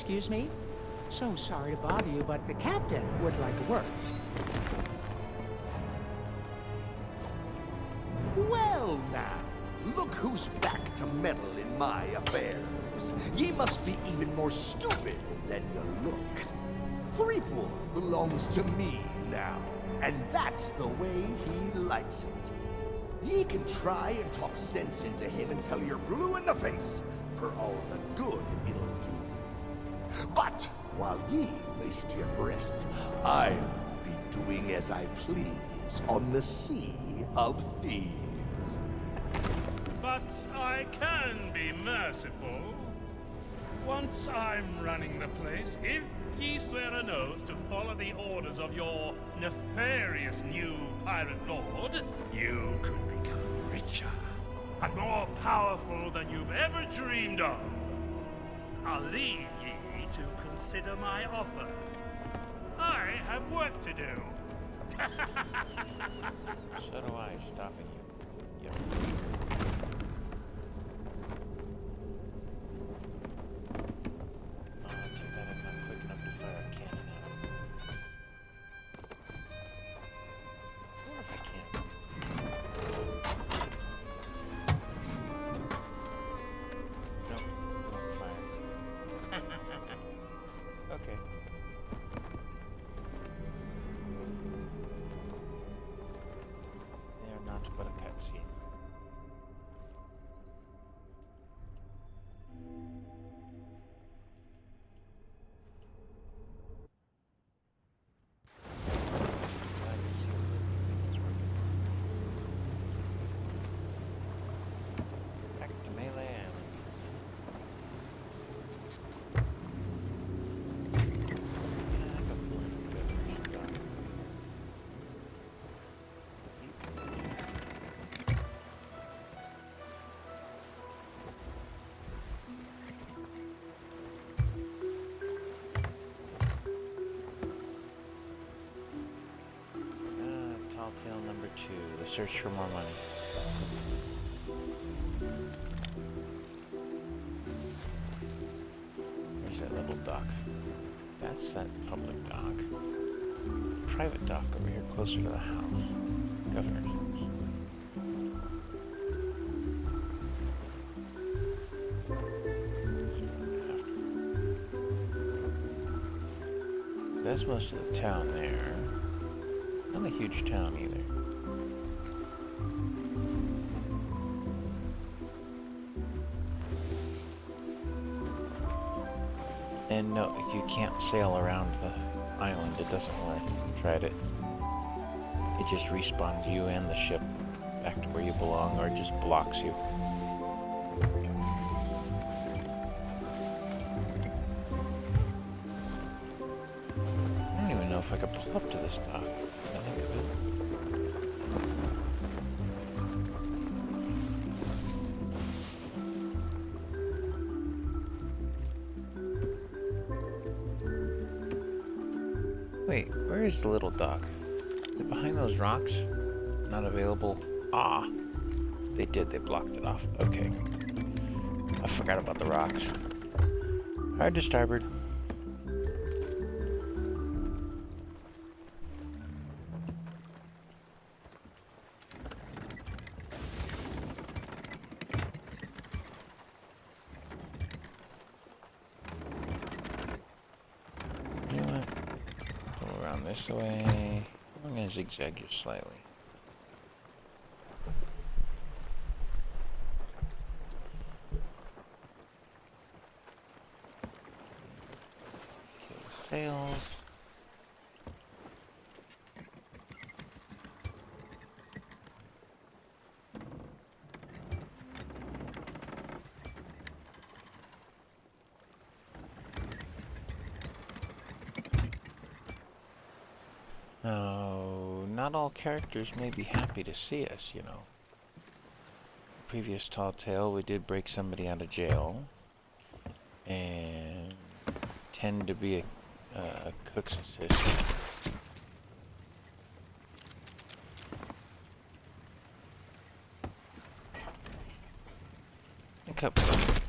excuse me? So sorry to bother you, but the captain would like a word. Well now, look who's back to meddle in my affairs. Ye must be even more stupid than you look. Threepwood belongs to me now, and that's the way he likes it. Ye can try and talk sense into him until you're blue in the face, for all the good it'll do. But while ye waste your breath, I'll be doing as I please on the Sea of Thieves. But I can be merciful. Once I'm running the place, if ye swear an oath to follow the orders of your nefarious new pirate lord, you could become richer and more powerful than you've ever dreamed of. I'll leave ye to consider my offer. I have work to do. So do I, stopping you. Yep. Oh, too bad I'm not quick enough to fire a cannon at him. I wonder if I can. Nope, won't fire. Okay. They are not but a cutscene. Back to Melee Island. Yeah, I got plenty of good done. Tall tale number 2, the search for more money. There's that little dock. That's that public dock. Private dock over here, closer to the house. Governor's house. That's most of the town there. Not a huge town either. And no, you can't sail around the island. It doesn't work. Tried it. It just respawns you and the ship back to where you belong, or it just blocks you. I don't even know if I could pull up to this dock. I think it is. Wait, where is the little dock? Is it behind those rocks? Not available. Ah, they did. They blocked it off. Okay. I forgot about the rocks. Hard to starboard. You know what? Pull around this way. I'm gonna zigzag you slightly. Okay, sails. No, not all characters may be happy to see us, you know. Previous tall tale, we did break somebody out of jail, and tend to be a cook's assistant. A couple of things.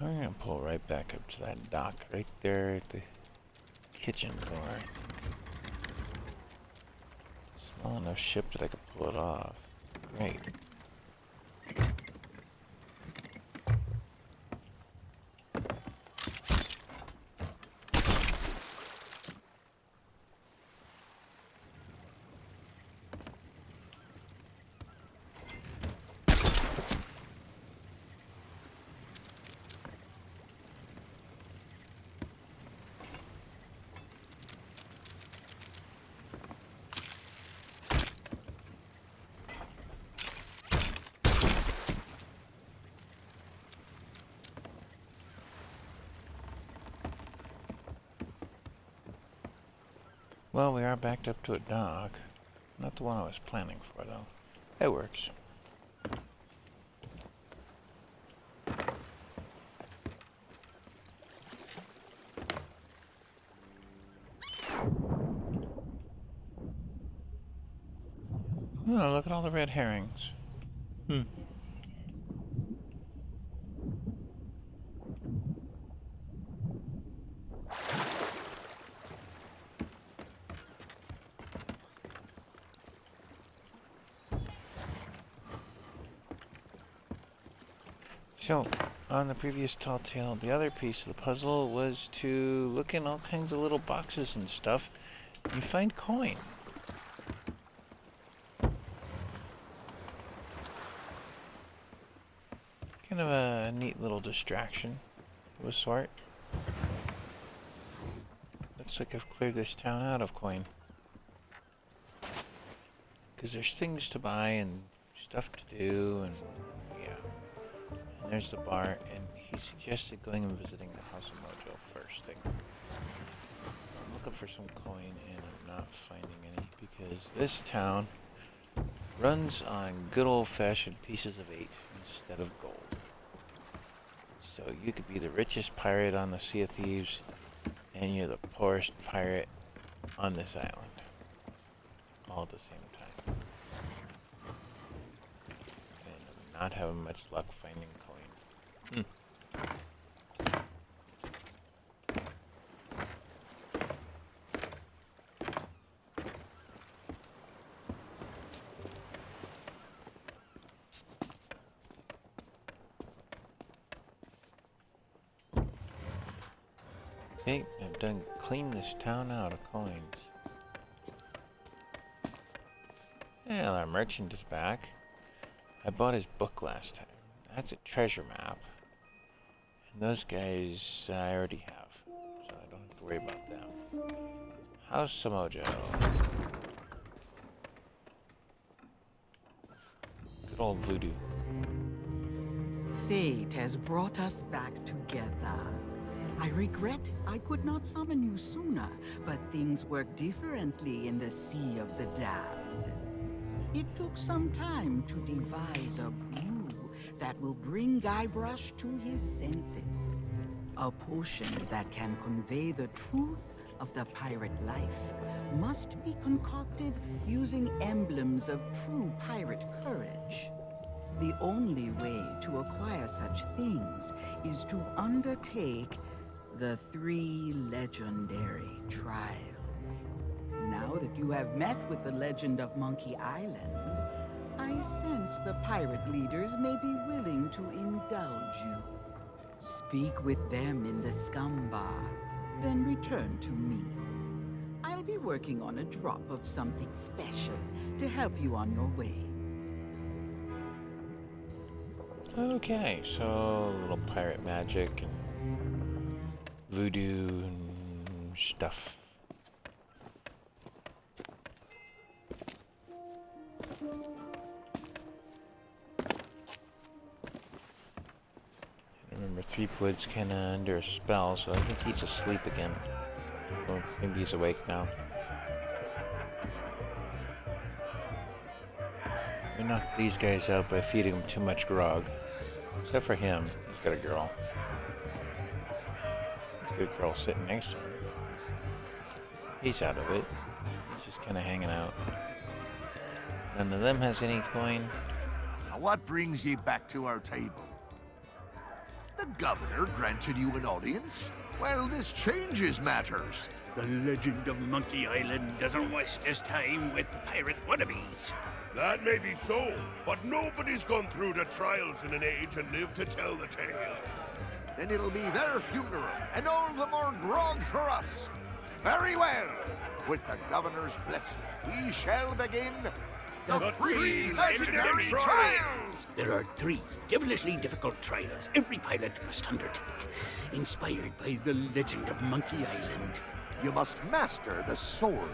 I'm gonna pull right back up to that dock right there at the kitchen door. Small enough ship that I could pull it off. Great. Well, we are backed up to a dock. Not the one I was planning for, though. It works. Oh, look at all the red herrings. So, on the previous tall tale, the other piece of the puzzle was to look in all kinds of little boxes and stuff and find coin. Kind of a neat little distraction of a sort. Looks like I've cleared this town out of coin. Because there's things to buy and stuff to do and yeah. And there's the bar, and he suggested going and visiting the House of Mojo first thing. I'm looking for some coin and I'm not finding any because this town runs on good old-fashioned pieces of 8 instead of gold. So you could be the richest pirate on the Sea of Thieves and you're the poorest pirate on this island. All at the same time. And I'm not having much luck finding coin. Okay, I've done cleaned this town out of coins. Well, our merchant is back. I bought his book last time. That's a treasure map. And those guys I already have, so I don't have to worry about them. House of Mojo. Good old voodoo. Fate has brought us back together. I regret I could not summon you sooner, but things work differently in the Sea of the Damned. It took some time to devise a brew that will bring Guybrush to his senses. A potion that can convey the truth of the pirate life must be concocted using emblems of true pirate courage. The only way to acquire such things is to undertake the 3 legendary trials. Now that you have met with the legend of Monkey Island, I sense the pirate leaders may be willing to indulge you. Speak with them in the scum bar, then return to me. I'll be working on a drop of something special to help you on your way. Okay, so a little pirate magic and voodoo and stuff. Remember, Threepwood's kinda under a spell, so I think he's asleep again. Or maybe he's awake now. We knocked these guys out by feeding them too much grog. Except for him, he's got a girl. He's got a girl sitting next to him. He's out of it. He's just kinda hanging out. None of them has any coin. Now what brings ye back to our table? The governor granted you an audience? Well, this changes matters. The legend of Monkey Island doesn't waste his time with pirate wannabes. That may be so, but nobody's gone through the trials in an age and lived to tell the tale. Then it'll be their funeral, and all the more grog for us. Very well. With the governor's blessing, we shall begin the three legendary trials. There are 3 devilishly difficult trials every pilot must undertake, inspired by the legend of Monkey Island You must master the sword.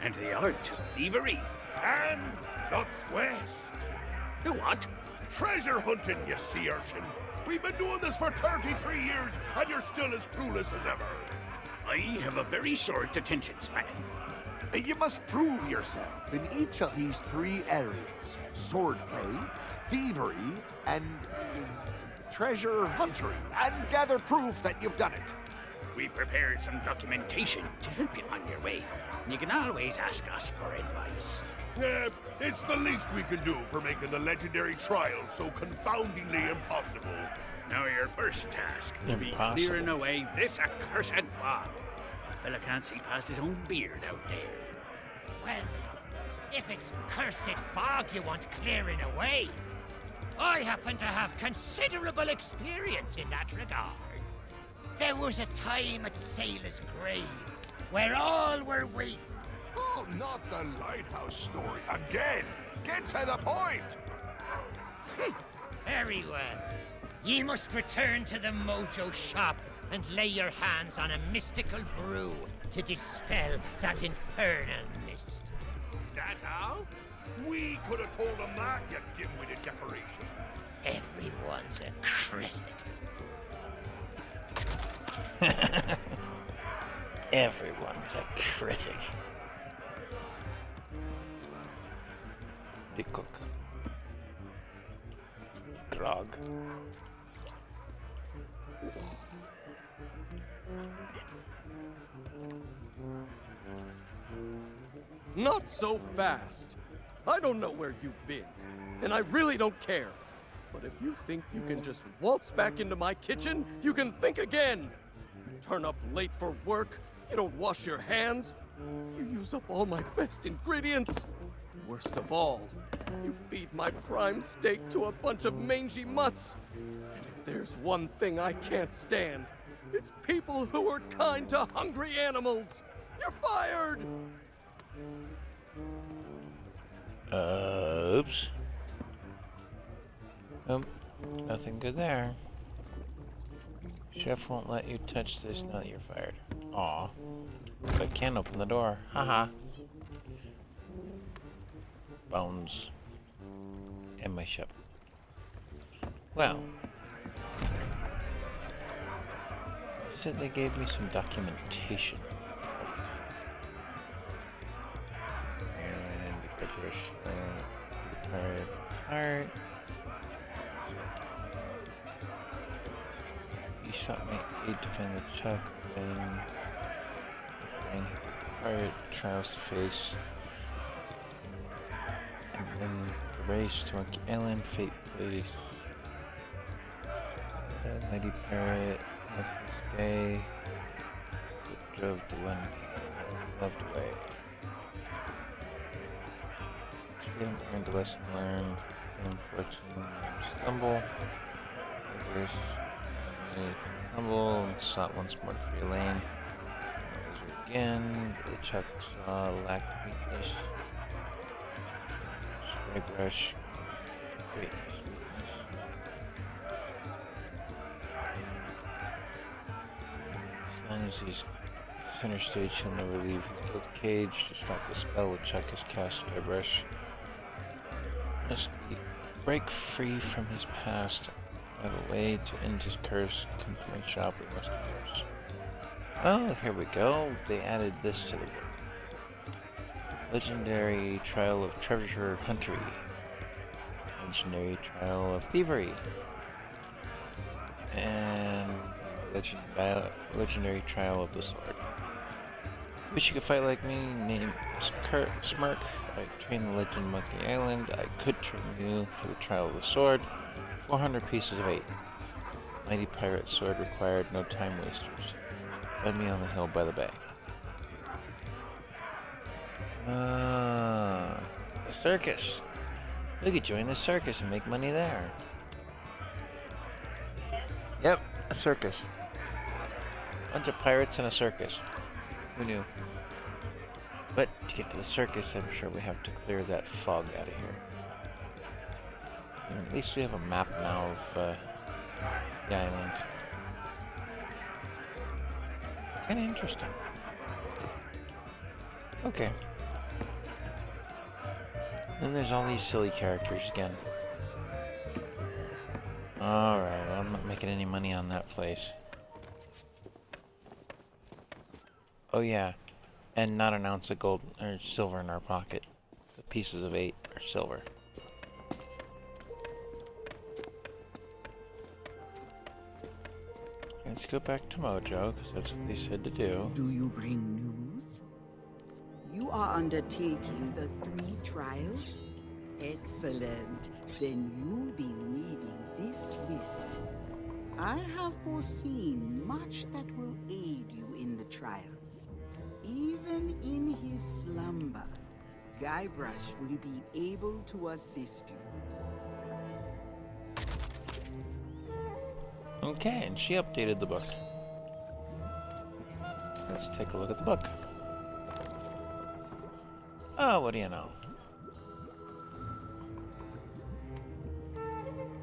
and the art of thievery. And the quest. The what? Treasure hunting, you sea urchin. We've been doing this for 33 years, and you're still as clueless as ever. I have a very short attention span. You must prove yourself in each of these 3 areas. Swordplay, thievery, and treasure hunting. And gather proof that you've done it. We prepared some documentation to help you on your way. You can always ask us for advice. It's the least we can do for making the legendary trials so confoundingly impossible. Now your first task will be Impossible. clearing away this accursed fog. A fella can't see past his own beard out there. Well, if it's cursed fog you want clearing away, I happen to have considerable experience in that regard. There was a time at Sailor's Grave where all were waiting. Oh, not the lighthouse story again. Get to the point. Very well. Ye must return to the Mojo shop and lay your hands on a mystical brew to dispel that infernal mist. Is that how? We could have told them that, you dim-witted decoration. Everyone's a critic. Everyone's a critic. The cook. Grog. Not so fast. I don't know where you've been, and I really don't care. But if you think you can just waltz back into my kitchen, you can think again. You turn up late for work, you don't wash your hands, you use up all my best ingredients. Worst of all, you feed my prime steak to a bunch of mangy mutts. And if there's one thing I can't stand, it's people who are kind to hungry animals. You're fired! Oops. Nothing good there. Chef won't let you touch this now that you're fired. Aw. But I can't open the door. Haha. Bones. And my ship. Well. Said they gave me some documentation. And the British Alright. You shot my aide defender Chuck and pirate trials to face. And then the race to Monkey Island, fate plays. The mighty pirate, this day, that drove the one loved away. Freedom earned a lesson learned, fame, fortune, stumble. Others stumble and sought once more to free lane. Again, the Chuck saw lacked weakness. Spray brush, greatness, weakness. As long as he's center stage, he'll never leave his guild cage. To stop the spell with Chuck has cast spray brush. Must break free from his past. By the way to end his curse, come to my shop or must curse. Oh, here we go. They added this to the book. Legendary Trial of Treasure Huntery. Legendary Trial of Thievery. And Legendary Trial of the Sword. Wish you could fight like me. Name Smirk. I trained the Legend Monkey Island. I could train you for the Trial of the Sword. 400 pieces of 8. Mighty pirate sword required, no time wasters. Find me on the hill by the bay. The circus. We could join the circus and make money there. Yep, a circus. Bunch of pirates and a circus. Who knew? But to get to the circus, I'm sure we have to clear that fog out of here. And at least we have a map now of the island. Kinda interesting. Okay. Then there's all these silly characters again. Alright, I'm not making any money on that place. Oh yeah, and not an ounce of gold or silver in our pocket. The pieces of 8 are silver. Let's go back to Mojo, because that's what they said to do. Do you bring news? You are undertaking the 3 trials? Excellent. Then you'll be needing this list. I have foreseen much that will aid you in the trials. Even in his slumber, Guybrush will be able to assist you. Okay, and she updated the book. Let's take a look at the book. Oh, what do you know?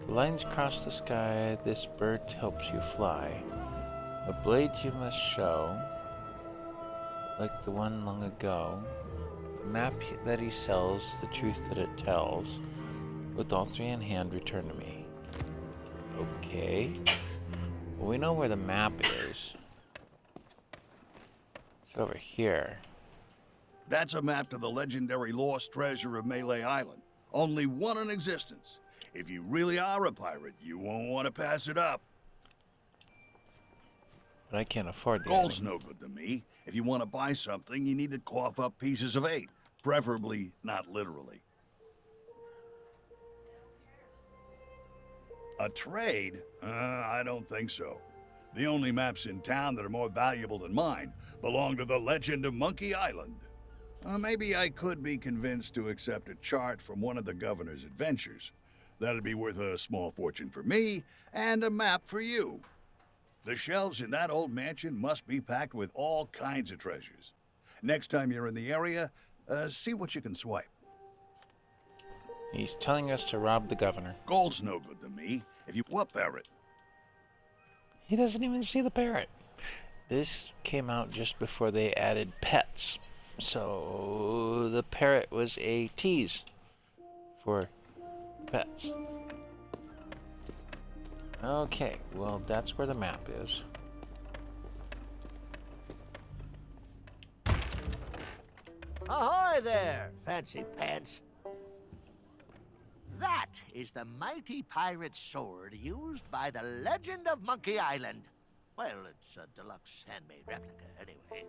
The lines cross the sky, this bird helps you fly. A blade you must show, like the one long ago. The map that he sells, the truth that it tells. With all 3 in hand, return to me. Okay. Well, we know where the map is. It's over here. That's a map to the legendary lost treasure of Melee Island. Only one in existence. If you really are a pirate, you won't want to pass it up. But I can't afford the Gold's item. no good to me. If you want to buy something, you need to cough up pieces of 8. Preferably not literally. A trade? I don't think so. The only maps in town that are more valuable than mine belong to the legend of Monkey Island. Maybe I could be convinced to accept a chart from one of the governor's adventures. That'd be worth a small fortune for me, and a map for you. The shelves in that old mansion must be packed with all kinds of treasures. Next time you're in the area, see what you can swipe. He's telling us to rob the governor. Gold's no good to me. If you... What parrot? He doesn't even see the parrot. This came out just before they added pets. So the parrot was a tease for pets. Okay, well, that's where the map is. Ahoy there, fancy pants. That is the mighty pirate sword used by the legend of Monkey Island. Well, it's a deluxe handmade replica, anyway.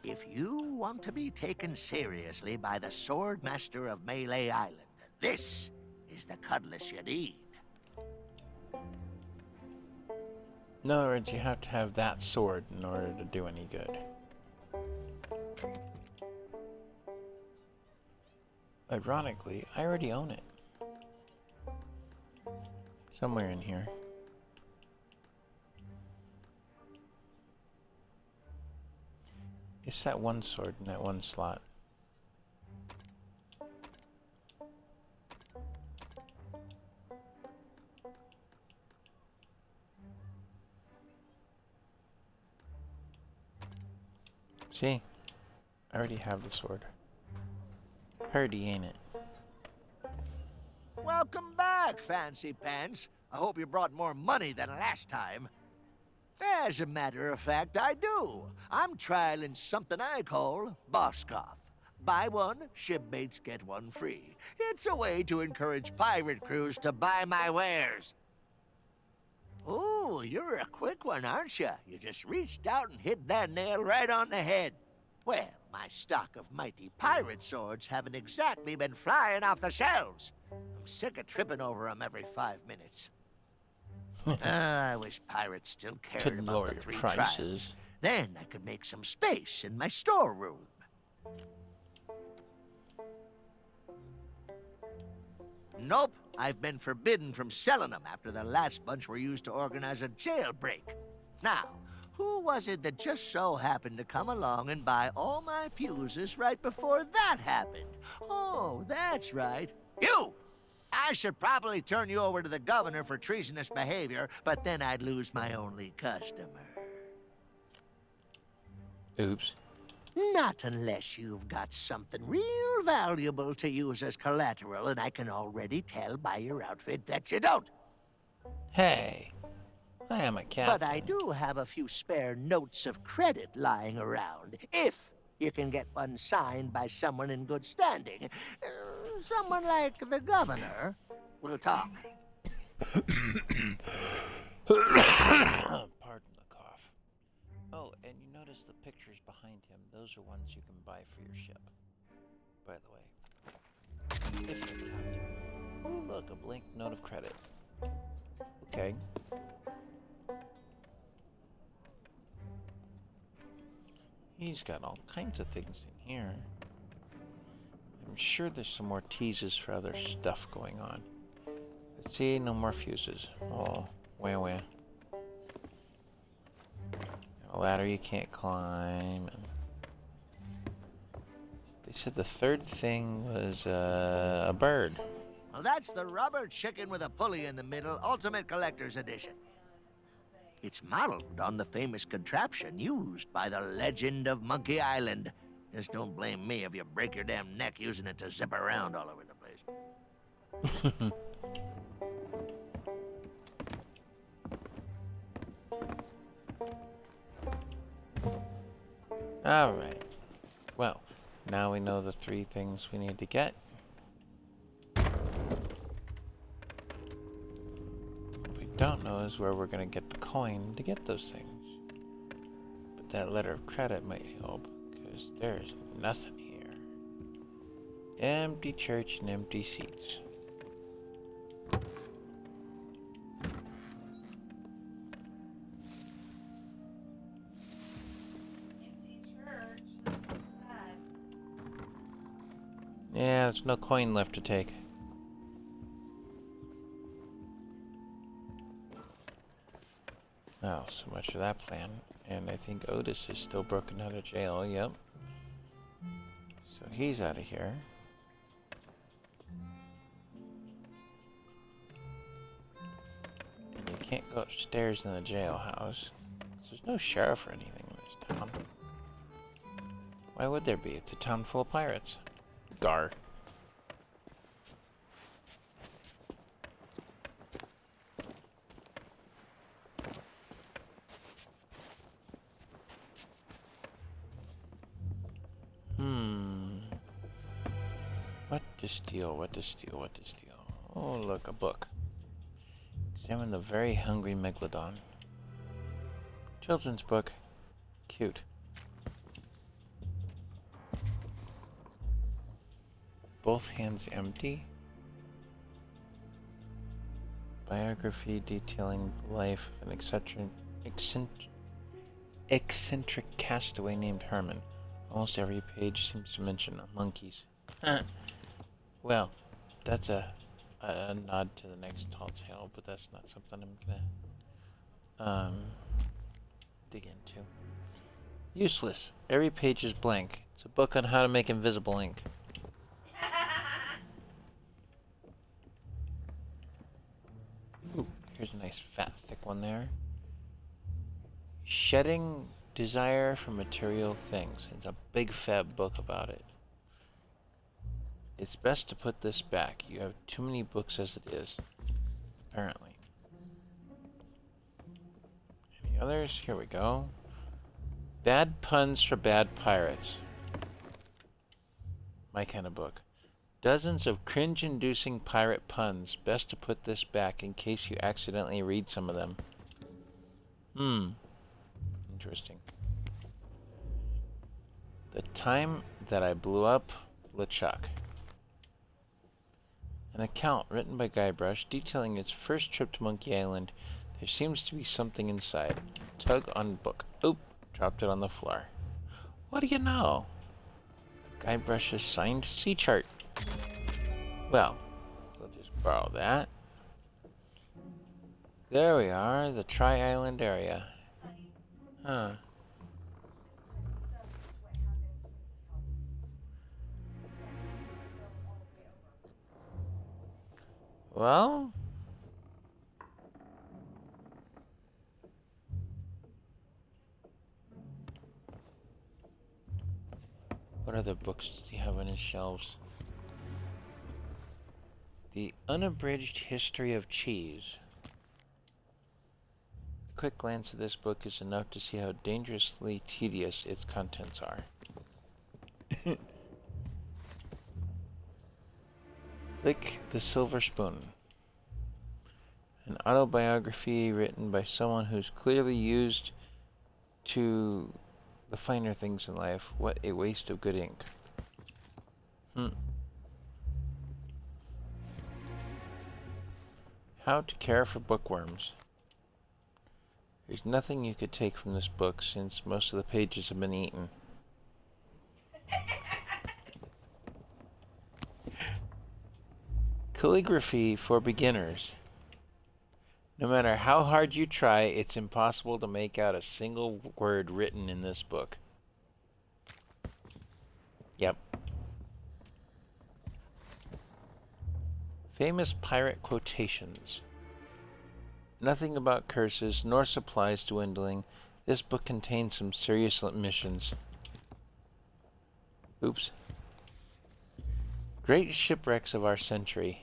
If you want to be taken seriously by the sword master of Melee Island, this is the cutlass you need. In other words, you have to have that sword in order to do any good. Ironically, I already own it. Somewhere in here. It's that one sword in that one slot. See? I already have the sword. Party, ain't it? Welcome back, fancy pants. I hope you brought more money than last time. As a matter of fact, I do. I'm trialing something I call Boskoff. Buy one, shipmates get one free. It's a way to encourage pirate crews to buy my wares. Ooh, you're a quick one, aren't you? You just reached out and hit that nail right on the head. Well, my stock of mighty pirate swords haven't exactly been flying off the shelves. I'm sick of tripping over them every 5 minutes. I wish pirates still cared Could about lower the your three prices. tribes. Then I could make some space in my storeroom. Nope, I've been forbidden from selling them after the last bunch were used to organize a jailbreak. Now, who was it that just so happened to come along and buy all my fuses right before that happened? Oh, that's right. You! I should probably turn you over to the governor for treasonous behavior, but then I'd lose my only customer. Oops. Not unless you've got something real valuable to use as collateral, and I can already tell by your outfit that you don't. Hey, I am a captain. But I do have a few spare notes of credit lying around, if you can get one signed by someone in good standing. Someone like the governor. We'll talk. Pardon the cough. Oh, and you notice the pictures behind him. Those are ones you can buy for your ship. By the way. If you're captain. Oh, look, a blank note of credit. Okay. He's got all kinds of things in here. I'm sure there's some more teases for other stuff going on. Let's see, no more fuses. Oh, wah. A ladder you can't climb. And they said the third thing was a bird. Well, that's the rubber chicken with a pulley in the middle, Ultimate Collector's Edition. It's modeled on the famous contraption used by the legend of Monkey Island. Just don't blame me if you break your damn neck using it to zip around all over the place. Alright. Well, now we know the three things we need to get. What we don't know is where we're going to get the coin to get those things. But that letter of credit might help, because there's nothing here. Empty church and empty seats. Yeah, there's no coin left to take. Oh, so much for that plan. And I think Otis is still broken out of jail, yep. So he's out of here. And you can't go upstairs in the jailhouse. There's no sheriff or anything in this town. Why would there be? It's a town full of pirates. Gar. What to steal, what to steal, what to steal. Oh, look, a book. Examine the very hungry megalodon. Children's book. Cute. Both hands empty. Biography detailing the life of an eccentric castaway named Herman. Almost every page seems to mention monkeys. Well, that's a nod to the next tall tale, but that's not something I'm gonna dig into. Useless. Every page is blank. It's a book on how to make invisible ink. Ooh, here's a nice fat thick one there. Shedding desire for material things. It's a big fat book about it. It's best to put this back. You have too many books as it is. Apparently. Any others? Here we go. Bad puns for bad pirates. My kind of book. Dozens of cringe-inducing pirate puns. Best to put this back in case you accidentally read some of them. Interesting. The time that I blew up LeChuck. An account written by Guybrush detailing its first trip to Monkey Island, There seems to be something inside. Tug on book. Oop! Dropped it on the floor. What do you know? Guybrush's signed sea chart. Well, we'll just borrow that. There we are, the Tri-Island area. Huh. Well... what other books does he have on his shelves? The Unabridged History of Cheese. A quick glance at this book is enough to see how dangerously tedious its contents are. Lick the Silver Spoon. An autobiography written by someone who's clearly used to the finer things in life. What a waste of good ink. How to care for bookworms. There's nothing you could take from this book since most of the pages have been eaten. Calligraphy for beginners. No matter how hard you try, it's impossible to make out a single word written in this book. Yep. Famous pirate quotations. Nothing about curses, nor supplies dwindling. This book contains some serious omissions. Oops. Great shipwrecks of our century.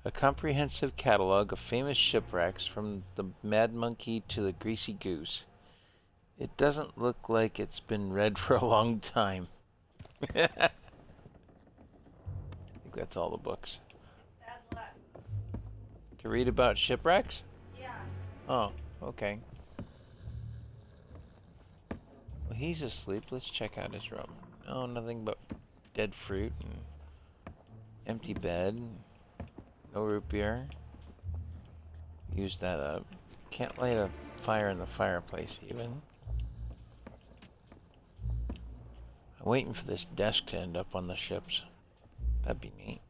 A comprehensive catalog of famous shipwrecks from the Mad Monkey to the Greasy Goose. It doesn't look like it's been read for a long time. I think that's all the books. To read about shipwrecks? Yeah. Oh, okay. Well, he's asleep. Let's check out his room. Oh, nothing but dead fruit and empty bed. No root beer. Use that up. Can't light a fire in the fireplace even. I'm waiting for this desk to end up on the ships. That'd be neat.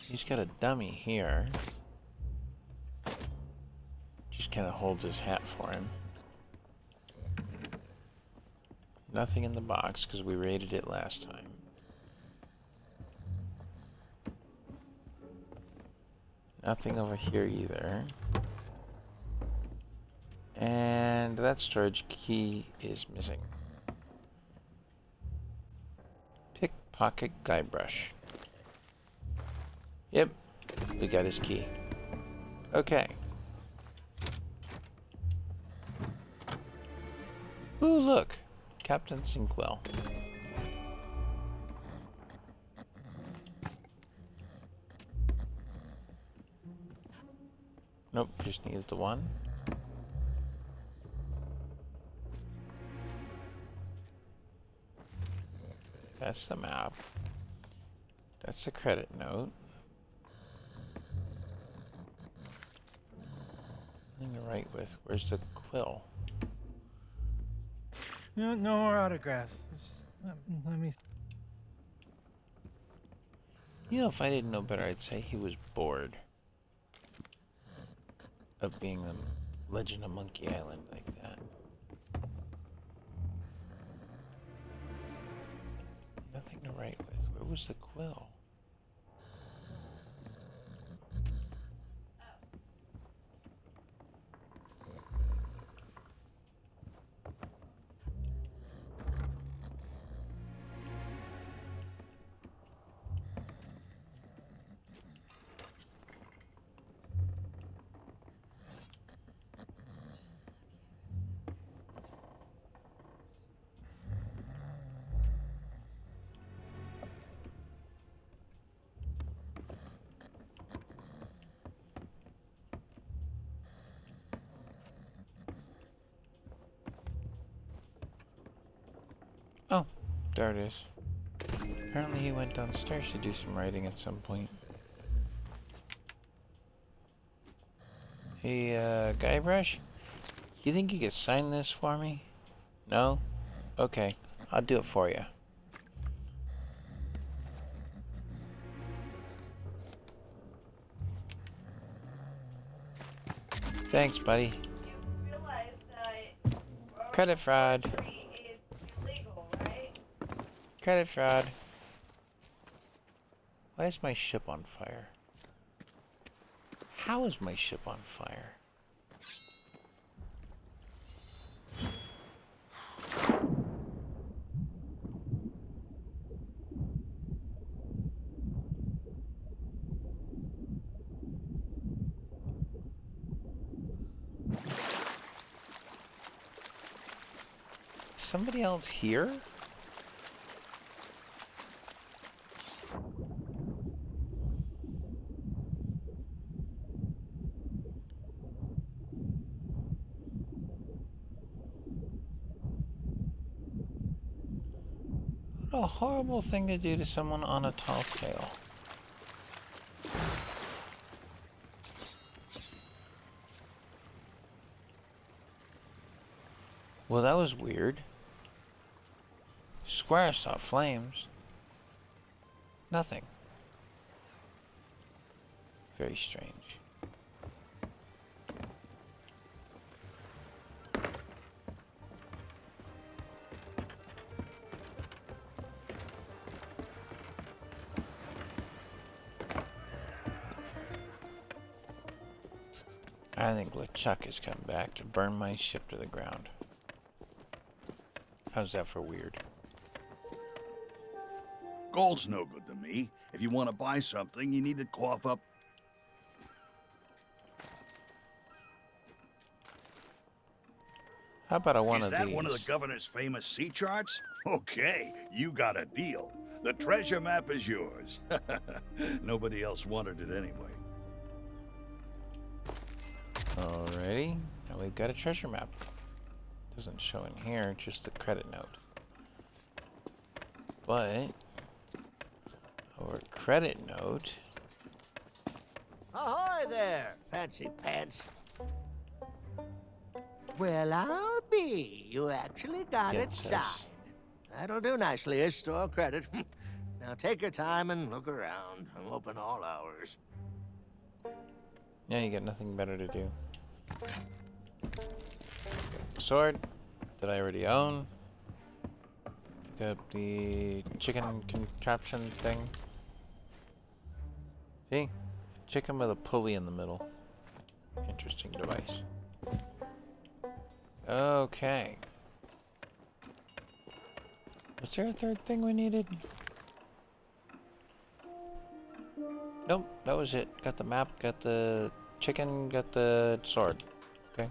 He's got a dummy here. Just kind of holds his hat for him. Nothing in the box because we raided it last time. Nothing over here either. And that storage key is missing. Pickpocket Guybrush. Yep, we got his key. Okay. Ooh, look. Captain Sinkwell. Nope, just needed the one. That's the map. That's the credit note. Nothing to write with. Where's the quill? No more autographs. Just let me. You know, if I didn't know better, I'd say he was bored of being the Legend of Monkey Island like that. Nothing to write with. Where was the quill? Oh, there it is. Apparently he went downstairs to do some writing at some point. Hey, Guybrush, you think you could sign this for me? No? Okay, I'll do it for you. Thanks, buddy. Credit fraud. Credit fraud. Why is my ship on fire? How is my ship on fire? Somebody else here? What a horrible thing to do to someone on a tall tale. Well, that was weird. Square saw flames. Nothing. Very strange. I think LeChuck has come back to burn my ship to the ground. How's that for weird? Gold's no good to me. If you want to buy something, you need to cough up. How about one Is of that these? one of the governor's famous sea charts? Okay, you got a deal. The treasure map is yours. Nobody else wanted it anyway. Alrighty, now we've got a treasure map. Doesn't show in here, just the credit note. But our credit note. Ahoy there, fancy pants. Well, I'll be. You actually got it Gets us. signed. That'll do nicely as store credit. Now take your time and look around. I'm open all hours. Yeah, you got nothing better to do. Sword that I already own. Pick up the chicken contraption thing. See? Chicken with a pulley in the middle. Interesting device. Okay. Was there a third thing we needed? Nope, that was it. Got the map, got the chicken, got the sword. Okay.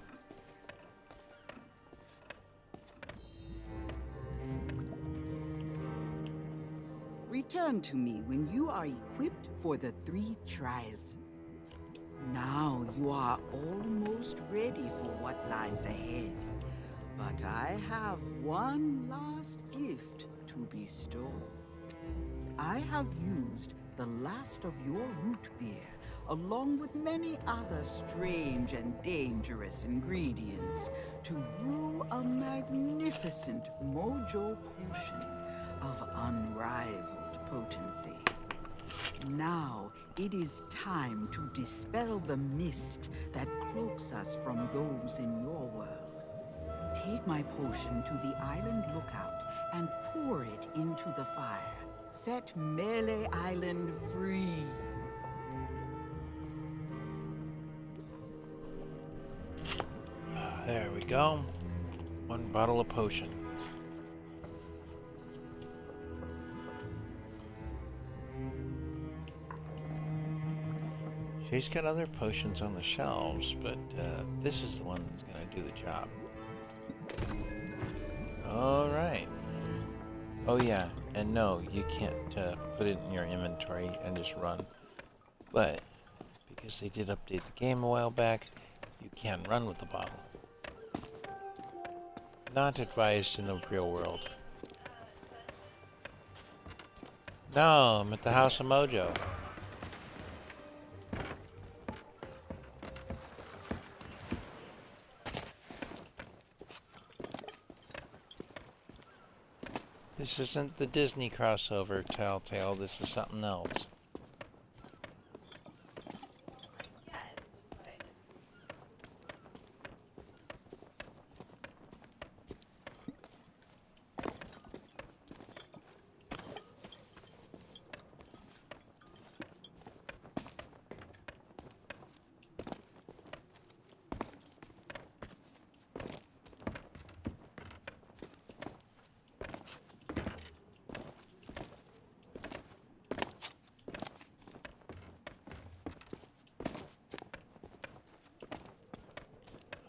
Return to me when you are equipped for the 3 trials. Now you are almost ready for what lies ahead. But I have one last gift to bestow. I have used the last of your root beer, along with many other strange and dangerous ingredients, to brew a magnificent mojo potion of unrivaled potency. Now it is time to dispel the mist that cloaks us from those in your world. Take my potion to the island lookout and pour it into the fire. Set Melee Island free. There we go. 1 bottle of potion. She's got other potions on the shelves, but this is the one that's going to do the job. Alright. Oh yeah, and no, you can't put it in your inventory and just run. But, because they did update the game a while back, you can run with the bottle. Not advised in the real world. No, I'm at the House of Mojo. This isn't the Disney crossover, Telltale. This is something else.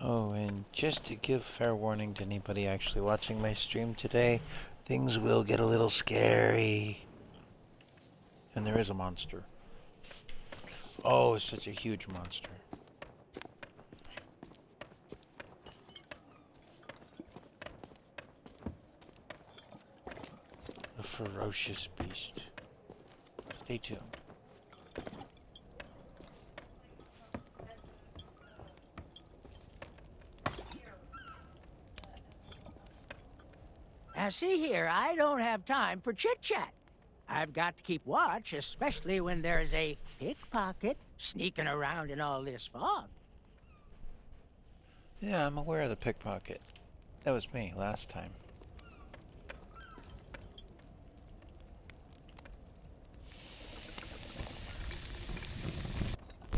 Oh, and just to give fair warning to anybody actually watching my stream today, things will get a little scary. And there is a monster. Oh, it's such a huge monster. A ferocious beast. Stay tuned. Now, see here, I don't have time for chit-chat. I've got to keep watch, especially when there's a pickpocket sneaking around in all this fog. Yeah, I'm aware of the pickpocket. That was me last time.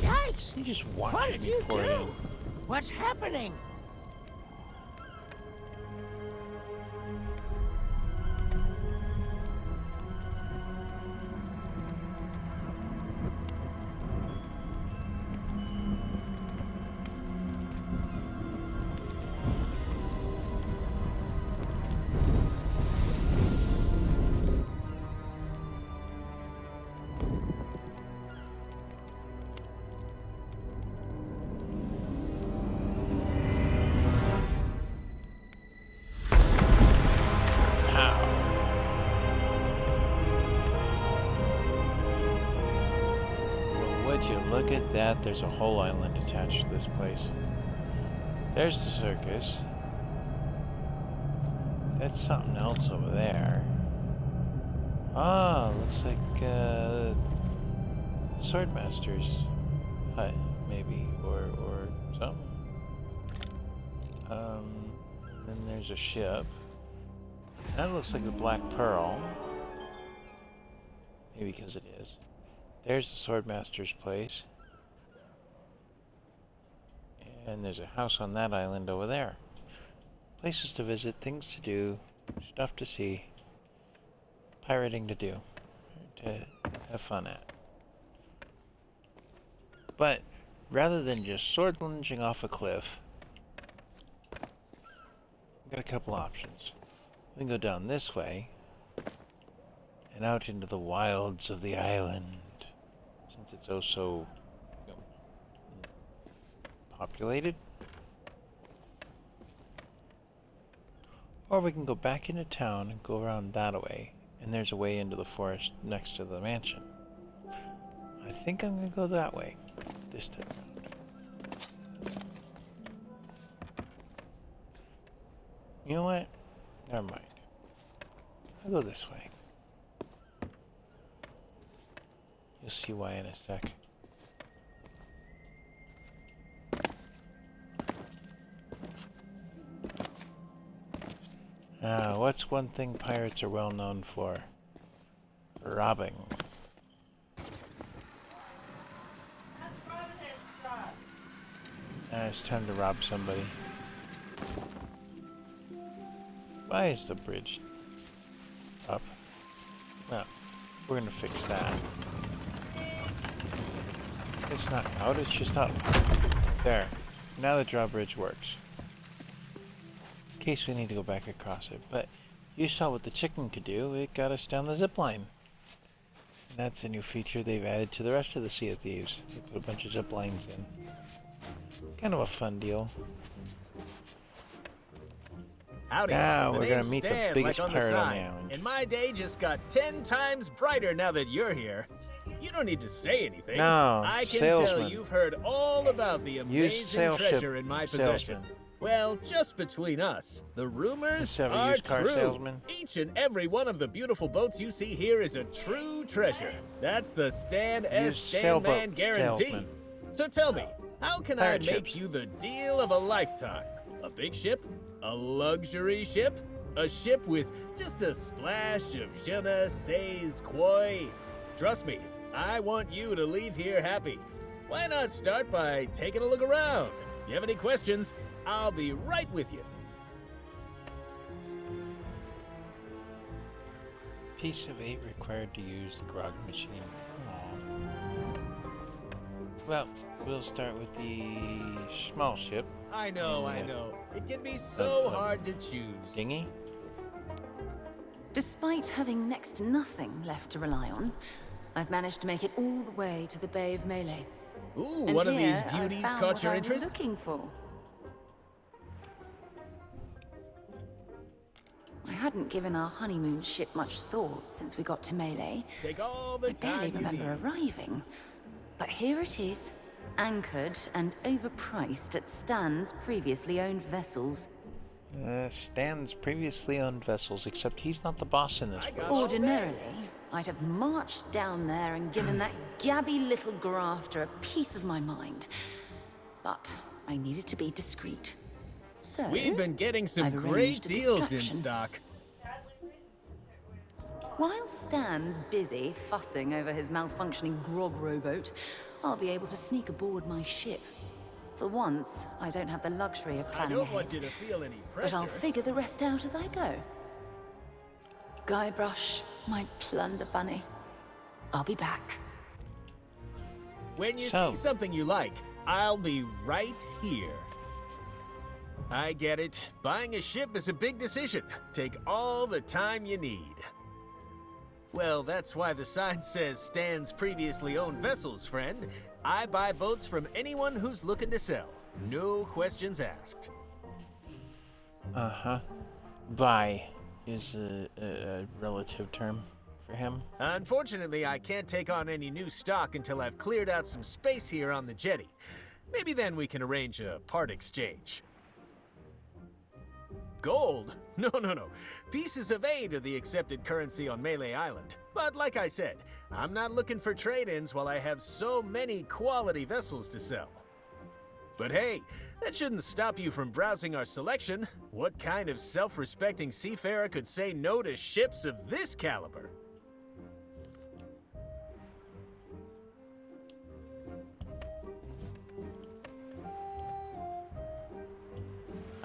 Yikes! You just What watching did me you pour it in. do? What's happening? Look at that, there's a whole island attached to this place. There's the circus. That's something else over there. Ah, looks like Swordmaster's hut, maybe, or something. Then there's a ship. That looks like the Black Pearl. Maybe because it is. There's the Swordmaster's place. And there's a house on that island over there. Places to visit, things to do, stuff to see, pirating to do, to have fun at. But rather than just sword lunging off a cliff, we've got a couple options. We can go down this way and out into the wilds of the island. It's also, you know, populated. Or we can go back into town and go around that way, and there's a way into the forest next to the mansion. I think I'm going to go that way this time around. You know what? Never mind. I'll go this way. You'll see why in a sec. What's one thing pirates are well known for? Robbing. It's time to rob somebody. Why is the bridge up? Well, we're gonna fix that. It's not out, it's just up. There. Now the drawbridge works. In case we need to go back across it. But you saw what the chicken could do. It got us down the zip line. And that's a new feature they've added to the rest of the Sea of Thieves. They put a bunch of zip lines in. Kind of a fun deal. Howdy. Now The we're gonna name's meet the Stan, biggest like on the pirate on sign. the island. And my day just got 10 times brighter now that you're here. You don't need to say anything. No, I can salesman. tell you've heard all about the amazing treasure in my possession. Salesman. Well, just between us, the rumors Let's have a are used car true. salesman. Each and every one of the beautiful boats you see here is a true treasure. That's the Stan S. Used Stan Man sailboat guarantee. salesman. So tell me, how can I Pirate make ships. you the deal of a lifetime? A big ship? A luxury ship? A ship with just a splash of je ne sais quoi? Trust me, I want you to leave here happy. Why not start by taking a look around? If you have any questions, I'll be right with you. Piece of 8 required to use the grog machine. Aw. Well, we'll start with the small ship. I know. It can be so hard to choose. Dinghy? Despite having next to nothing left to rely on, I've managed to make it all the way to the Bay of Melee. Ooh, And one of these here I beauties found caught what your I was interest? looking for. I hadn't given our honeymoon ship much thought since we got to Melee. Take all the I barely time you remember need. arriving. But here it is, anchored and overpriced at Stan's previously owned vessels. Stan's previously owned vessels, except he's not the boss in this place. Ordinarily, I'd have marched down there and given that gabby little grafter a piece of my mind. But I needed to be discreet. So, We've been getting some I've great arranged a deals in distraction. stock. While Stan's busy fussing over his malfunctioning grog rowboat, I'll be able to sneak aboard my ship. For once, I don't have the luxury of I planning don't ahead, want you to feel any but pressure. I'll figure the rest out as I go. Guybrush, my plunder bunny. I'll be back. When you So- see something you like, I'll be right here. I get it. Buying a ship is a big decision. Take all the time you need. Well, that's why the sign says Stan's previously owned vessels, friend. I buy boats from anyone who's looking to sell. No questions asked. Uh-huh. Buy is a relative term for him. Unfortunately, I can't take on any new stock until I've cleared out some space here on the jetty. Maybe then we can arrange a part exchange. Gold? No. Pieces of 8 are the accepted currency on Melee Island. But like I said, I'm not looking for trade-ins while I have so many quality vessels to sell. But hey, that shouldn't stop you from browsing our selection. What kind of self-respecting seafarer could say no to ships of this caliber?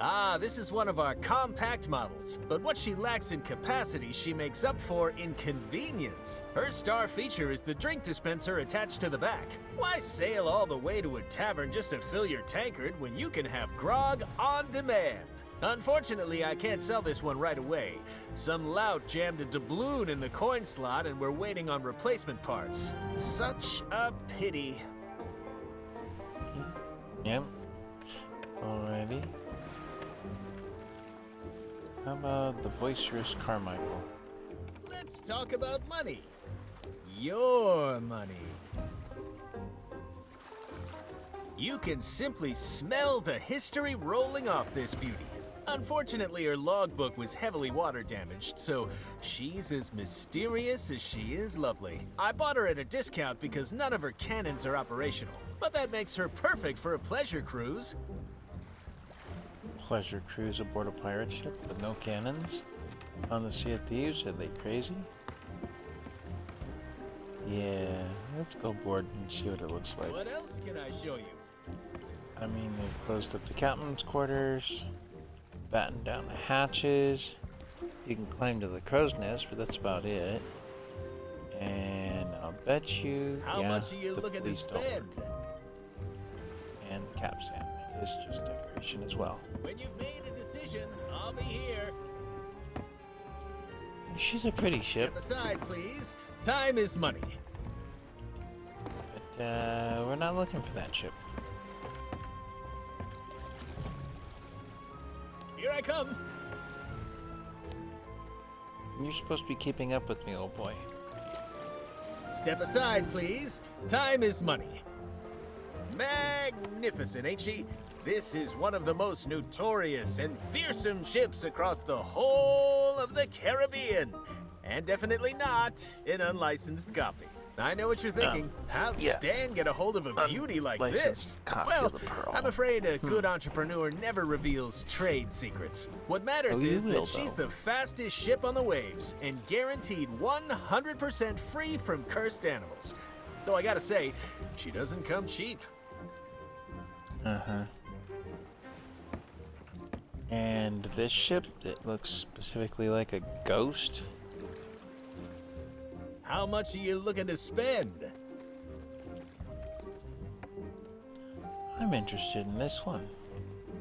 Ah, this is one of our compact models, but what she lacks in capacity, she makes up for in convenience. Her star feature is the drink dispenser attached to the back. Why sail all the way to a tavern just to fill your tankard when you can have grog on demand? Unfortunately, I can't sell this one right away. Some lout jammed a doubloon in the coin slot and we're waiting on replacement parts. Such a pity. Yep. Alrighty. How about the boisterous Carmichael? Let's talk about money. Your money. You can simply smell the history rolling off this beauty. Unfortunately, her logbook was heavily water damaged, so she's as mysterious as she is lovely. I bought her at a discount because none of her cannons are operational, but that makes her perfect for a pleasure cruise. Pleasure cruise aboard a pirate ship with no cannons? On the Sea of Thieves? Are they crazy? Yeah, let's go aboard and see what it looks like. What else can I show you? I mean, they've closed up the captain's quarters, battened down the hatches. You can climb to the crow's nest, but that's about it. And I'll bet you, How yeah, much are you the looking to police don't spend? work. And the capstan is just decoration as well. When you've made a decision, I'll be here. She's a pretty ship, Step aside, please. Time is money. but we're not looking for that ship. Here I come. You're supposed to be keeping up with me, old boy. Step aside, please. Time is money. Magnificent, ain't she? This is one of the most notorious and fearsome ships across the whole of the Caribbean. And definitely not an unlicensed copy. I know what you're thinking. How'd Stan get a hold of a beauty like this? Unlicensed copy Well, of the Pearl. I'm afraid a good entrepreneur never reveals trade secrets. What matters is that she's the fastest ship on the waves and guaranteed 100% free from cursed animals. Though I gotta say, she doesn't come cheap. Uh-huh. And this ship, it looks specifically like a ghost. How much are you looking to spend? I'm interested in this one.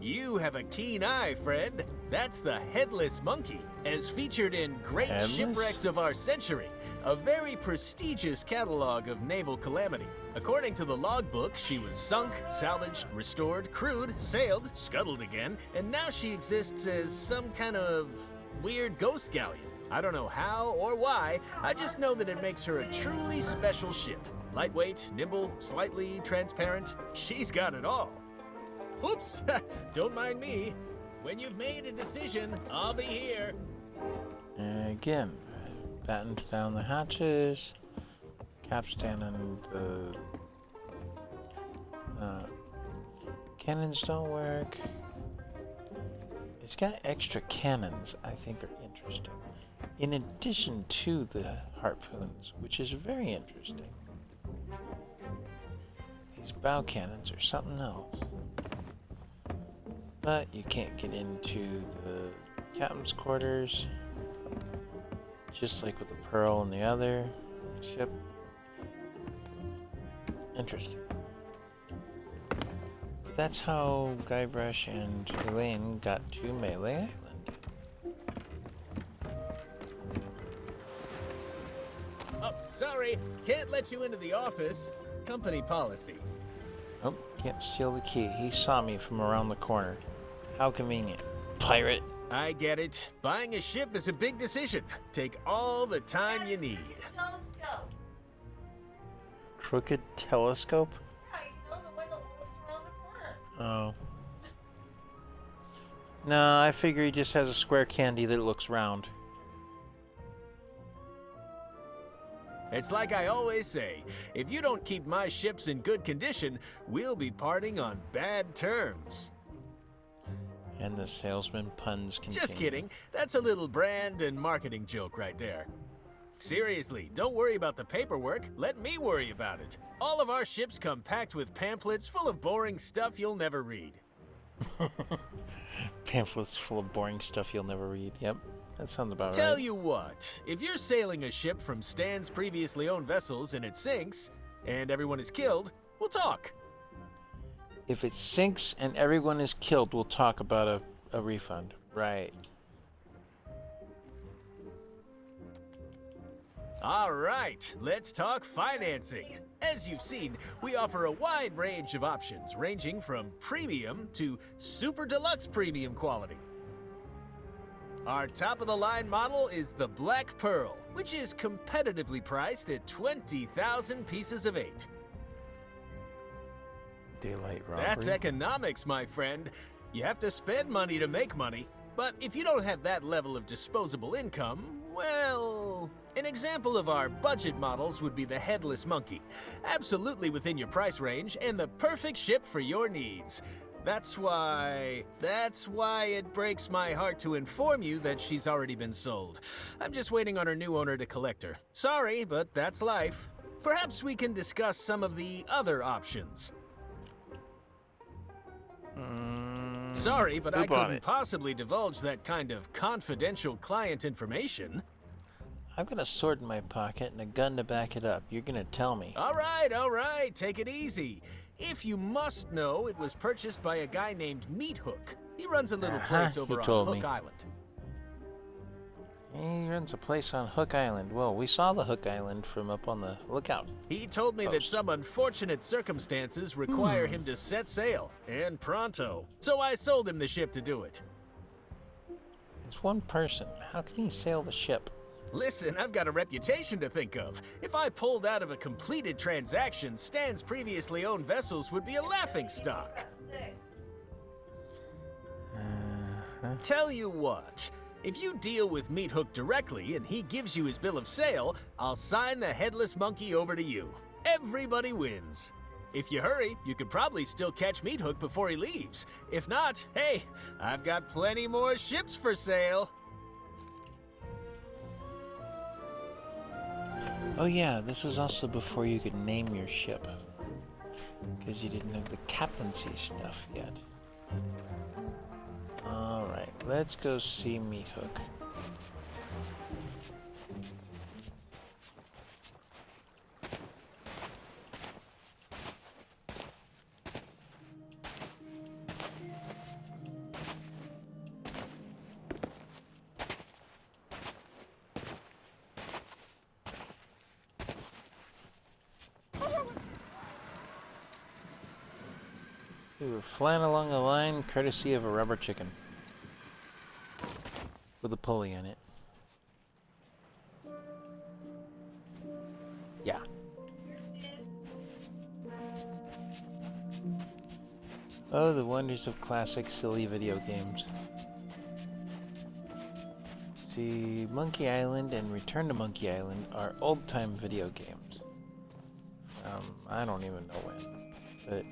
You have a keen eye, friend. That's the Headless Monkey, as featured in Great Headless? Shipwrecks of Our Century, a very prestigious catalog of naval calamity. According to the logbook, she was sunk, salvaged, restored, crewed, sailed, scuttled again, and now she exists as some kind of weird ghost galleon. I don't know how or why, I just know that it makes her a truly special ship. Lightweight, nimble, slightly transparent, she's got it all. Whoops, don't mind me. When you've made a decision, I'll be here. Again, battens down the hatches, capstan and the cannons don't work. It's got extra cannons I think are interesting, in addition to the harpoons, which is very interesting. These bow cannons are something else. But you can't get into the captain's quarters, just like with the Pearl and the other ship. Interesting. That's how Guybrush and Elaine got to Melee Island. Oh, sorry, can't let you into the office. Company policy. Oh, can't steal the key. He saw me from around the corner. How convenient. Pirate. I get it. Buying a ship is a big decision. Take all the time you need. Crooked telescope? Yeah, you know, the one that looks around the corner. Oh. No, I figure he just has a square candy that looks round. It's like I always say, if you don't keep my ships in good condition, we'll be parting on bad terms. And the salesman puns continue. Just kidding. That's a little brand and marketing joke right there. Seriously, don't worry about the paperwork. Let me worry about it. All of our ships come packed with pamphlets full of boring stuff you'll never read. Pamphlets full of boring stuff you'll never read. Yep, that sounds about right. Tell you what, if you're sailing a ship from Stan's previously owned vessels and it sinks, and everyone is killed, we'll talk. If it sinks and everyone is killed, we'll talk about a refund. Right. All right, let's talk financing. As you've seen, we offer a wide range of options, ranging from premium to super deluxe premium quality. Our top-of-the-line model is the Black Pearl, which is competitively priced at 20,000 pieces of 8. Daylight robbery. That's economics, my friend. You have to spend money to make money. But if you don't have that level of disposable income, well, an example of our budget models would be the Headless Monkey. Absolutely within your price range and the perfect ship for your needs. That's why it breaks my heart to inform you that she's already been sold. I'm just waiting on her new owner to collect her. Sorry, but that's life. Perhaps we can discuss some of the other options. Sorry, but I couldn't possibly divulge that kind of confidential client information. I've got a sword in my pocket and a gun to back it up. You're gonna tell me. All right, take it easy. If you must know, it was purchased by a guy named Meat Hook. He runs a little place over on Hook Island. He runs a place on Hook Island. Well, we saw the Hook Island from up on the lookout. He told me that some unfortunate circumstances require him to set sail, and pronto. So I sold him the ship to do it. It's one person. How can he sail the ship? Listen, I've got a reputation to think of. If I pulled out of a completed transaction, Stan's previously owned vessels would be a laughingstock. Tell you what, if you deal with Meat Hook directly and he gives you his bill of sale, I'll sign the headless monkey over to you. Everybody wins. If you hurry, you could probably still catch Meat Hook before he leaves. If not, hey, I've got plenty more ships for sale. Oh yeah, this was also before you could name your ship. Because you didn't have the captaincy stuff yet. Alright, let's go see Meat Hook. We were flying along a line courtesy of a rubber chicken. With a pulley in it. Yeah. Oh, the wonders of classic silly video games. See, Monkey Island and Return to Monkey Island are old-time video games. I don't even know when, but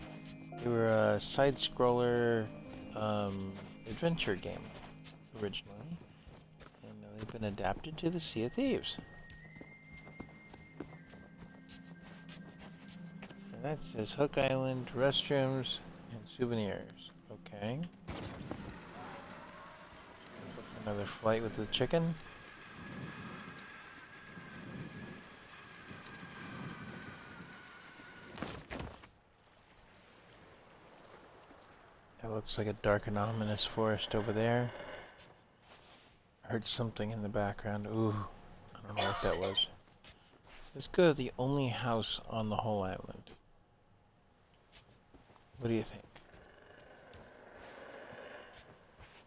they were a side-scroller adventure game originally, and they've been adapted to the Sea of Thieves. And that says Hook Island, restrooms, and souvenirs. Okay. Another flight with the chicken. That looks like a dark and ominous forest over there. I heard something in the background. Ooh, I don't know what that was. Let's go to the only house on the whole island. What do you think?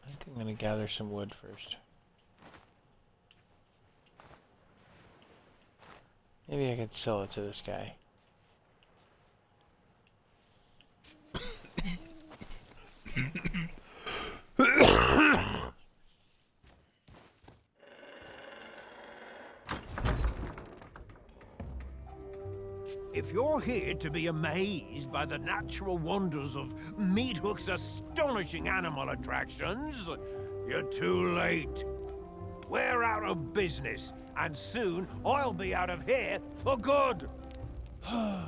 I think I'm gonna gather some wood first. Maybe I could sell it to this guy. If you're here to be amazed by the natural wonders of Meat Hook's astonishing animal attractions, you're too late. We're out of business, and soon I'll be out of here for good. I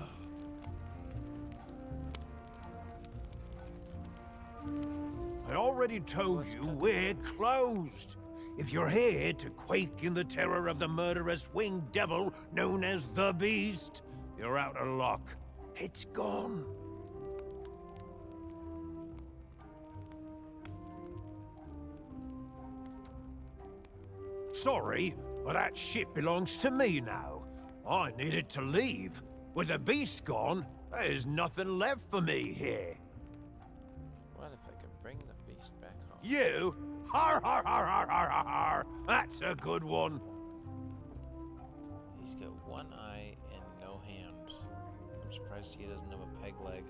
already told you we're closed. If you're here to quake in the terror of the murderous winged devil known as the Beast, you're out of luck. It's gone. Sorry, but that ship belongs to me now. I needed to leave. With the Beast gone, there's nothing left for me here. What if I could bring the beast back home? You? Har har har har har har har! That's a good one. He's got one eye and no hands. I'm surprised he doesn't have a peg leg.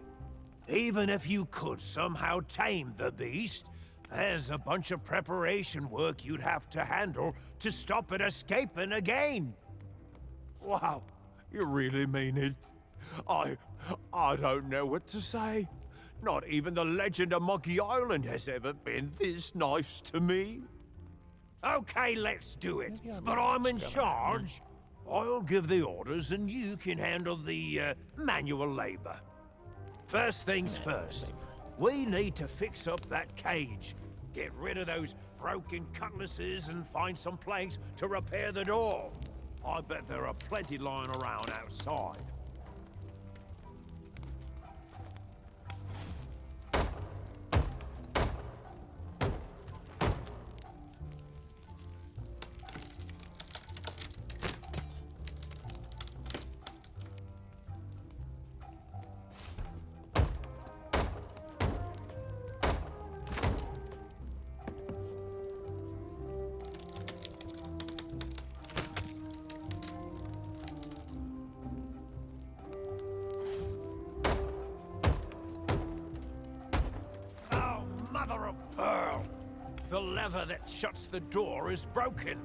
Even if you could somehow tame the Beast, there's a bunch of preparation work you'd have to handle to stop it escaping again. Wow, you really mean it? I don't know what to say. Not even the legend of Monkey Island has ever been this nice to me. Okay, let's do it. But I'm in charge. I'll give the orders and you can handle the manual labor. First things first, we need to fix up that cage. Get rid of those broken cutlasses and find some planks to repair the door. I bet there are plenty lying around outside. The lever that shuts the door is broken.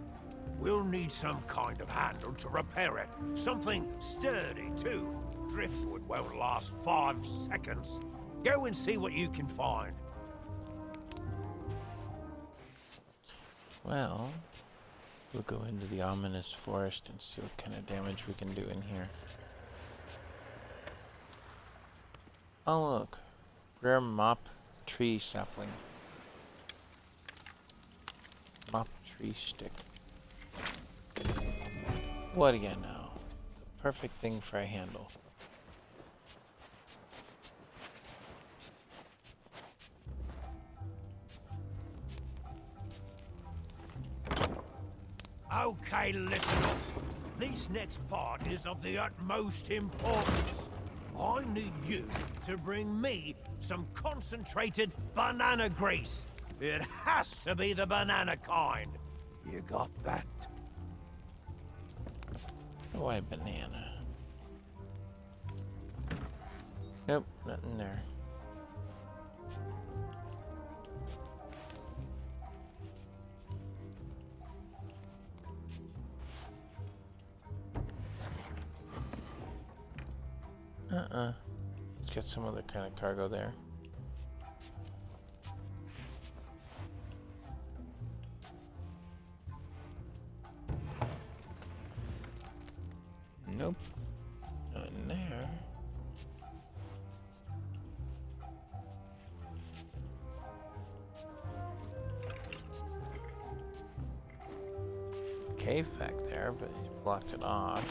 We'll need some kind of handle to repair it. Something sturdy, too. Driftwood won't last 5 seconds. Go and see what you can find. Well, we'll go into the ominous forest and see what kind of damage we can do in here. Oh look, rare mop tree sapling. Mop tree stick. What do you know? The perfect thing for a handle. Okay, listen up. This next part is of the utmost importance. I need you to bring me some concentrated banana grease. It has to be the banana kind. You got that? Why banana? Nope, nothing there. Let's get some other kind of cargo there. Nope. Not in there. Cave back there, but he's blocked it off.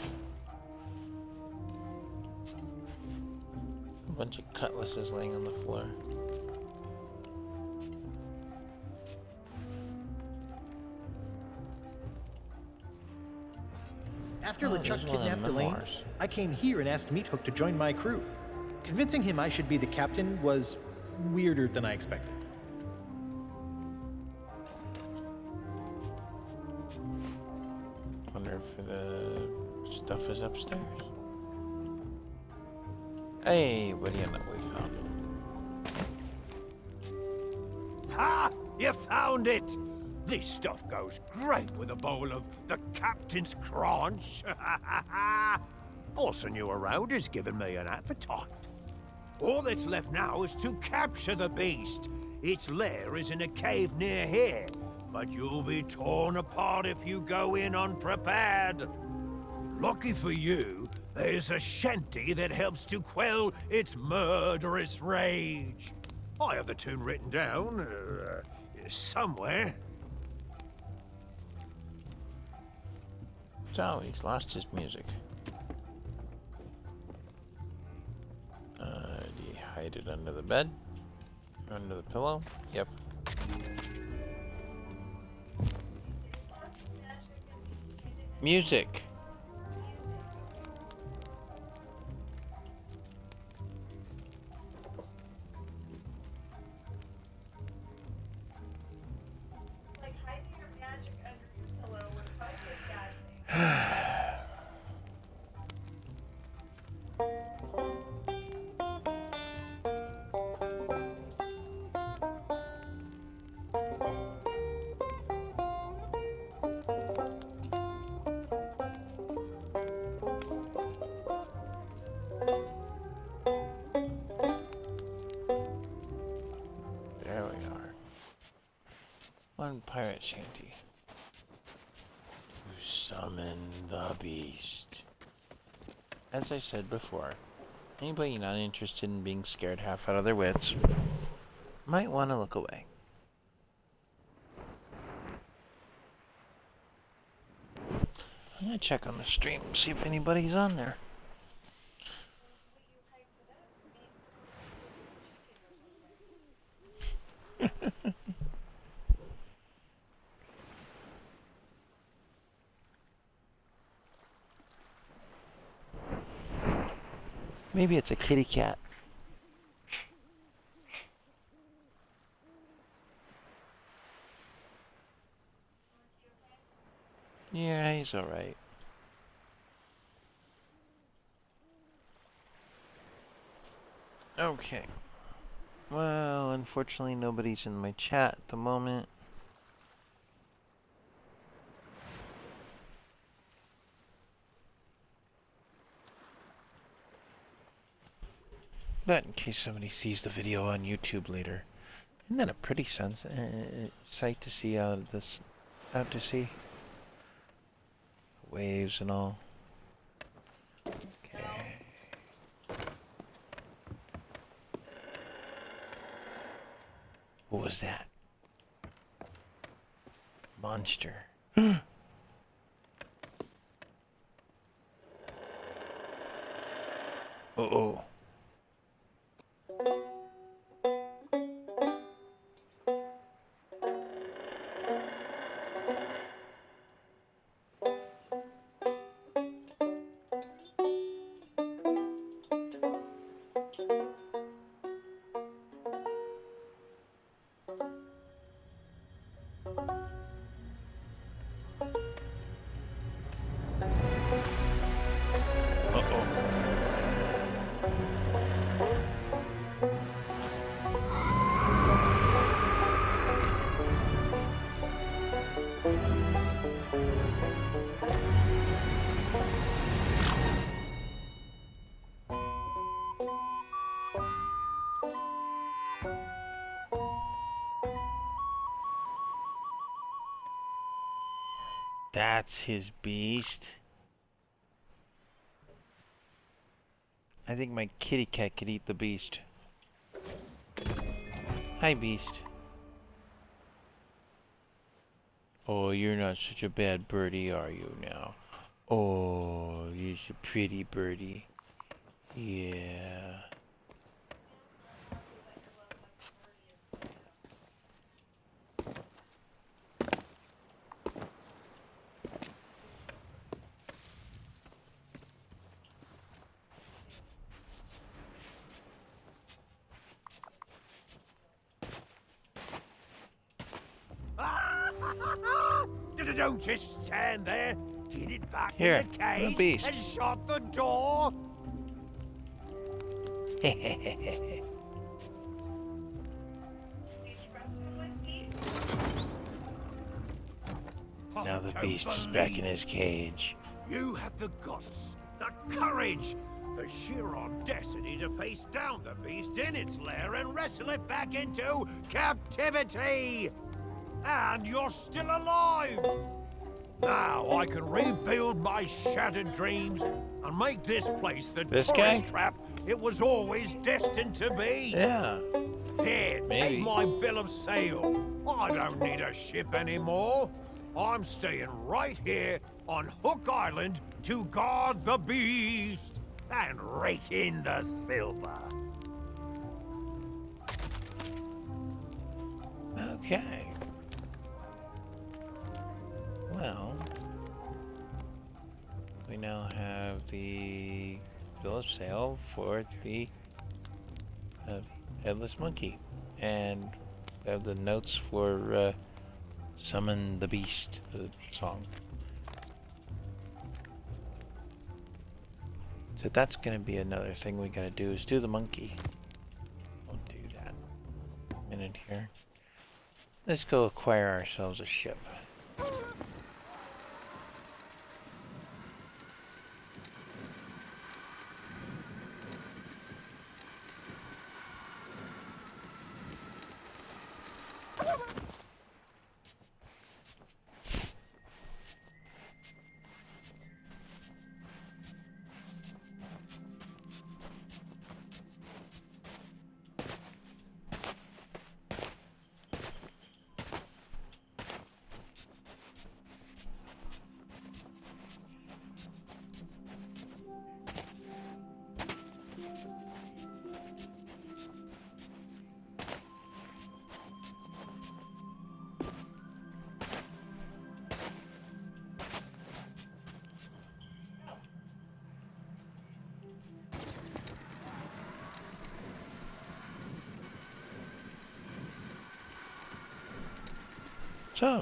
A bunch of cutlasses laying on the floor. After there's LeChuck one of kidnapped the Elaine, memoirs. I came here and asked Meathook to join my crew. Convincing him I should be the captain was weirder than I expected. Wonder if the stuff is upstairs. Hey, what do you know we found? Ha! You found it! This stuff goes great with a bowl of the captain's crunch. Bossing you around has given me an appetite. All that's left now is to capture the beast. Its lair is in a cave near here, but you'll be torn apart if you go in unprepared. Lucky for you, there's a shanty that helps to quell its murderous rage. I have the tune written down somewhere. So, he's lost his music. Do you hide it under the bed? Under the pillow? Yep. Music! Like hiding your magic under your pillow would probably be a bad thing. There we are. One pirate shanty. To summon the beast. As I said before, anybody not interested in being scared half out of their wits might want to look away. I'm gonna check on the stream and see if anybody's on there. Maybe it's a kitty cat. Yeah, he's alright. Okay. Well, unfortunately nobody's in my chat at the moment. But in case somebody sees the video on YouTube later. Isn't that a pretty sight to see out to sea? Waves and all. Okay. What was that? Monster. Uh-oh. That's his beast. I think my kitty cat could eat the beast. Hi, beast. Oh, you're not such a bad birdie, are you now? Oh, you're a pretty birdie. Yeah. Don't just stand there. Get it back Here, in the cage the beast. and shut the door. Now the beast is back in his cage. You had the guts, the courage, the sheer audacity to face down the beast in its lair and wrestle it back into captivity. And you're still alive! Now I can rebuild my shattered dreams and make this place the This tourist guy? trap it was always destined to be. Yeah. Here, Maybe. take my bill of sale. I don't need a ship anymore. I'm staying right here on Hook Island to guard the beast and rake in the silver. Okay. Well, we now have the bill of sale for the Headless Monkey, and we have the notes for Summon the Beast, the song. So that's going to be another thing we got to do, is do the monkey. We'll do that in a minute here. Let's go acquire ourselves a ship.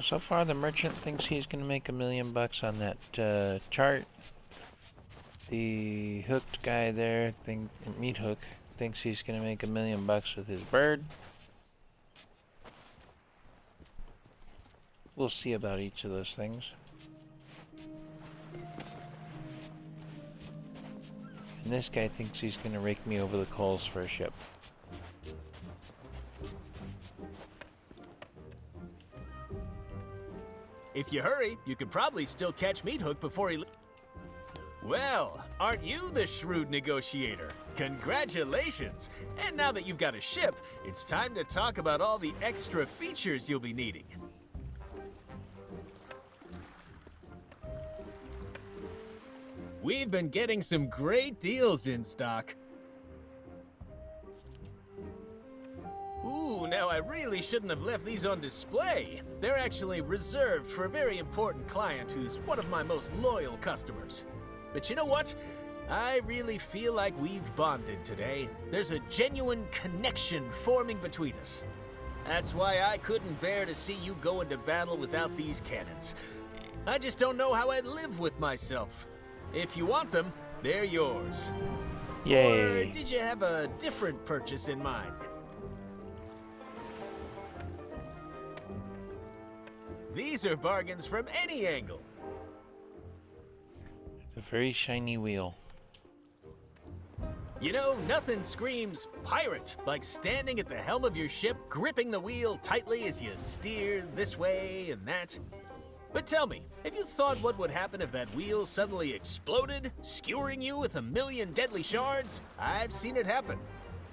So far the merchant thinks he's going to make $1 million on that chart. The hooked guy there, Meat Hook, thinks he's going to make $1 million with his bird. We'll see about each of those things. And this guy thinks he's gonna rake me over the coals for a ship. If you hurry, you could probably still catch Meat Hook before he... Well, aren't you the shrewd negotiator? Congratulations! And now that you've got a ship, it's time to talk about all the extra features you'll be needing. We've been getting some great deals in stock. Ooh, now I really shouldn't have left these on display. They're actually reserved for a very important client who's one of my most loyal customers. But you know what? I really feel like we've bonded today. There's a genuine connection forming between us. That's why I couldn't bear to see you go into battle without these cannons. I just don't know how I'd live with myself. If you want them, they're yours. Yay. Or did you have a different purchase in mind? These are bargains from any angle. It's a very shiny wheel. You know, nothing screams pirate like standing at the helm of your ship, gripping the wheel tightly as you steer this way and that. But tell me, have you thought what would happen if that wheel suddenly exploded, skewering you with 1,000,000 deadly shards? I've seen it happen.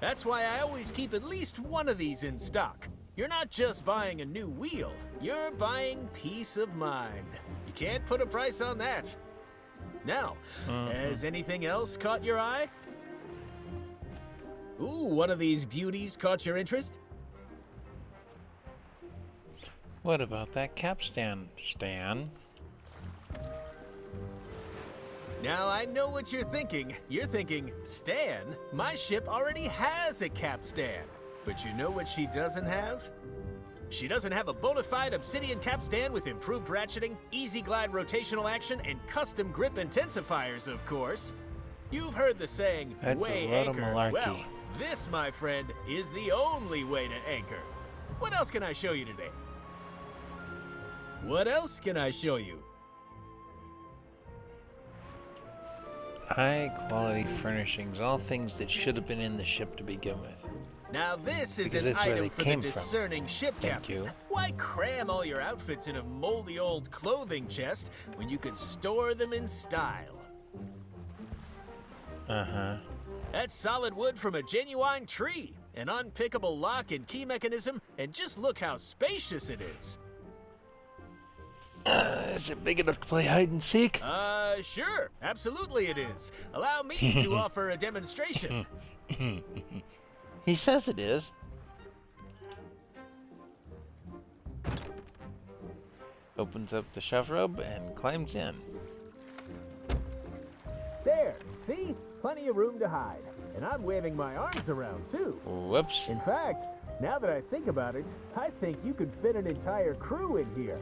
That's why I always keep at least one of these in stock. You're not just buying a new wheel, you're buying peace of mind. You can't put a price on that. Now, has anything else caught your eye? Ooh, one of these beauties caught your interest? What about that capstan, Stan? Now, I know what you're thinking. You're thinking, Stan, my ship already has a capstan. But you know what she doesn't have? She doesn't have a bona fide obsidian capstan with improved ratcheting, easy glide rotational action, and custom grip intensifiers, of course. You've heard the saying, That's way a lot of anchor. malarkey. Well, this, my friend, is the only way to anchor. What else can I show you today? What else can I show you? High quality furnishings, all things that should have been in the ship to begin with. Now this is Because an that's where item they for the came from. discerning ship Thank captain. you. Why cram all your outfits in a moldy old clothing chest when you could store them in style? Uh-huh. That's solid wood from a genuine tree, an unpickable lock and key mechanism, and just look how spacious it is. Is it big enough to play hide and seek? Sure. Absolutely it is. Allow me to offer a demonstration. He says it is. Opens up the shelf robe and climbs in. There, see? Plenty of room to hide. And I'm waving my arms around, too. Whoops. In fact, now that I think about it, I think you could fit an entire crew in here.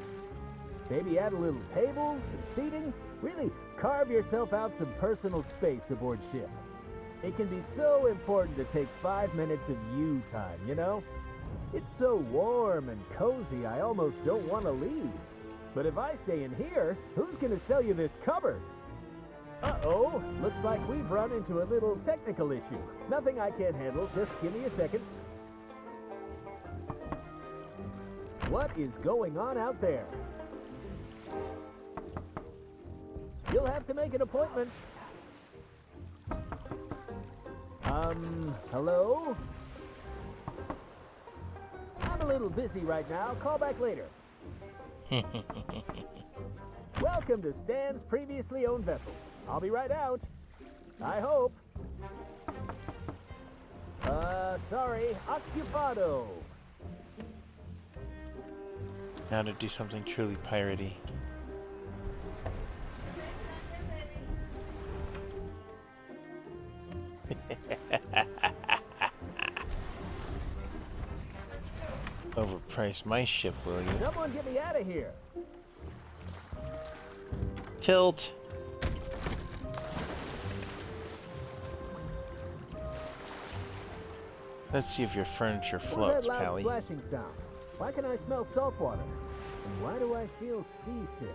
Maybe add a little table, some seating. Really carve yourself out some personal space aboard ship. It can be so important to take 5 minutes of you time, you know? It's so warm and cozy, I almost don't want to leave. But if I stay in here, who's going to sell you this cupboard? Uh-oh, looks like we've run into a little technical issue. Nothing I can't handle, just give me a second. What is going on out there? You'll have to make an appointment. Hello? I'm a little busy right now. Call back later. Welcome to Stan's previously owned vessel. I'll be right out. I hope. Sorry, occupado. Now to do something truly piratey. Overprice my ship, will you? Someone get me out of here. Tilt. Let's see if your furniture What's floats, that loud Pally. splashing sound? Why can I smell salt water? And why do I feel seasick?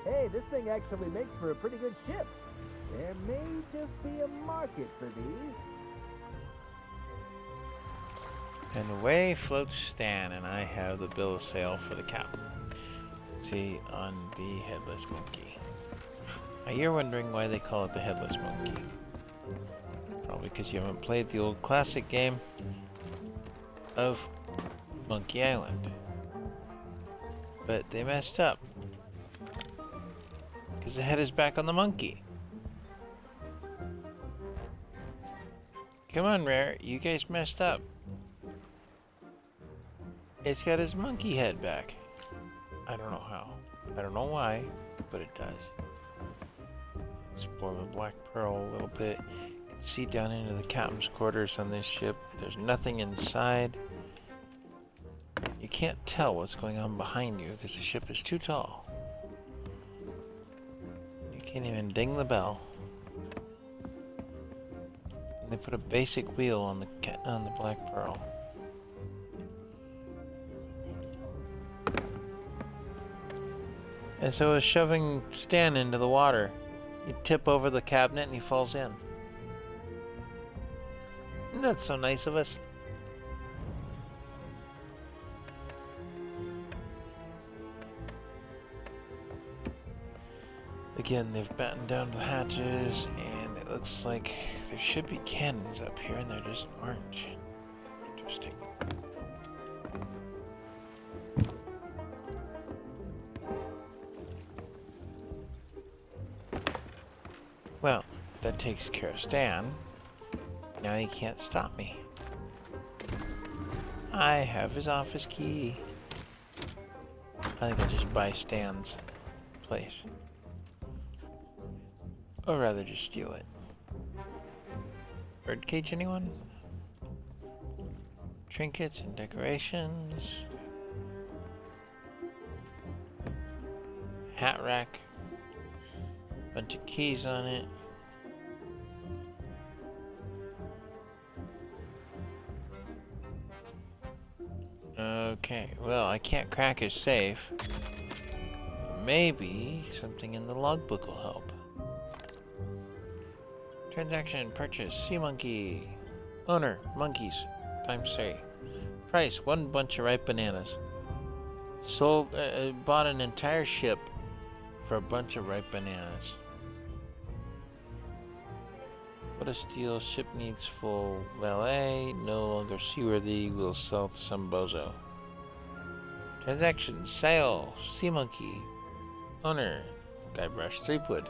Hey, this thing actually makes for a pretty good ship. There may just be a market for these. And away floats Stan, and I have the bill of sale for the cow. See, on the Headless Monkey. Now you're wondering why they call it the Headless Monkey. Probably because you haven't played the old classic game of Monkey Island. But they messed up. Because the head is back on the monkey. Come on, Rare, you guys messed up. It's got his monkey head back. I don't know how. I don't know why, but it does. Explore the Black Pearl a little bit. You can see down into the captain's quarters on this ship. There's nothing inside. You can't tell what's going on behind you because the ship is too tall. You can't even ding the bell. And they put a basic wheel on the Black Pearl. And so it's shoving Stan into the water. You tip over the cabinet and he falls in. Isn't that so nice of us? Again, they've battened down the hatches, and it looks like there should be cannons up here, and there just aren't. Interesting. Well, that takes care of Stan. Now he can't stop me. I have his office key. I think I'll just buy Stan's place. Or rather just steal it. Birdcage, anyone? Trinkets and decorations. Hat rack. Bunch of keys on it. Okay, well, I can't crack his safe. Maybe something in the logbook will help. Transaction, purchase, sea monkey. Owner, monkeys, times 3. Price, 1 bunch of ripe bananas. Sold, bought an entire ship for a bunch of ripe bananas. What a steal, ship needs full valet, no longer seaworthy, will sell to some bozo. Transaction, sale, sea monkey. Owner, Guybrush, Threepwood.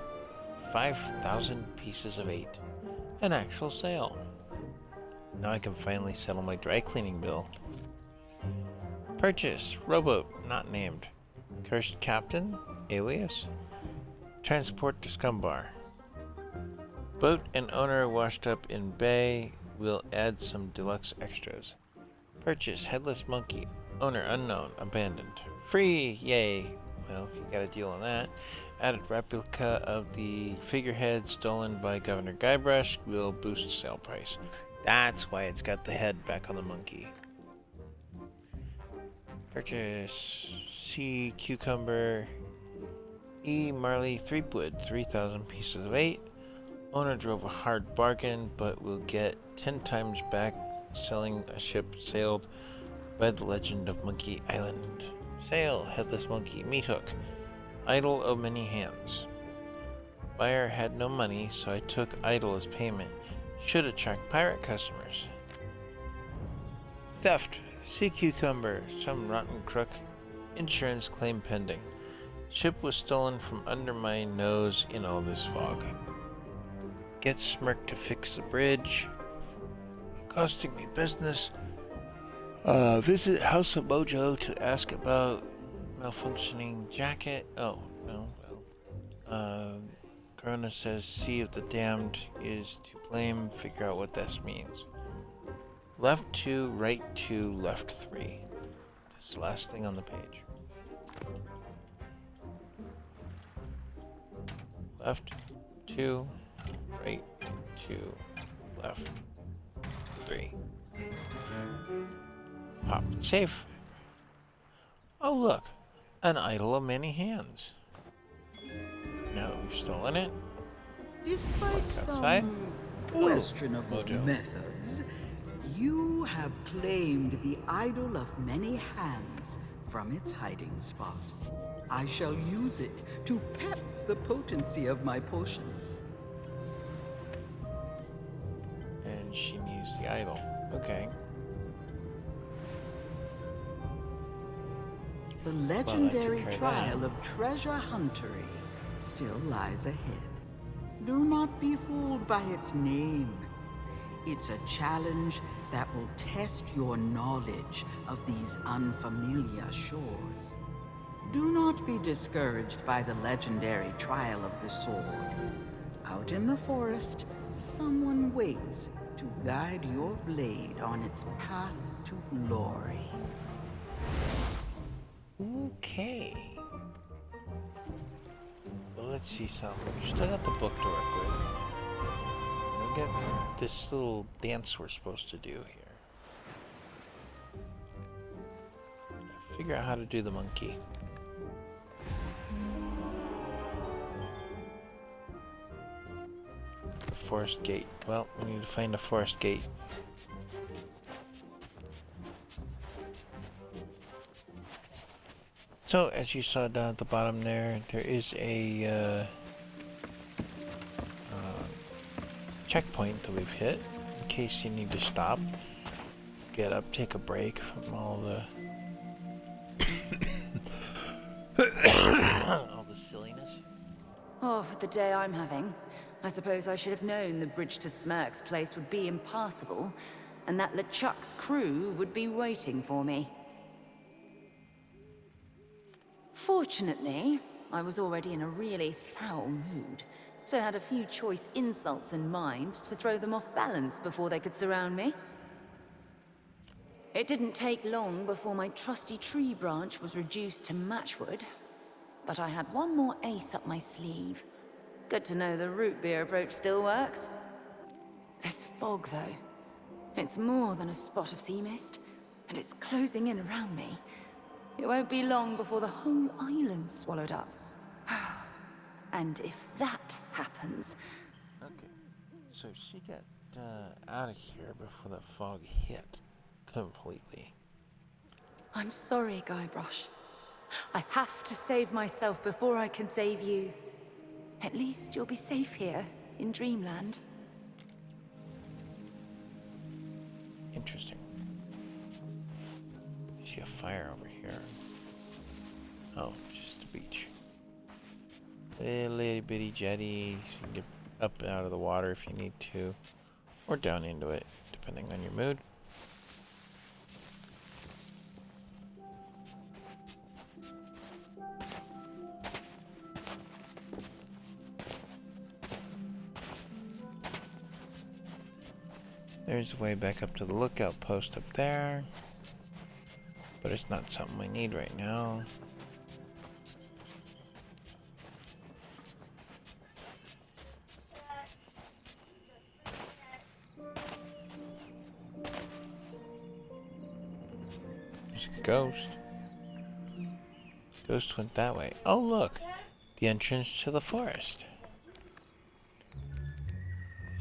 5,000 pieces of 8. An actual sale. Now I can finally settle my dry cleaning bill. Purchase, rowboat, not named. Cursed captain, alias. Transport to Scumbar. Boat and owner washed up in bay. Will add some deluxe extras. Purchase, headless monkey. Owner unknown, abandoned. Free, yay. Well, you got a deal on that. Added replica of the figurehead stolen by Governor Guybrush will boost sale price. That's why it's got the head back on the monkey. Purchase sea cucumber. E. Marley Threepwood, 3,000 pieces of 8. Owner drove a hard bargain, but will get 10 times back selling a ship sailed by the legend of Monkey Island. Sale, headless monkey, meat hook. Idol of many hands. Buyer had no money, so I took idol as payment. Should attract pirate customers. Theft. Sea cucumber. Some rotten crook. Insurance claim pending. Ship was stolen from under my nose in all this fog. Get Smirk to fix the bridge. Costing me business. Visit House of Mojo to ask about malfunctioning jacket. Oh, no, well. Corona says Sea of the Damned is to blame. Figure out what this means. Left 2, right 2, left 3. That's the last thing on the page. Left 2, right 2, left 3. Pop it safe. Oh look, an idol of many hands. No, we've stolen it. Despite Outside? some Ooh, questionable mojo. methods, you have claimed the idol of many hands from its hiding spot. I shall use it to pep the potency of my potion. And she needs the idol. Okay. The legendary care of trial that. of treasure huntery still lies ahead. Do not be fooled by its name. It's a challenge that will test your knowledge of these unfamiliar shores. Do not be discouraged by the legendary trial of the sword. Out in the forest, someone waits to guide your blade on its path to glory. Okay. Well, let's see something. We still got the book to work with. We got this little dance we're supposed to do here. Figure out how to do the monkey. The forest gate. Well, we need to find the forest gate. So, as you saw down at the bottom there is a checkpoint that we've hit in case you need to stop, get up, take a break from all the all the silliness. Oh, the day I'm having. I suppose I should have known the bridge to Smirk's place would be impassable, and that LeChuck's crew would be waiting for me. Fortunately, I was already in a really foul mood, so I had a few choice insults in mind to throw them off balance before they could surround me. It didn't take long before my trusty tree branch was reduced to matchwood, but I had one more ace up my sleeve. Good to know the root beer approach still works. This fog, though, it's more than a spot of sea mist, and it's closing in around me. It won't be long before the whole island's swallowed up. And if that happens... Okay, so she got out of here before the fog hit completely. I'm sorry, Guybrush. I have to save myself before I can save you. At least you'll be safe here in Dreamland. Interesting. I see a fire over here. Oh, just the beach. Little itty bitty jetty. So you can get up and out of the water if you need to. Or down into it, depending on your mood. There's a way back up to the lookout post up there. But it's not something we need right now. There's a ghost. Ghost went that way. Oh look! The entrance to the forest.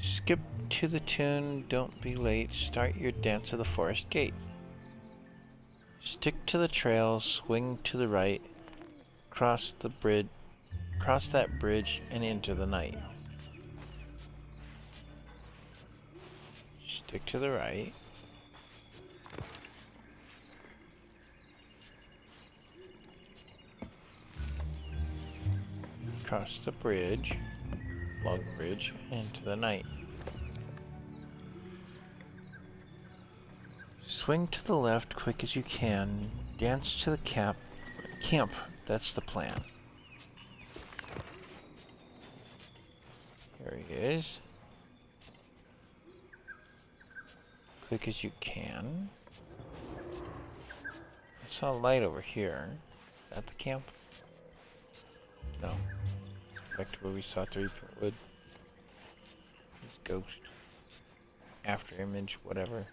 Skip to the tune, don't be late, start your dance of the forest gate. Stick to the trail, swing to the right, cross the bridge, cross that bridge and into the night. Stick to the right. Cross the bridge, log bridge, into the night. Swing to the left quick as you can. Dance to the camp. That's the plan. Here he is. Quick as you can. I saw a light over here. Is that the camp? No. Back to where we saw 3-point wood. This ghost. After image, whatever.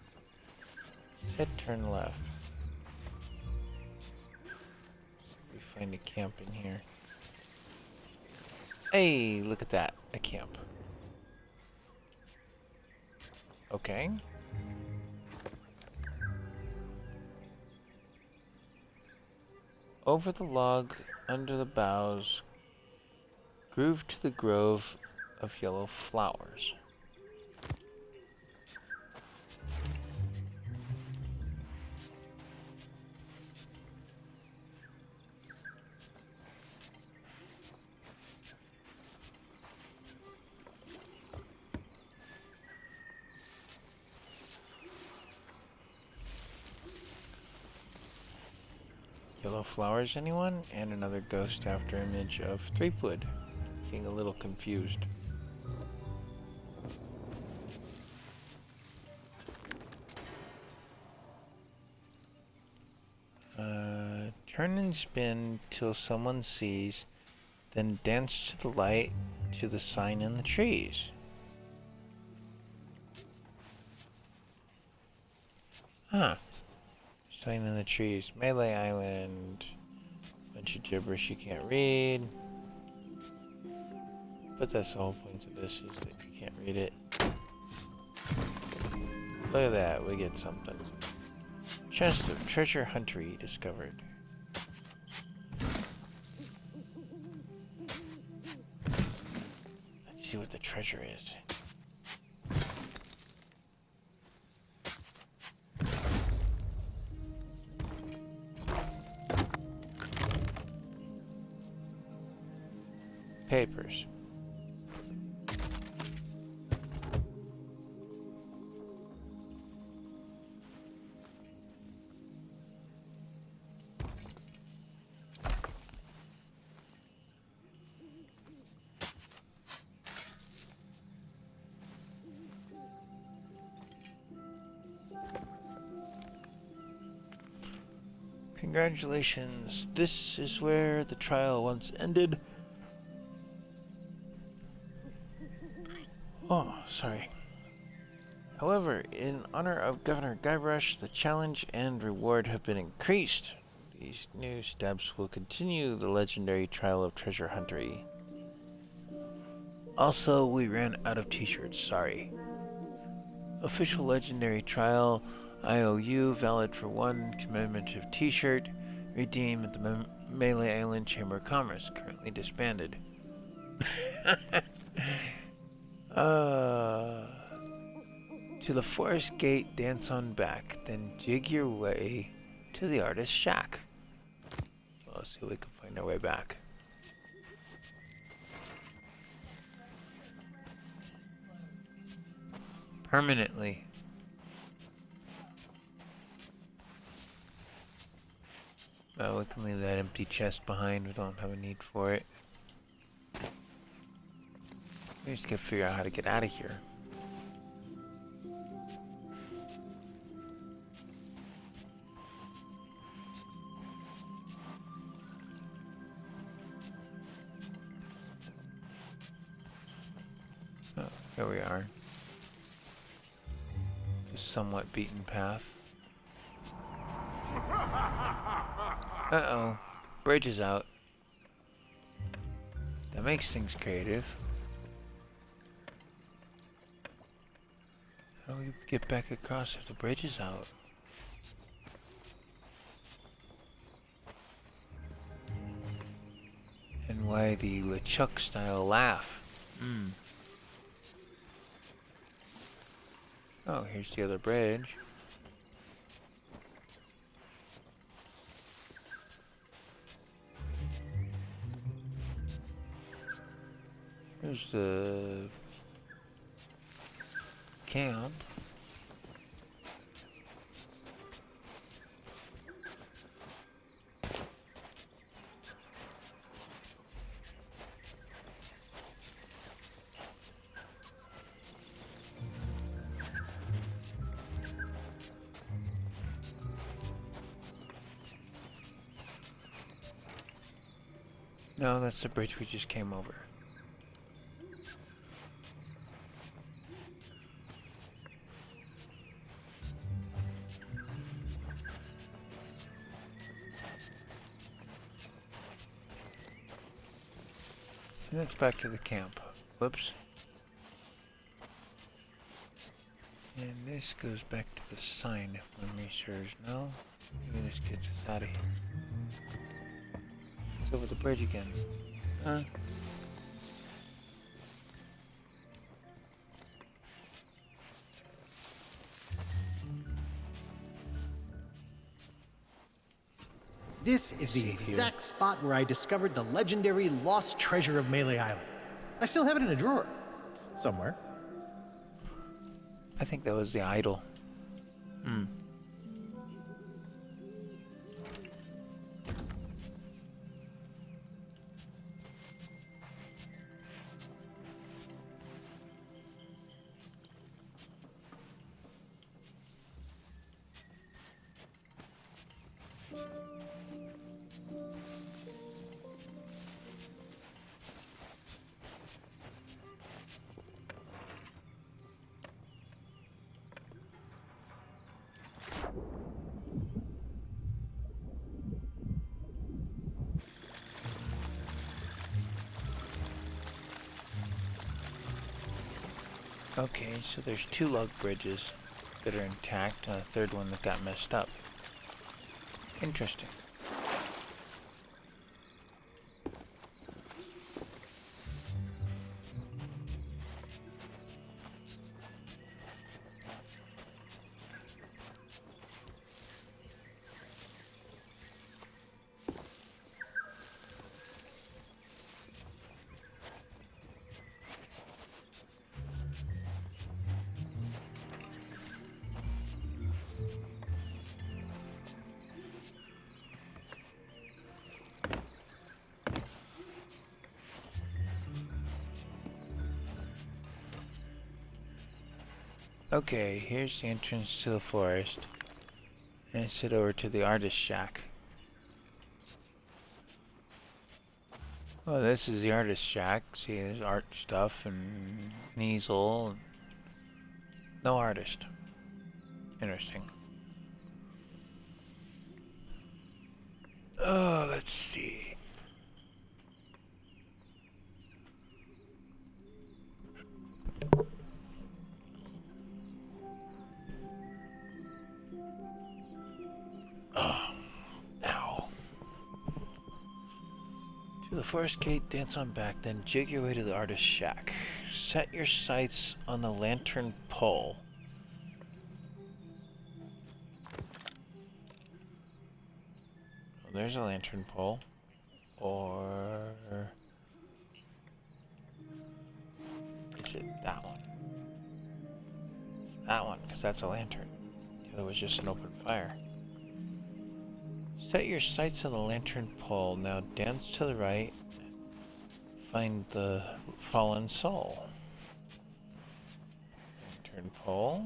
Said turn left. We find a camp in here. Hey, look at that. A camp. Okay. Over the log, under the boughs, groove to the grove of yellow flowers. Yellow flowers, anyone? And another ghost after image of Threepwood. Getting a little confused. Turn and spin till someone sees, then dance to the light to the sign in the trees. Huh. Sign in the trees. Melee Island. Bunch of gibberish you can't read. But that's the whole point of this, is that you can't read it. Look at that, we get something. Chest of treasure huntery discovered. Let's see what the treasure is. Papers. Congratulations, this is where the trial once ended. Oh, sorry. However, in honor of Governor Guybrush, the challenge and reward have been increased. These new steps will continue the legendary trial of treasure huntery. Also, we ran out of t-shirts, sorry. Official legendary trial IOU valid for one commemorative t-shirt, redeemed at the Melee Island Chamber of Commerce, currently disbanded. To the forest gate, dance on back, then jig your way to the artist's shack. So let's see if we can find our way back. Permanently. We can leave that empty chest behind. We don't have a need for it. We just gotta figure out how to get out of here. Oh, there we are. A somewhat beaten path. Uh-oh. Bridge is out. That makes things creative. How do we get back across if the bridge is out? And why the LeChuck style laugh? Oh, here's the other bridge. Here's the camp. No, that's the bridge we just came over. And that's back to the camp. Whoops. And this goes back to the sign, if memory serves. No? Maybe this gets us out of here. It's over the bridge again. Huh? This is the exact spot where I discovered the legendary lost treasure of Melee Island. I still have it in a drawer. Somewhere. I think that was the idol. Hmm. Okay, so there's 2 log bridges that are intact and a third one that got messed up. Interesting. Okay, here's the entrance to the forest. And let's head over to the artist shack. Well, this is the artist shack. See, there's art stuff and an easel. No artist. Interesting. Oh, let's see. To the forest gate, dance on back, then jig your way to the artist's shack. Set your sights on the lantern pole. Well, there's a lantern pole. Or... is it that one? It's that one, because that's a lantern. The other was just an open fire. Set your sights on the lantern pole. Now dance to the right. Find the fallen soul. Lantern pole.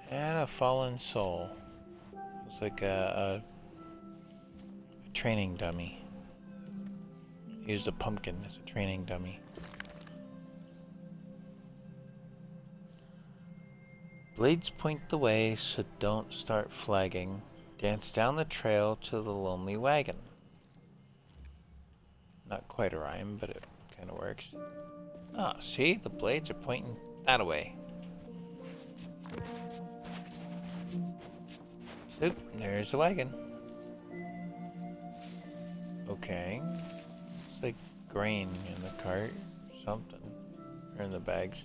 And a fallen soul. It's like a training dummy. Used a pumpkin as a training dummy. Blades point the way, so don't start flagging. Dance down the trail to the lonely wagon. Not quite a rhyme, but it kind of works. Ah, see? The blades are pointing that way. Oop, there's the wagon. Okay. It's like grain in the cart. Something. Or in the bags.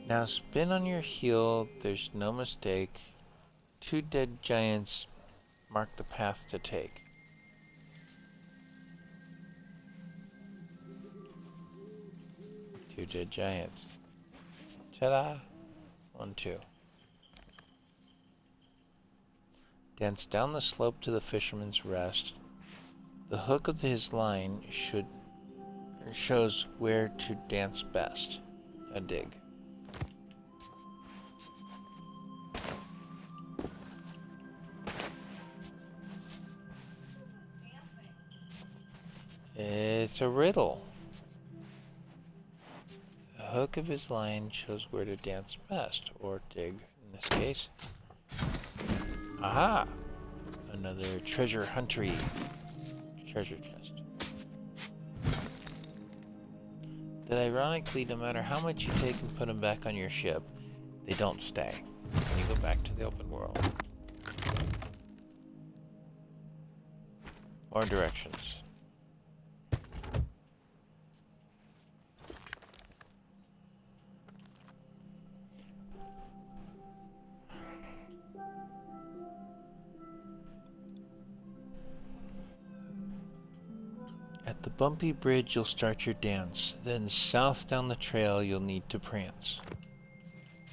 Now spin on your heel, there's no mistake. 2 dead giants mark the path to take. Two dead giants. Ta-da! 1, 2. Dance down the slope to the fisherman's rest. The hook of his line shows where to dance best. A dig. It's a riddle. The hook of his line shows where to dance best, or dig in this case. Aha! Another treasure huntery treasure chest. That ironically, no matter how much you take and put them back on your ship, they don't stay when you go back to the open world. More directions. At the bumpy bridge, you'll start your dance. Then south down the trail, you'll need to prance.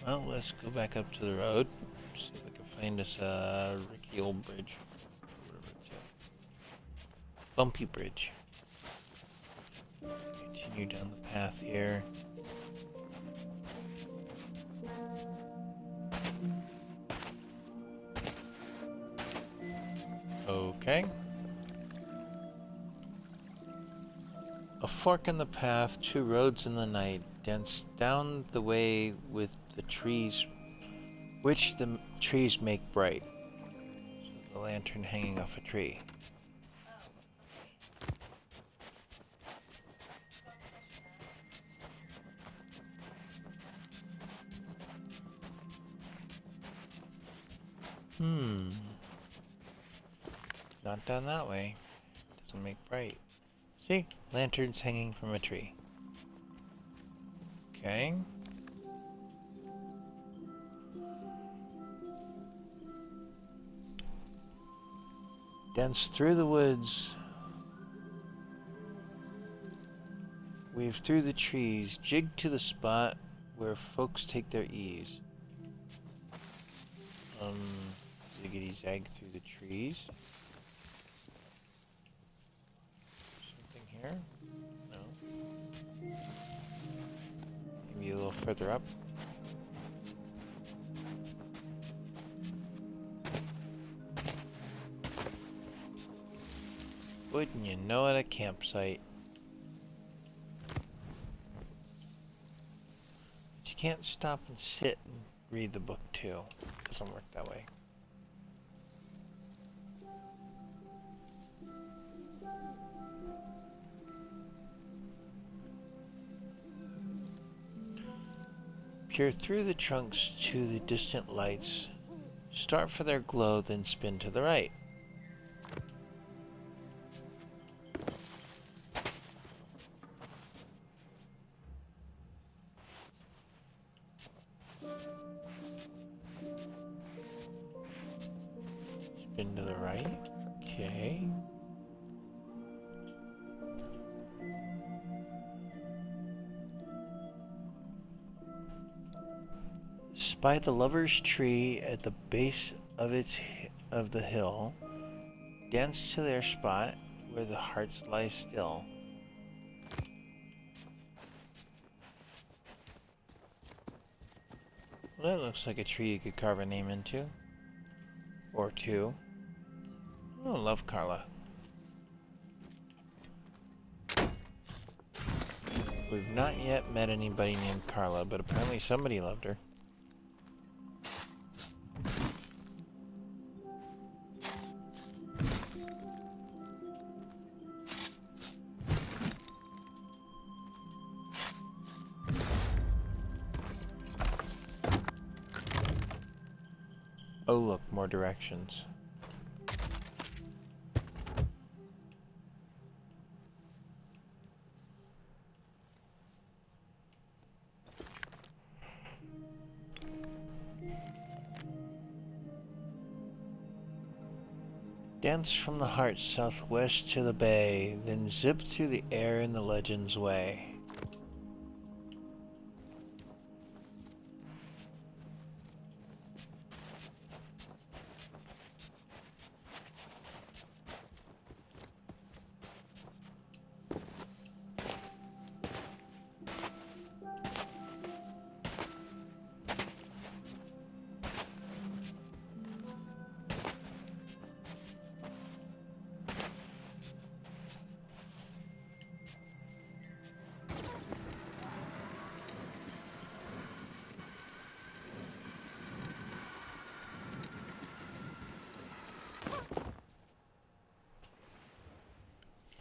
Well, let's go back up to the road. See if we can find this rickety old bridge. Whatever it's at. Bumpy bridge. Continue down the path here. Okay. A fork in the path, two roads in the night, dance down the way with the trees, which the trees make bright. So the lantern hanging off a tree. Not down that way. Doesn't make bright. See? Lanterns hanging from a tree. Okay. Dance through the woods. Weave through the trees. Jig to the spot where folks take their ease. Ziggity zag through the trees. Here? No. Maybe a little further up. Wouldn't you know it, a campsite. But you can't stop and sit and read the book too. It doesn't work that way. Peer through the trunks to the distant lights. Start for their glow, then spin to the right. Spin to the right. Okay. Spy the lover's tree at the base of the hill. Dance to their spot where the hearts lie still. Well, that looks like a tree you could carve a name into. Or two. Oh, love Carla. We've not yet met anybody named Carla, but apparently somebody loved her. Oh look, more directions. Dance from the heart southwest to the bay, then zip through the air in the legend's way.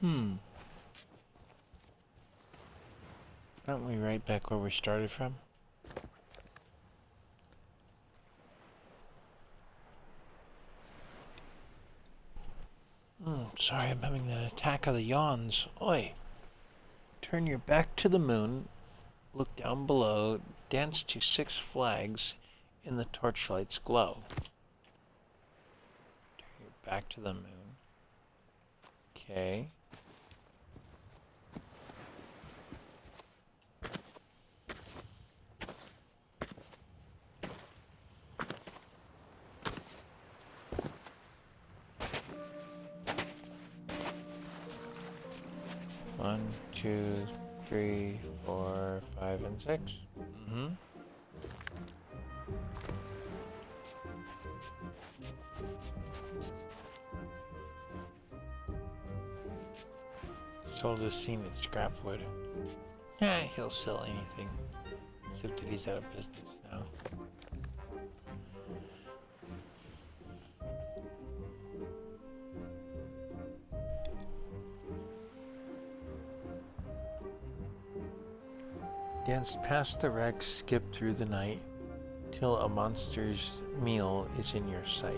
Aren't we right back where we started from? Sorry, I'm having that attack of the yawns. Oi! Turn your back to the moon, look down below, dance to 6 flags in the torchlight's glow. Turn your back to the moon. Okay. One, 2, 3, 4, 5, and 6. Sold this scene at scrap wood. He'll sell anything. Except that he's out of business now. Danced past the wreck, skip through the night, till a monster's meal is in your sight.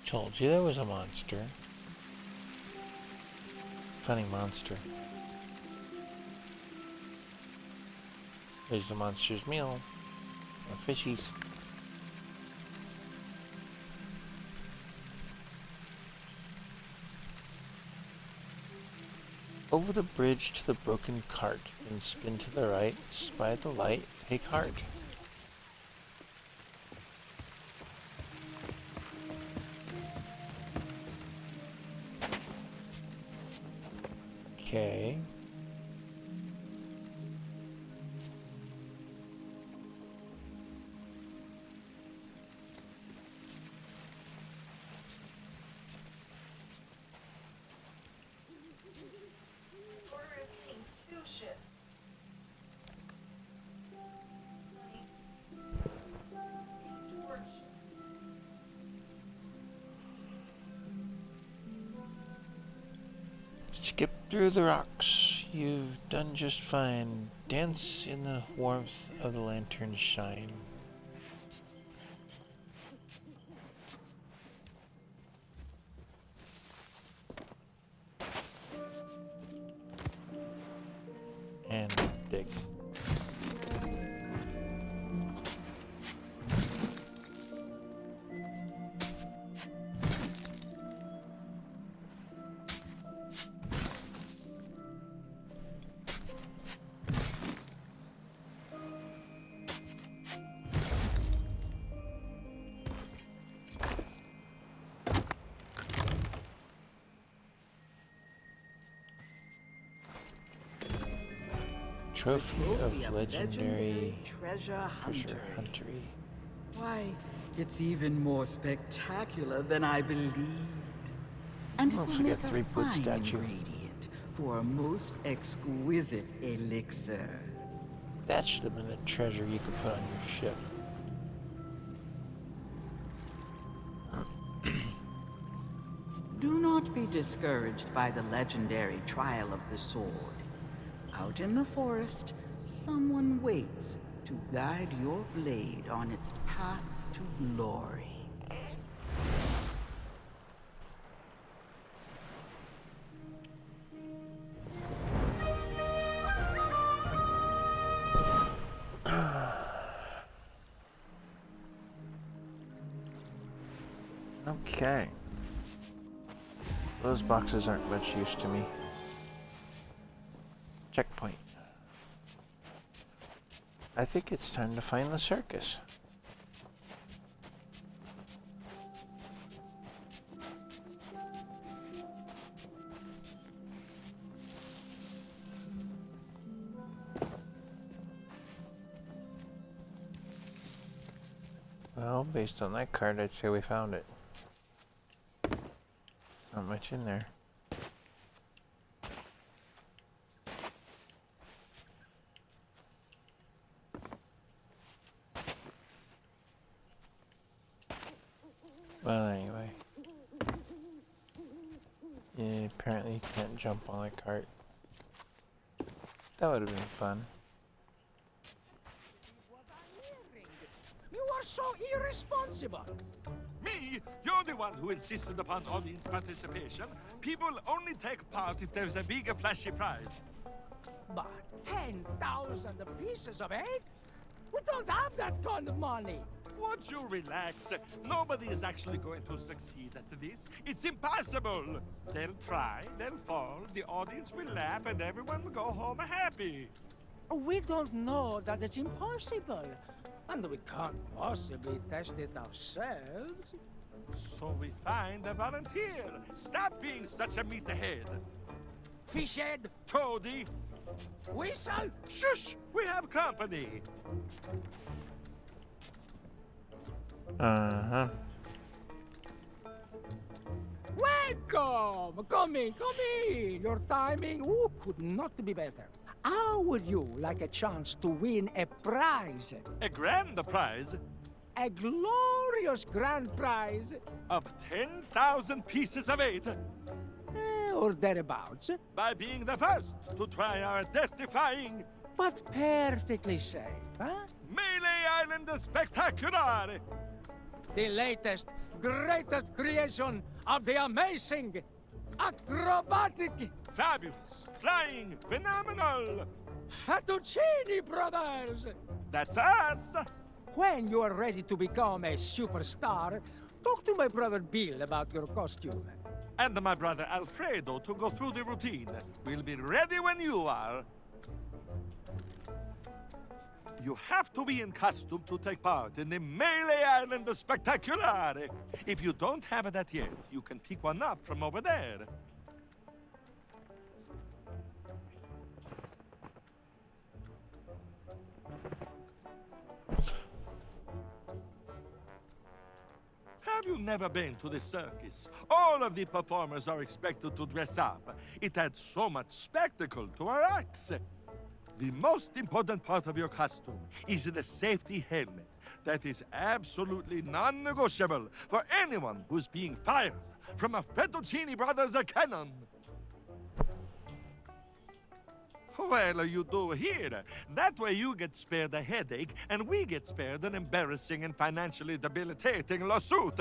Told you there was a monster. Funny monster. There's the monster's meal. Or fishies. Over the bridge to the broken cart, then spin to the right, spy the light, take heart. Okay. Skip through the rocks, you've done just fine. Dance in the warmth of the lantern's shine. And dig. Trophy of legendary treasure huntery. Why, it's even more spectacular than I believed. And it Also will got make a 3-foot fine statue. ingredient for a most exquisite elixir. That should have been a treasure you could put on your ship. Do not be discouraged by the legendary trial of the sword. Out in the forest, someone waits to guide your blade on its path to glory. Okay. Those boxes aren't much use to me. Checkpoint. I think it's time to find the circus. Well, based on that card, I'd say we found it. Not much in there. Well, anyway. Yeah, apparently you can't jump on a cart. That would have been fun. You are so irresponsible. Me? You're the one who insisted upon audience participation. People only take part if there's a big flashy prize. But 10,000 pieces of egg? We don't have that kind of money. Won't you relax? Nobody is actually going to succeed at this. It's impossible. They'll try, they'll fall, the audience will laugh, and everyone will go home happy. We don't know that it's impossible. And we can't possibly test it ourselves. So we find a volunteer. Stop being such a meathead. Fishhead. Toady. Whistle. Shush! We have company. Uh-huh. Welcome! Come in, come in! Your timing could not be better. How would you like a chance to win a prize? A grand prize? A glorious grand prize? Of 10,000 pieces of eight? Or thereabouts. By being the first to try our death-defying... But perfectly safe, huh? Melee Island Spectacular! The latest, greatest creation of the amazing, acrobatic, fabulous, flying, phenomenal Fettuccini Brothers! That's us! When you are ready to become a superstar, talk to my brother Bill about your costume. And my brother Alfredo to go through the routine. We'll be ready when you are. You have to be in costume to take part in the Melee Island Spectacular. If you don't have that yet, you can pick one up from over there. Have you never been to the circus? All of the performers are expected to dress up. It adds so much spectacle to our acts. The most important part of your costume is the safety helmet. That is absolutely non-negotiable for anyone who's being fired from a Fettuccini Brothers cannon. Well, you do here. That way you get spared a headache, and we get spared an embarrassing and financially debilitating lawsuit.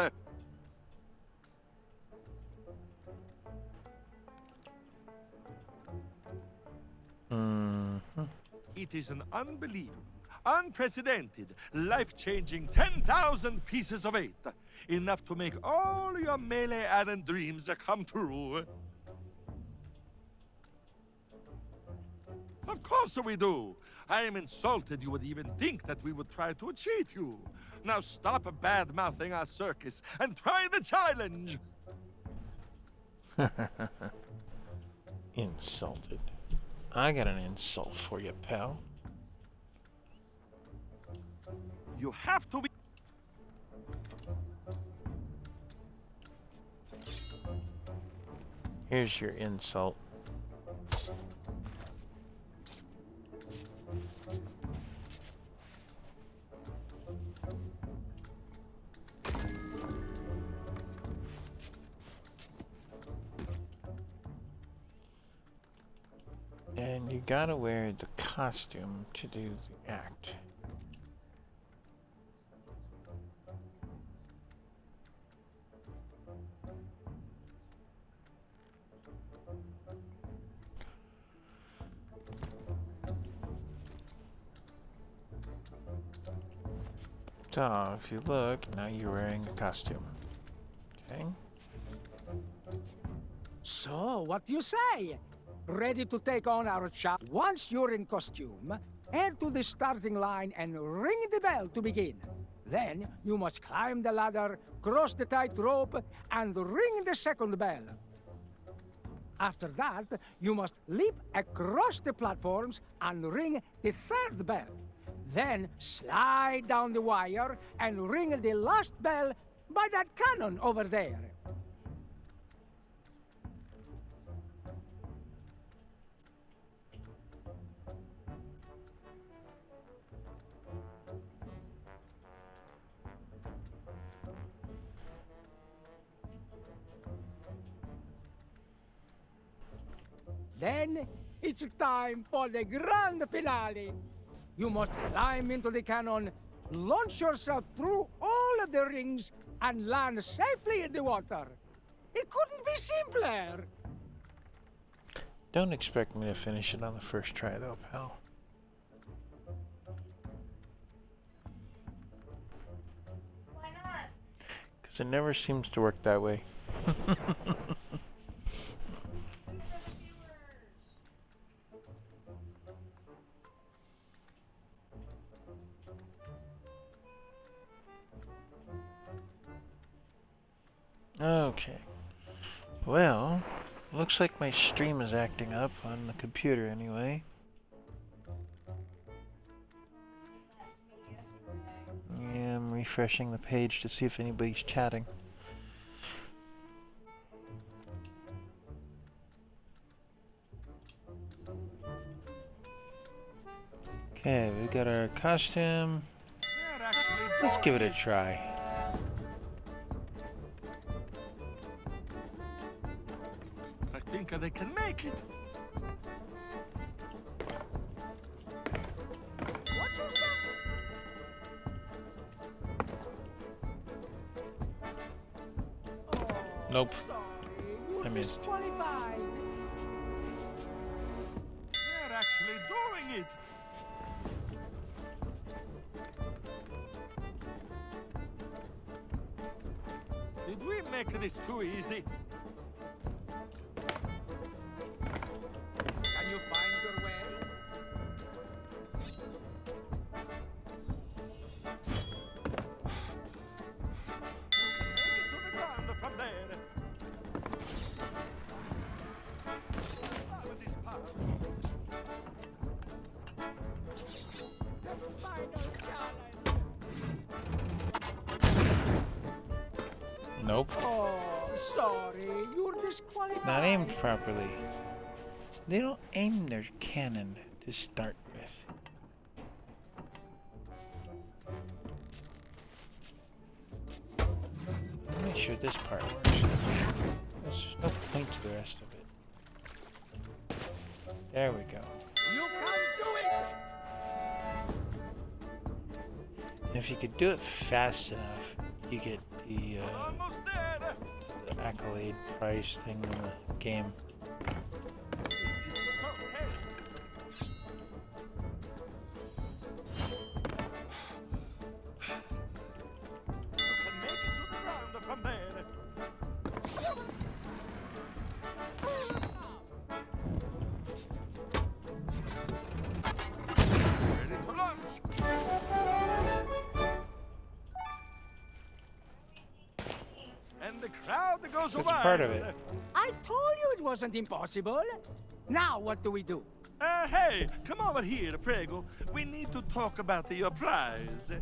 It is an unbelievable, unprecedented, life-changing 10,000 pieces of eight. Enough to make all your Melee Island dreams come true. Of course we do. I am insulted you would even think that we would try to cheat you. Now stop bad-mouthing our circus and try the challenge. Insulted. I got an insult for you, pal. You have to be... Here's your insult. And you gotta wear the costume to do the act. So, if you look, now you're wearing a costume. Okay? So, what do you say? Ready to take on our challenge? Once you're in costume, head to the starting line and ring the bell to begin. Then, you must climb the ladder, cross the tightrope, and ring the second bell. After that, you must leap across the platforms and ring the third bell. Then, slide down the wire and ring the last bell by that cannon over there. Then it's time for the grand finale. You must climb into the cannon, launch yourself through all of the rings, and land safely in the water. It couldn't be simpler. Don't expect me to finish it on the first try, though, pal. Why not? Because it never seems to work that way. Okay. Well, looks like my stream is acting up on the computer anyway. Yeah, I'm refreshing the page to see if anybody's chatting. Okay, we got our costume. Let's give it a try. I think they can make it. Nope. I missed. Disqualified. They're actually doing it. Did we make this too easy? Can you find your way? Make it to the ground from there. Follow this path. The final challenge. Nope. Oh, sorry. You're disqualified. Not aimed properly. They don't aim their cannon to start with. Make sure this part works. There's no point to the rest of it. There we go. You can do it! And if you could do it fast enough, you get the Almost there. accolade prize thing in the game. This is so tense. You can make it to the ground from there. Ready to launch. And the crowd goes That's wild. part of it. I told you it wasn't impossible. Now what do we do? Hey, come over here, Prego. We need to talk about your prize.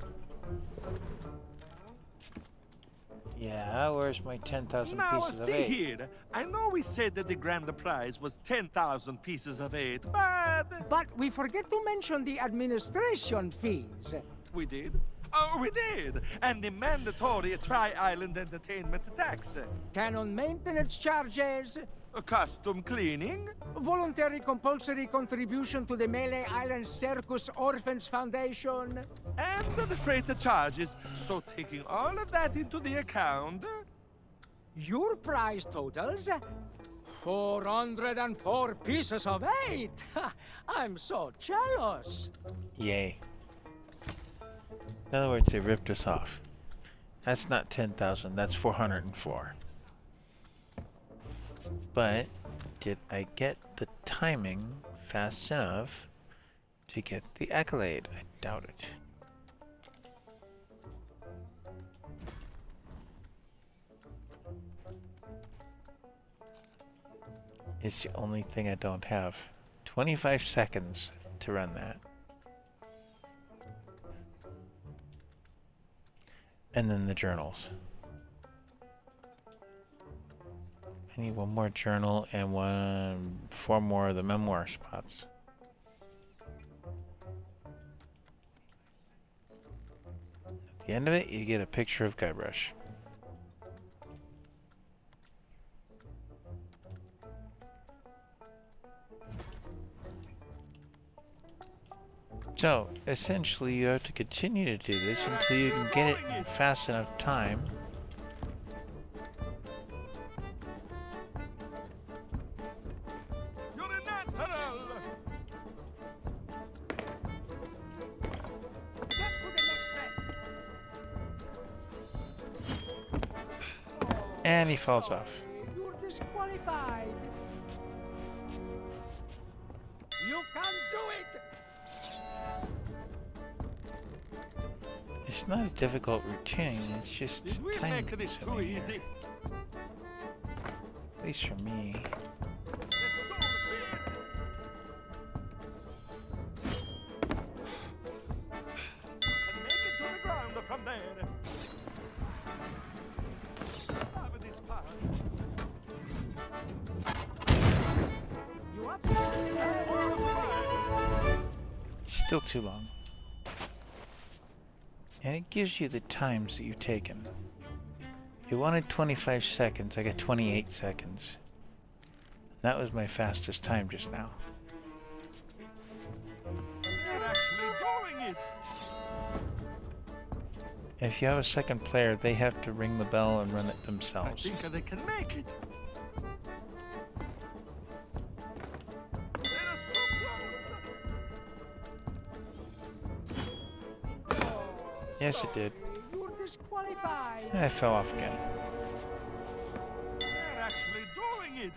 Yeah, where's my 10,000 Now, pieces of see 8? here. I know we said that the grand prize was 10,000 pieces of 8, but... But we forget to mention the administration fees. We did? Oh, we did! And the mandatory Tri-Island Entertainment tax. Cannon maintenance charges. Costume cleaning. Voluntary compulsory contribution to the Melee Island Circus Orphans Foundation. And the freight charges. So taking all of that into the account... Your prize totals 404 pieces of 8. I'm so jealous. Yay. In other words, they ripped us off. That's not 10,000, that's 404. But did I get the timing fast enough to get the accolade? I doubt it. It's the only thing I don't have. 25 seconds to run that. And then the journals. I need one more journal and 4 more of the memoir spots. At the end of it, you get a picture of Guybrush. So, essentially, you have to continue to do this until you can get it in fast enough time. And he falls off. You're disqualified. You can't do it. It's not a difficult routine, it's just time consuming. At least for me. Still too long. And it gives you the times that you've taken. You wanted 25 seconds, I got 28 seconds. That was my fastest time just now. You're actually doing it! If you have a second player, they have to ring the bell and run it themselves. I think they can make it. Yes, it did. You're disqualified. And I fell off again. You're actually doing it!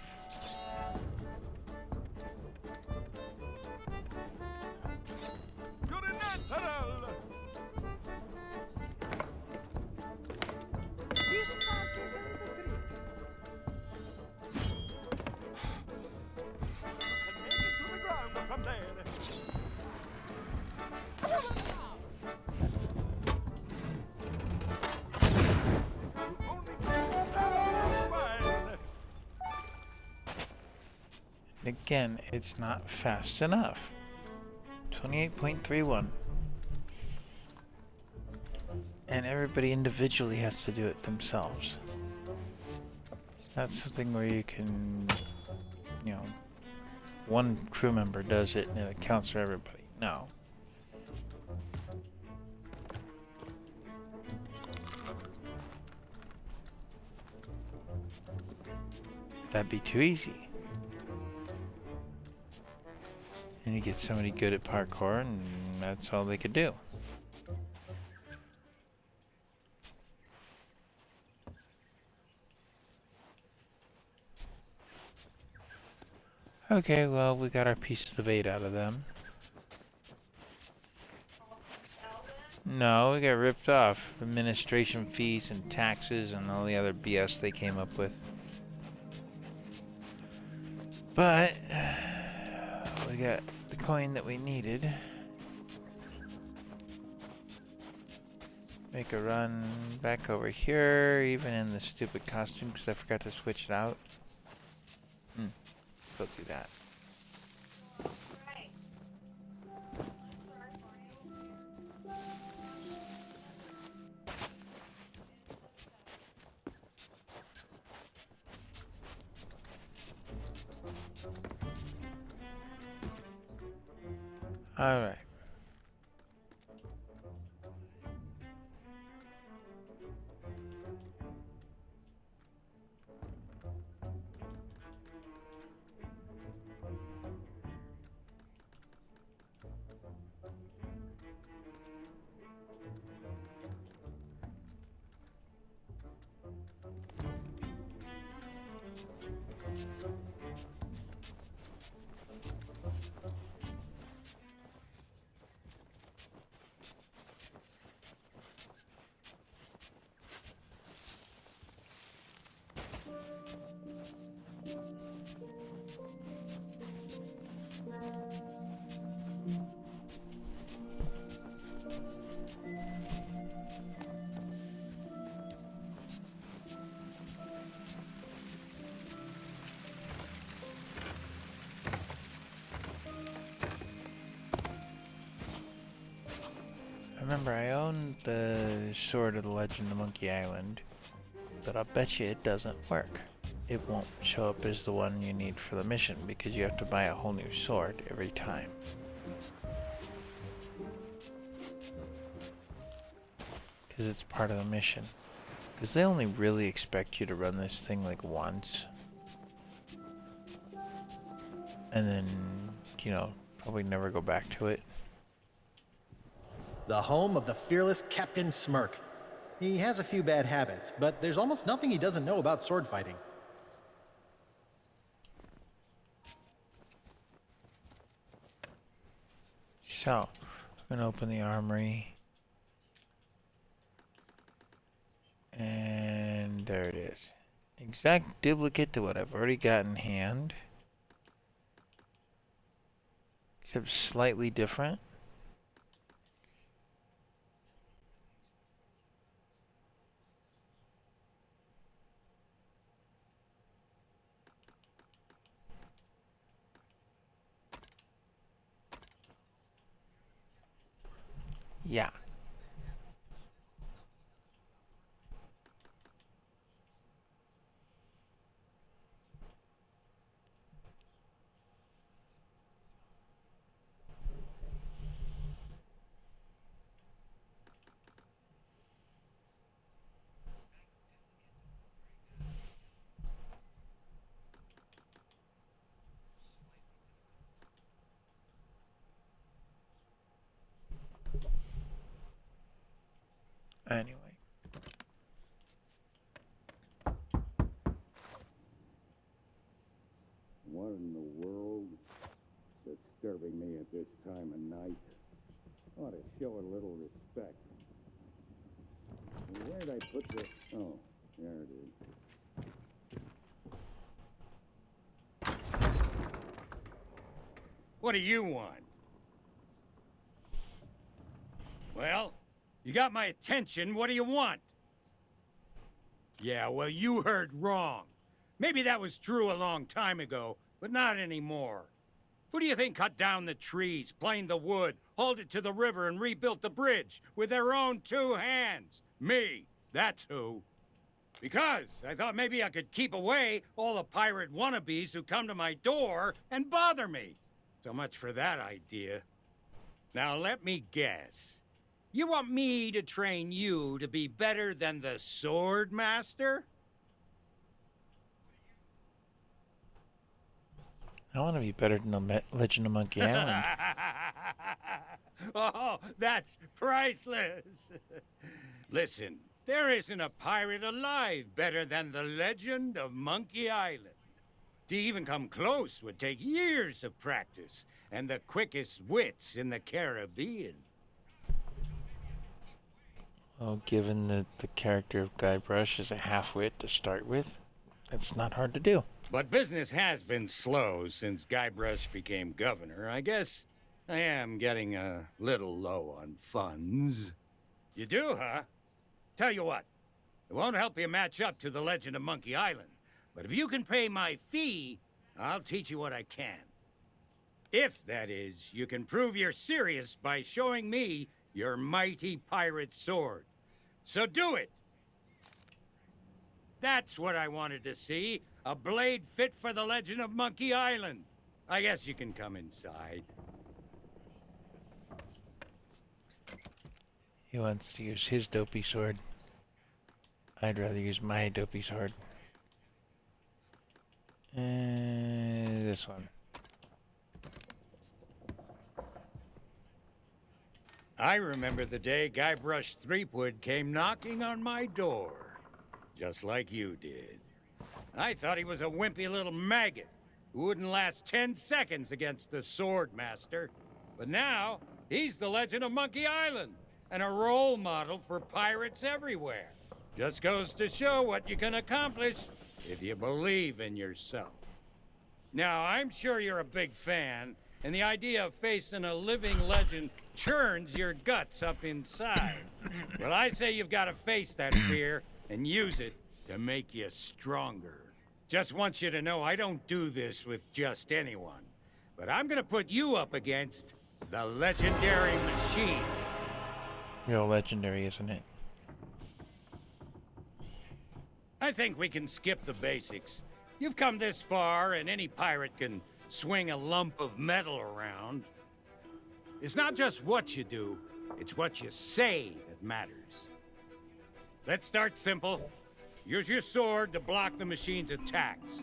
You're a natural! This part is a little tricky. You can make it to the ground from there. Again, it's not fast enough. 28.31. And everybody individually has to do it themselves. It's not something where you can, you know, one crew member does it and it counts for everybody. No. That'd be too easy. And you get somebody good at parkour and that's all they could do. Okay, well, we got our pieces of 8 out of them. No, we got ripped off. Administration fees and taxes and all the other BS they came up with. But we got the coin that we needed. Make a run back over here, even in the stupid costume, because I forgot to switch it out. Go do that. All right. Remember, I own the Sword of the Legend of Monkey Island, but I'll bet you it doesn't work. It won't show up as the one you need for the mission because you have to buy a whole new sword every time. because it's part of the mission. Because they only really expect you to run this thing like once. And then, you know, probably never go back to it. The home of the fearless Captain Smirk. He has a few bad habits, but there's almost nothing he doesn't know about sword fighting. So, I'm gonna open the armory. And there it is. Exact duplicate to what I've already got in hand. Except slightly different. Yeah. Anyway. What in the world? Disturbing me at this time of night. Ought to show a little respect. Where'd I put this? Oh, there it is. What do you want? Well, you got my attention. What do you want? Yeah, well, you heard wrong. Maybe that was true a long time ago, but not anymore. Who do you think cut down the trees, planed the wood, hauled it to the river, and rebuilt the bridge with their own 2 hands? Me. That's who. Because I thought maybe I could keep away all the pirate wannabes who come to my door and bother me. So much for that idea. Now let me guess. You want me to train you to be better than the Sword Master? I want to be better than the Legend of Monkey Island. Oh, that's priceless. Listen, there isn't a pirate alive better than the Legend of Monkey Island. To even come close would take years of practice and the quickest wits in the Caribbean. Well, given that the character of Guybrush is a half-wit to start with, that's not hard to do. But business has been slow since Guybrush became governor. I guess I am getting a little low on funds. You do, huh? Tell you what, it won't help you match up to the Legend of Monkey Island. But if you can pay my fee, I'll teach you what I can. If, that is, you can prove you're serious by showing me your mighty pirate sword. So do it! That's what I wanted to see. A blade fit for the Legend of Monkey Island. I guess you can come inside. He wants to use his dopey sword. I'd rather use my dopey sword. This one. I remember the day Guybrush Threepwood came knocking on my door. Just like you did. I thought he was a wimpy little maggot who wouldn't last 10 seconds against the Sword Master. But now, he's the Legend of Monkey Island and a role model for pirates everywhere. Just goes to show what you can accomplish if you believe in yourself. Now, I'm sure you're a big fan, and the idea of facing a living legend churns your guts up inside. Well, I say you've got to face that fear and use it to make you stronger. Just want you to know I don't do this with just anyone. But I'm gonna put you up against the legendary machine. Real legendary, isn't it? I think we can skip the basics. You've come this far, and any pirate can swing a lump of metal around. It's not just what you do, it's what you say that matters. Let's start simple. Use your sword to block the machine's attacks.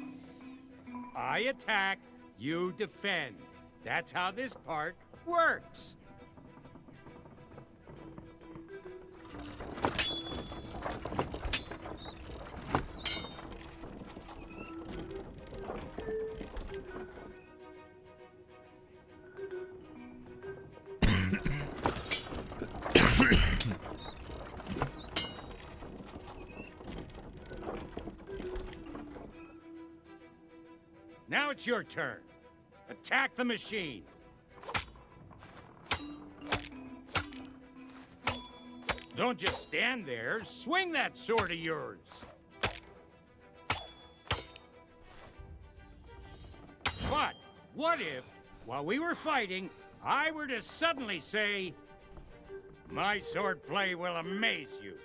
I attack, you defend. That's how this part works. Now it's your turn. Attack the machine. Don't just stand there. Swing that sword of yours. But what if, while we were fighting, I were to suddenly say, "My swordplay will amaze you"?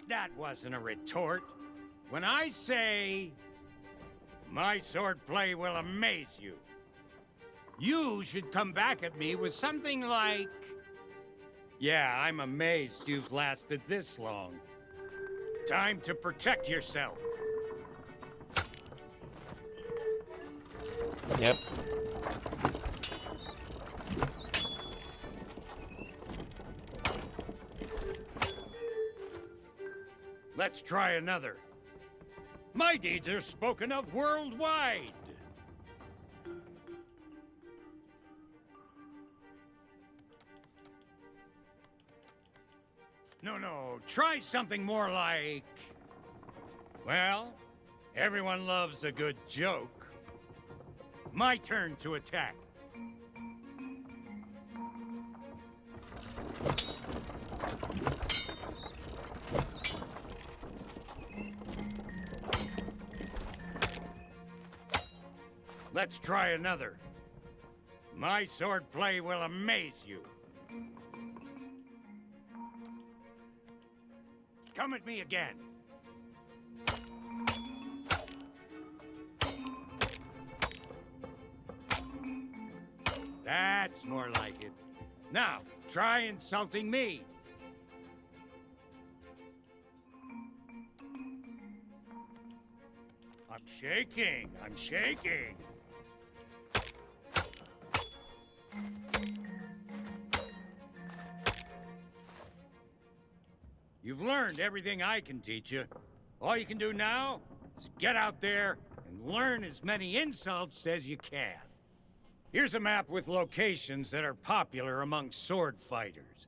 That wasn't a retort. When I say, "My swordplay will amaze you," you should come back at me with something like, "Yeah, I'm amazed you've lasted this long. Time to protect yourself." Yep. Let's try another. My deeds are spoken of worldwide. No, try something more like... Well, everyone loves a good joke. My turn to attack. Let's try another. My swordplay will amaze you. Come at me again. That's more like it. Now, try insulting me. I'm shaking. I'm shaking. You've learned everything I can teach you. All you can do now is get out there and learn as many insults as you can. Here's a map with locations that are popular among sword fighters.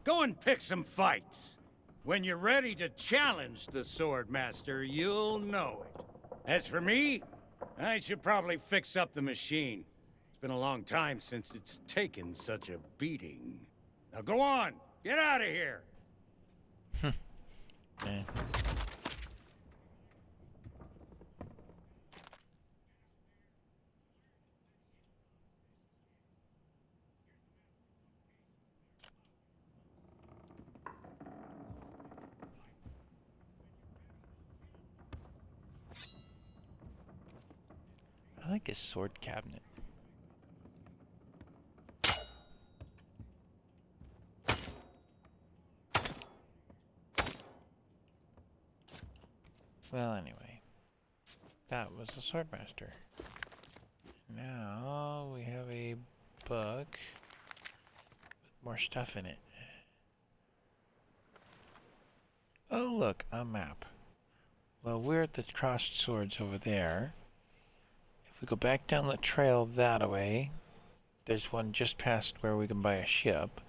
Go and pick some fights. When you're ready to challenge the sword master, you'll know it. As for me, I should probably fix up the machine. It's been a long time since it's taken such a beating. Now go on, get out of here. Eh. I like his sword cabinet. Well, anyway, that was the Swordmaster. Now we have a book with more stuff in it. Oh, look, a map. Well, we're at the crossed swords over there. If we go back down the trail that way, there's one just past where we can buy a ship,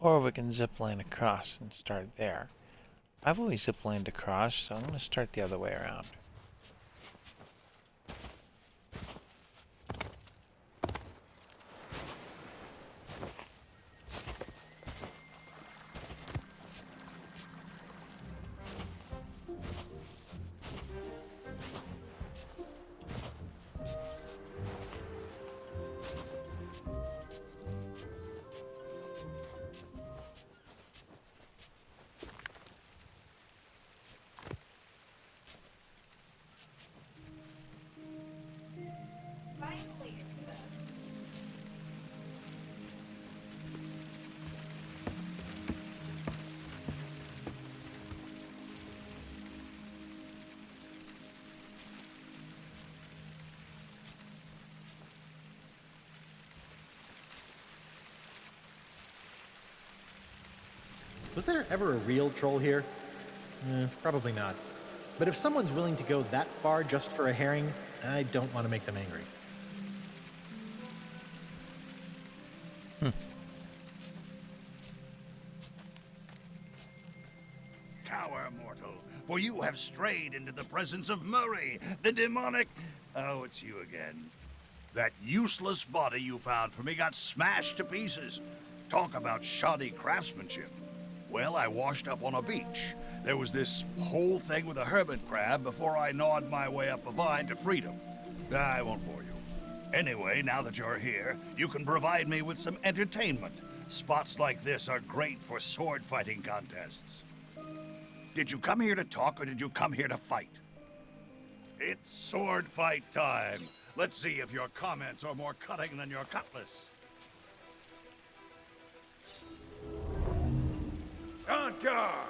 or we can zip line across and start there. I've always ziplined across, so I'm going to start the other way around. Was there ever a real troll here? Probably not. But if someone's willing to go that far just for a herring, I don't want to make them angry. Cower, mortal, for you have strayed into the presence of Murray, the demonic... Oh, it's you again. That useless body you found for me got smashed to pieces. Talk about shoddy craftsmanship. Well, I washed up on a beach. There was this whole thing with a hermit crab before I gnawed my way up a vine to freedom. I won't bore you. Anyway, now that you're here, you can provide me with some entertainment. Spots like this are great for sword fighting contests. Did you come here to talk or did you come here to fight? It's sword fight time. Let's see if your comments are more cutting than your cutlass. On guard!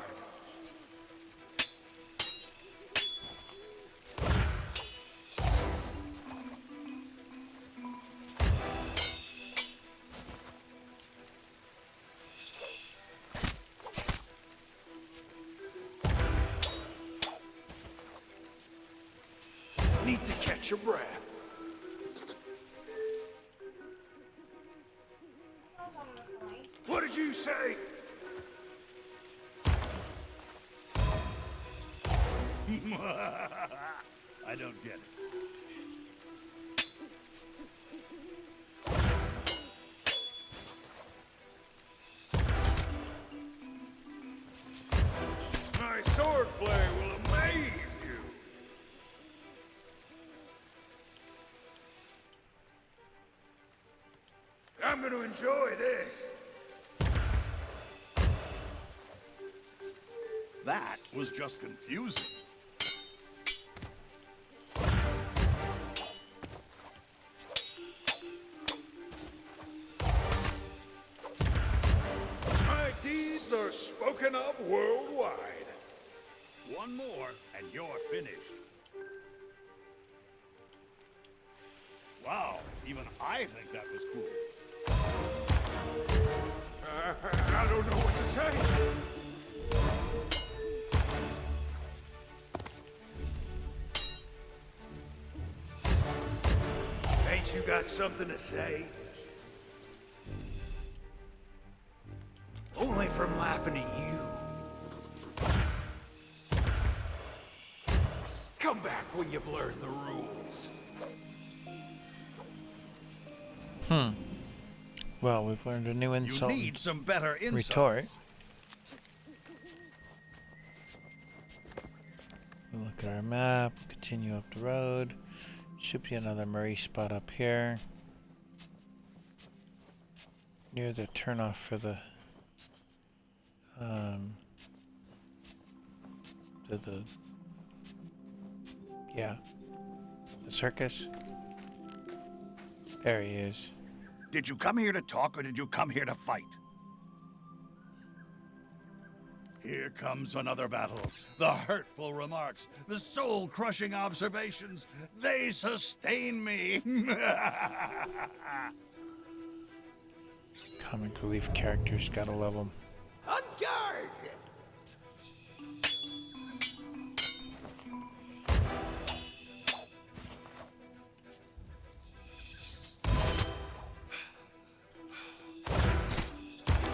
Need to catch your breath. What did you say? I don't get it. My swordplay will amaze you. I'm going to enjoy this. That was just confusing. My deeds are spoken of worldwide. One more, and you're finished. Wow, even I think that was cool. I don't know what to say. Ain't you got something to say? Only from laughing at you. Come back when you've learned the rules. Well, we've learned a new insult. You need some better insults. Retort. We'll look at our map, continue up the road. Should be another Murray spot up here. Near the turnoff for the the circus. There he is. Did you come here to talk or did you come here to fight? Here comes another battle. The hurtful remarks, the soul-crushing observations, they sustain me. Comic relief characters, gotta love them. On guard!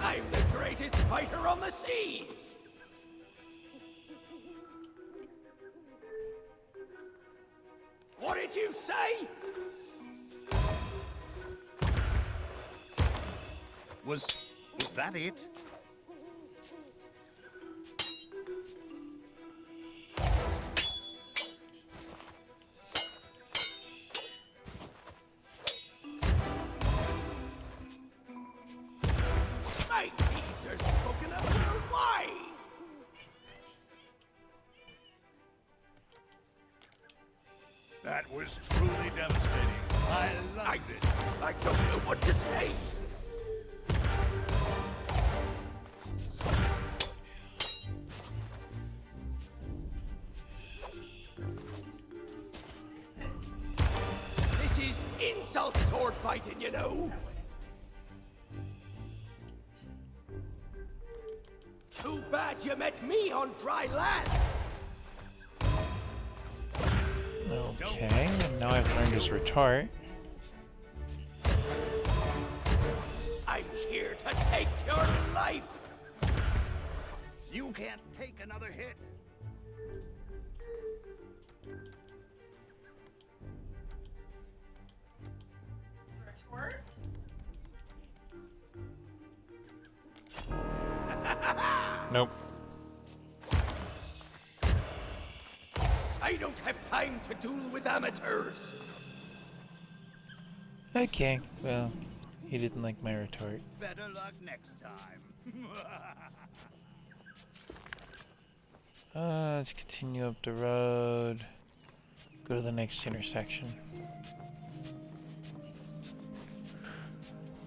I'm the greatest fighter on the seas! What did you say? Was that it? My deeds are spoken of worldwide! That was truly devastating. I liked it. I don't know what to say. This is insult sword fighting, you know. To glad you met me on dry land. Okay, and now I've learned his retort. I'm here to take your life. You can't take another hit. Retort? Nope. I don't have time to duel with amateurs. Okay, well, he didn't like my retort. Better luck next time. Let's continue up the road. Go to the next intersection.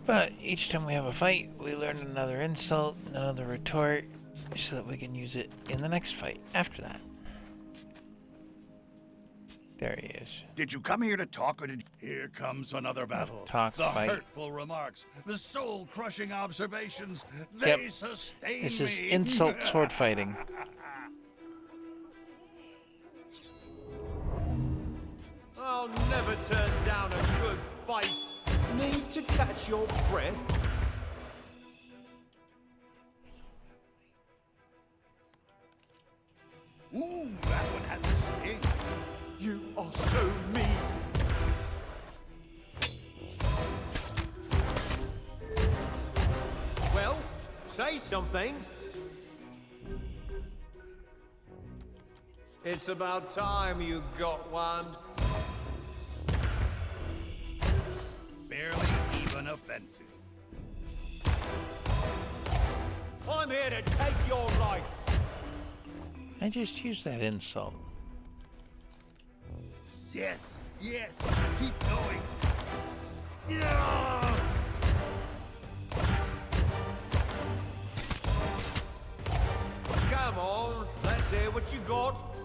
But each time we have a fight, we learn another insult, another retort, so that we can use it in the next fight after that. There he is. Did you come here to talk, or did... Here comes another battle. Talk, the fight. hurtful remarks, the soul-crushing observations, they sustain This me. is insult sword fighting. I'll never turn down a good fight. Need to catch your breath? Ooh, that one had the sting. You are so mean. Well, say something. It's about time you got one. Barely even offensive. I'm here to take your life. I just used that insult. Yes, yes, keep going. Yeah! Come on, let's hear what you got.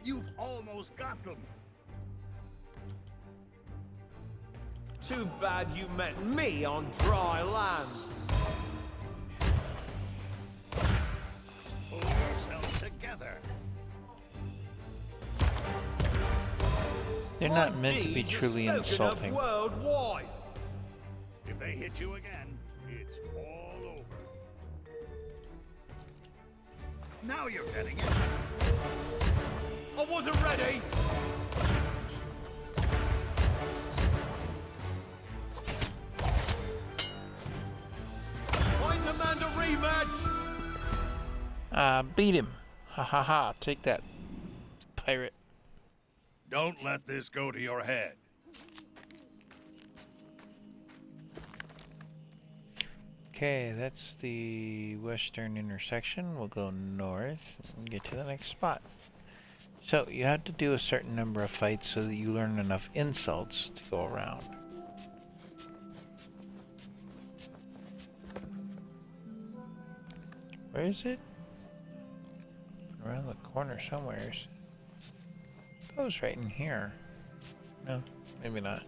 You've almost got them. Too bad you met me on dry land. Pull yourself together. They're not meant to be truly insulting. Worldwide. If they hit you again, it's all over. Now you're getting it. I wasn't ready. I demand a rematch. Beat him. Ha ha ha. Take that, pirate. Don't let this go to your head. Okay, that's the western intersection. We'll go north and get to the next spot. So you have to do a certain number of fights so that you learn enough insults to go around. Where is it? Around the corner somewheres. It was right in here. No, maybe not.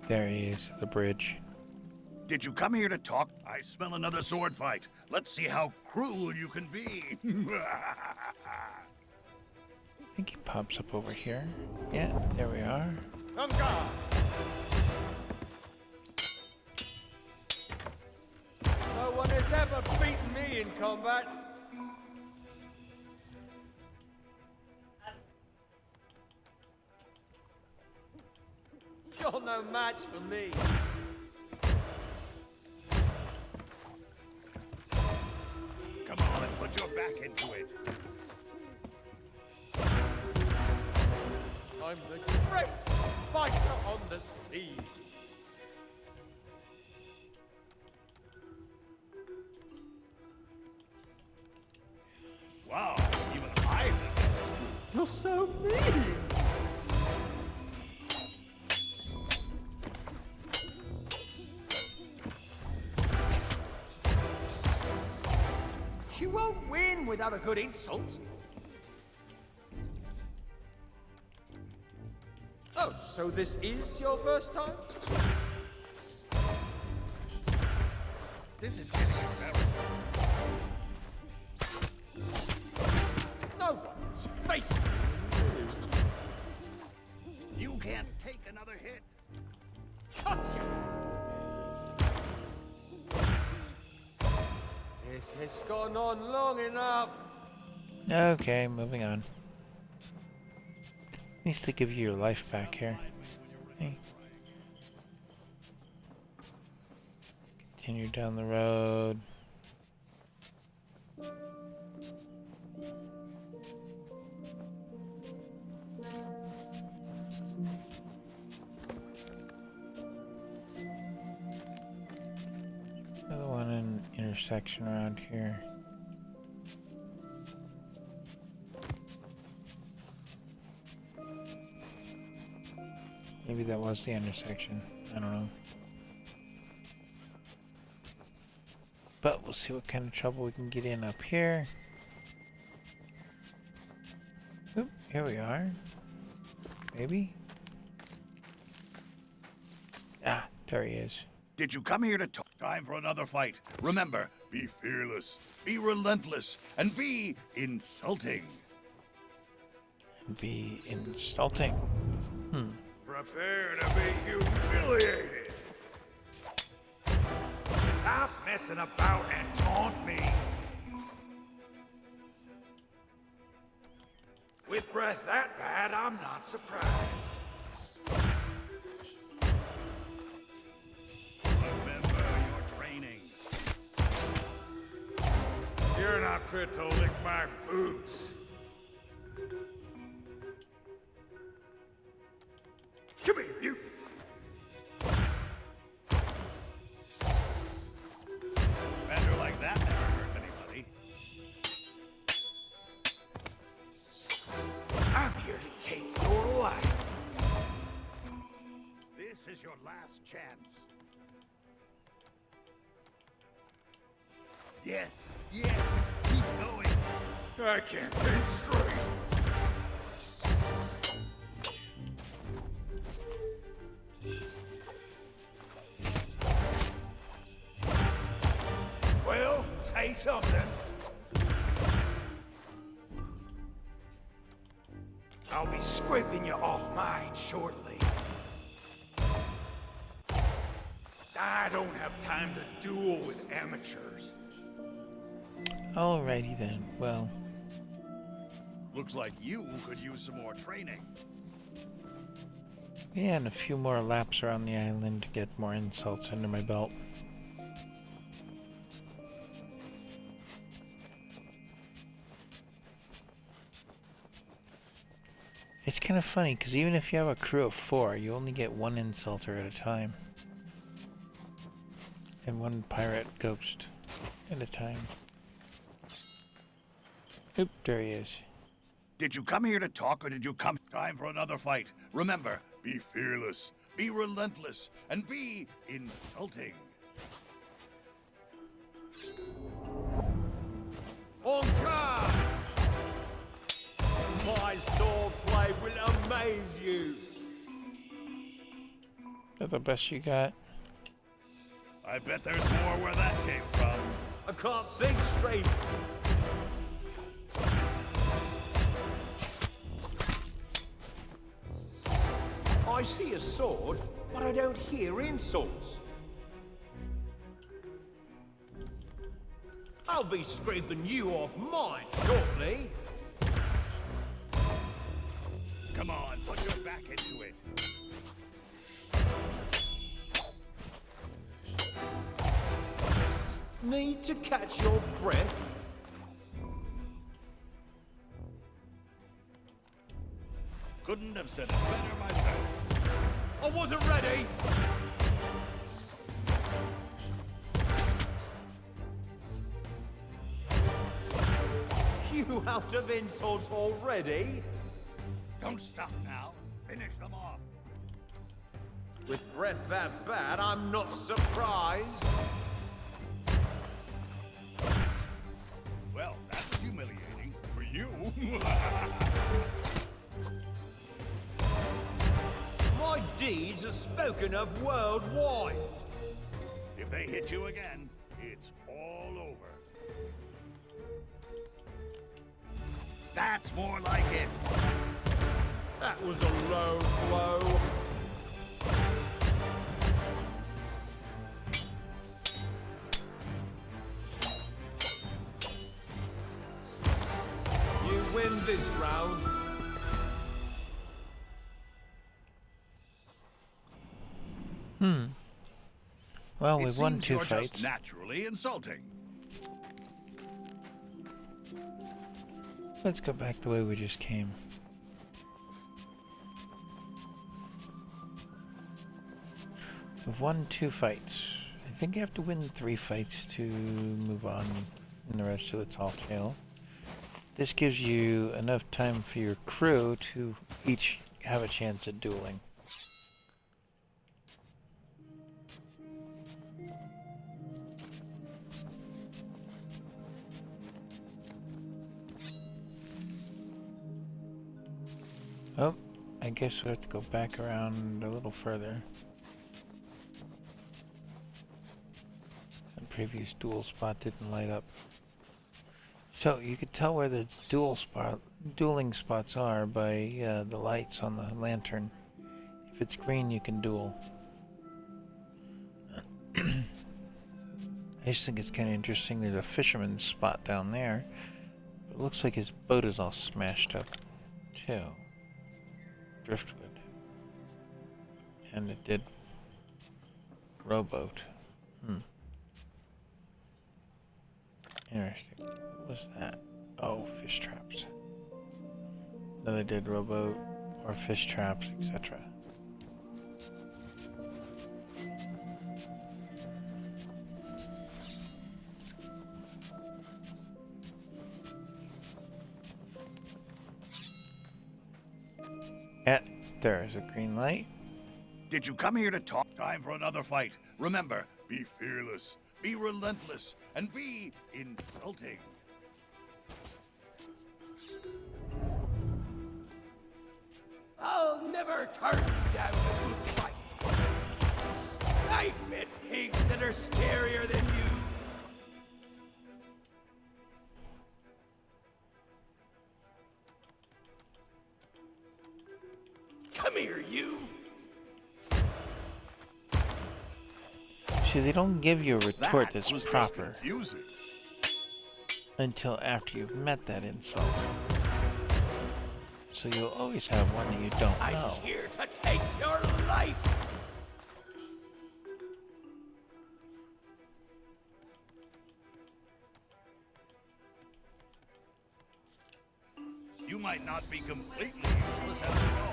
There he is, the bridge. Did you come here to talk? I smell another sword fight. Let's see how cruel you can be. I think he pops up over here. Yeah, there we are. On guard. No one has ever beaten me in combat. You're no match for me. Come on, put your back into it. I'm the great fighter on the seas. Wow, even I think you're so mean. You won't win without a good insult. Oh, so this is your first time? This is getting embarrassing. No one's face. You can't take another hit. Gotcha! This has gone on long enough. Okay, moving on. Needs to give you your life back here. Hey. Continue down the road. Another one in intersection around here. Maybe that was the intersection. I don't know. But we'll see what kind of trouble we can get in up here. Oop, here we are. Maybe. Ah, there he is. Did you come here to talk? Time for another fight. Remember, be fearless, be relentless, and be insulting. Be insulting. Prepare to be humiliated. Stop messing about and taunt me. With breath that bad, I'm not surprised. Remember your training. You're not fit to lick my boots. Come here, you. Bender like that never hurt anybody. I'm here to take your life. This is your last chance. Yes, yes, keep going. I can't think straight. Well, say something. I'll be scraping you off mine shortly. I don't have time to duel with amateurs. Alrighty then. Well, Looks like you could use some more training. yeah, and a few more laps around the island to get more insults under my belt. It's kind of funny, because even if you have a crew of 4, you only get one insulter at a time. And one pirate ghost at a time. Oop, there he is. Did you come here to talk or did you come? Time for another fight. Remember, be fearless, be relentless, and be insulting. On guard! My swordplay will amaze you. Is that the best you got? I bet there's more where that came from. I can't think straight. I see a sword, but I don't hear insults. I'll be scraping you off mine shortly. Come on, put your back into it. Need to catch your breath? Couldn't have said it better myself. I wasn't ready. You out of insults already? Don't stop now. Finish them off. With breath that bad, I'm not surprised. are spoken of worldwide. If they hit you again, it's all over. That's more like it. That was a low blow. You win this round. Well, It we've won seems 2 you're fights. just naturally insulting. Let's go back the way we just came. We've won 2 fights. I think you have to win 3 fights to move on in the rest of the Tall Tale. This gives you enough time for your crew to each have a chance at dueling. Oh, I guess we have to go back around a little further. The previous duel spot didn't light up. So you could tell where the dueling spots are by the lights on the lantern. If it's green, you can duel. I just think it's kind of interesting. There's a fisherman's spot down there, but it looks like his boat is all smashed up too. Driftwood. And it did rowboat. Interesting. What was that? Oh, fish traps. Another dead rowboat or fish traps, etc. There's a green light. Did you come here to talk? Time for another fight. Remember, be fearless, be relentless, and be insulting. I'll never turn down a good fight. I've met pigs that are scarier than you. Come here, you. See, they don't give you a retort That that's was just proper confusing. until after you've met that insult. So you'll always have one that you don't know. I'm here to take your life. You might not be completely useless after all.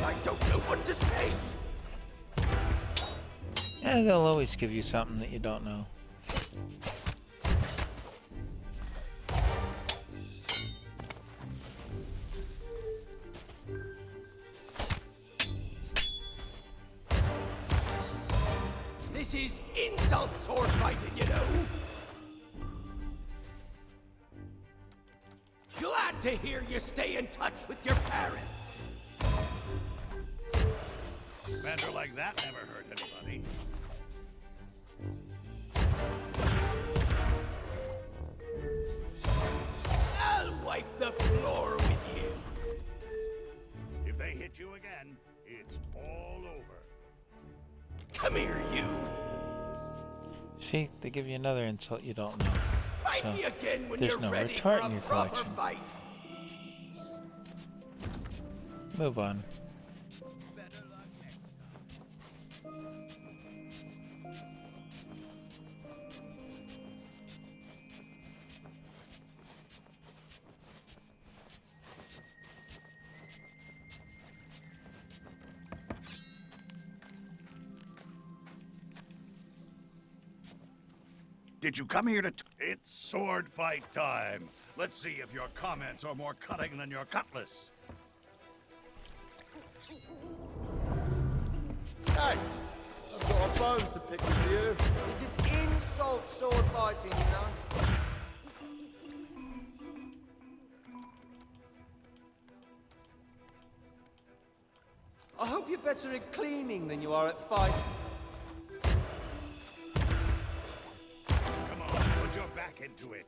I don't know what to say. Yeah, they'll always give you something that you don't know. This is insult sword fighting, you know. Glad to hear you stay in touch with your parents. Banter like that never hurt anybody. I'll wipe the floor with you. If they hit you again, it's all over. Come here, you. See, they give you another insult you don't know. Fight So, me again when there's you're no ready retort for in a your proper collection. fight. Move on. Did you come here to... It's sword fight time. Let's see if your comments are more cutting than your cutlass. Hey, I've got a bone to pick with you. This is insult sword fighting, you know. I hope you're better at cleaning than you are at fighting. Come on, put your back into it.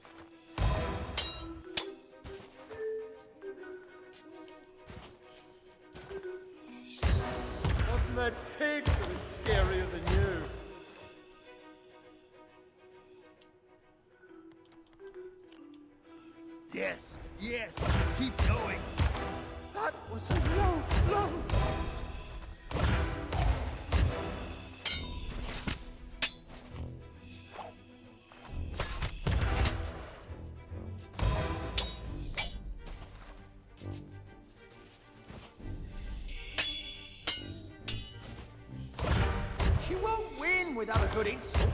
I've met pigs that are scarier than you. Yes, yes, keep going. That was a low blow. You won't win without a good insult.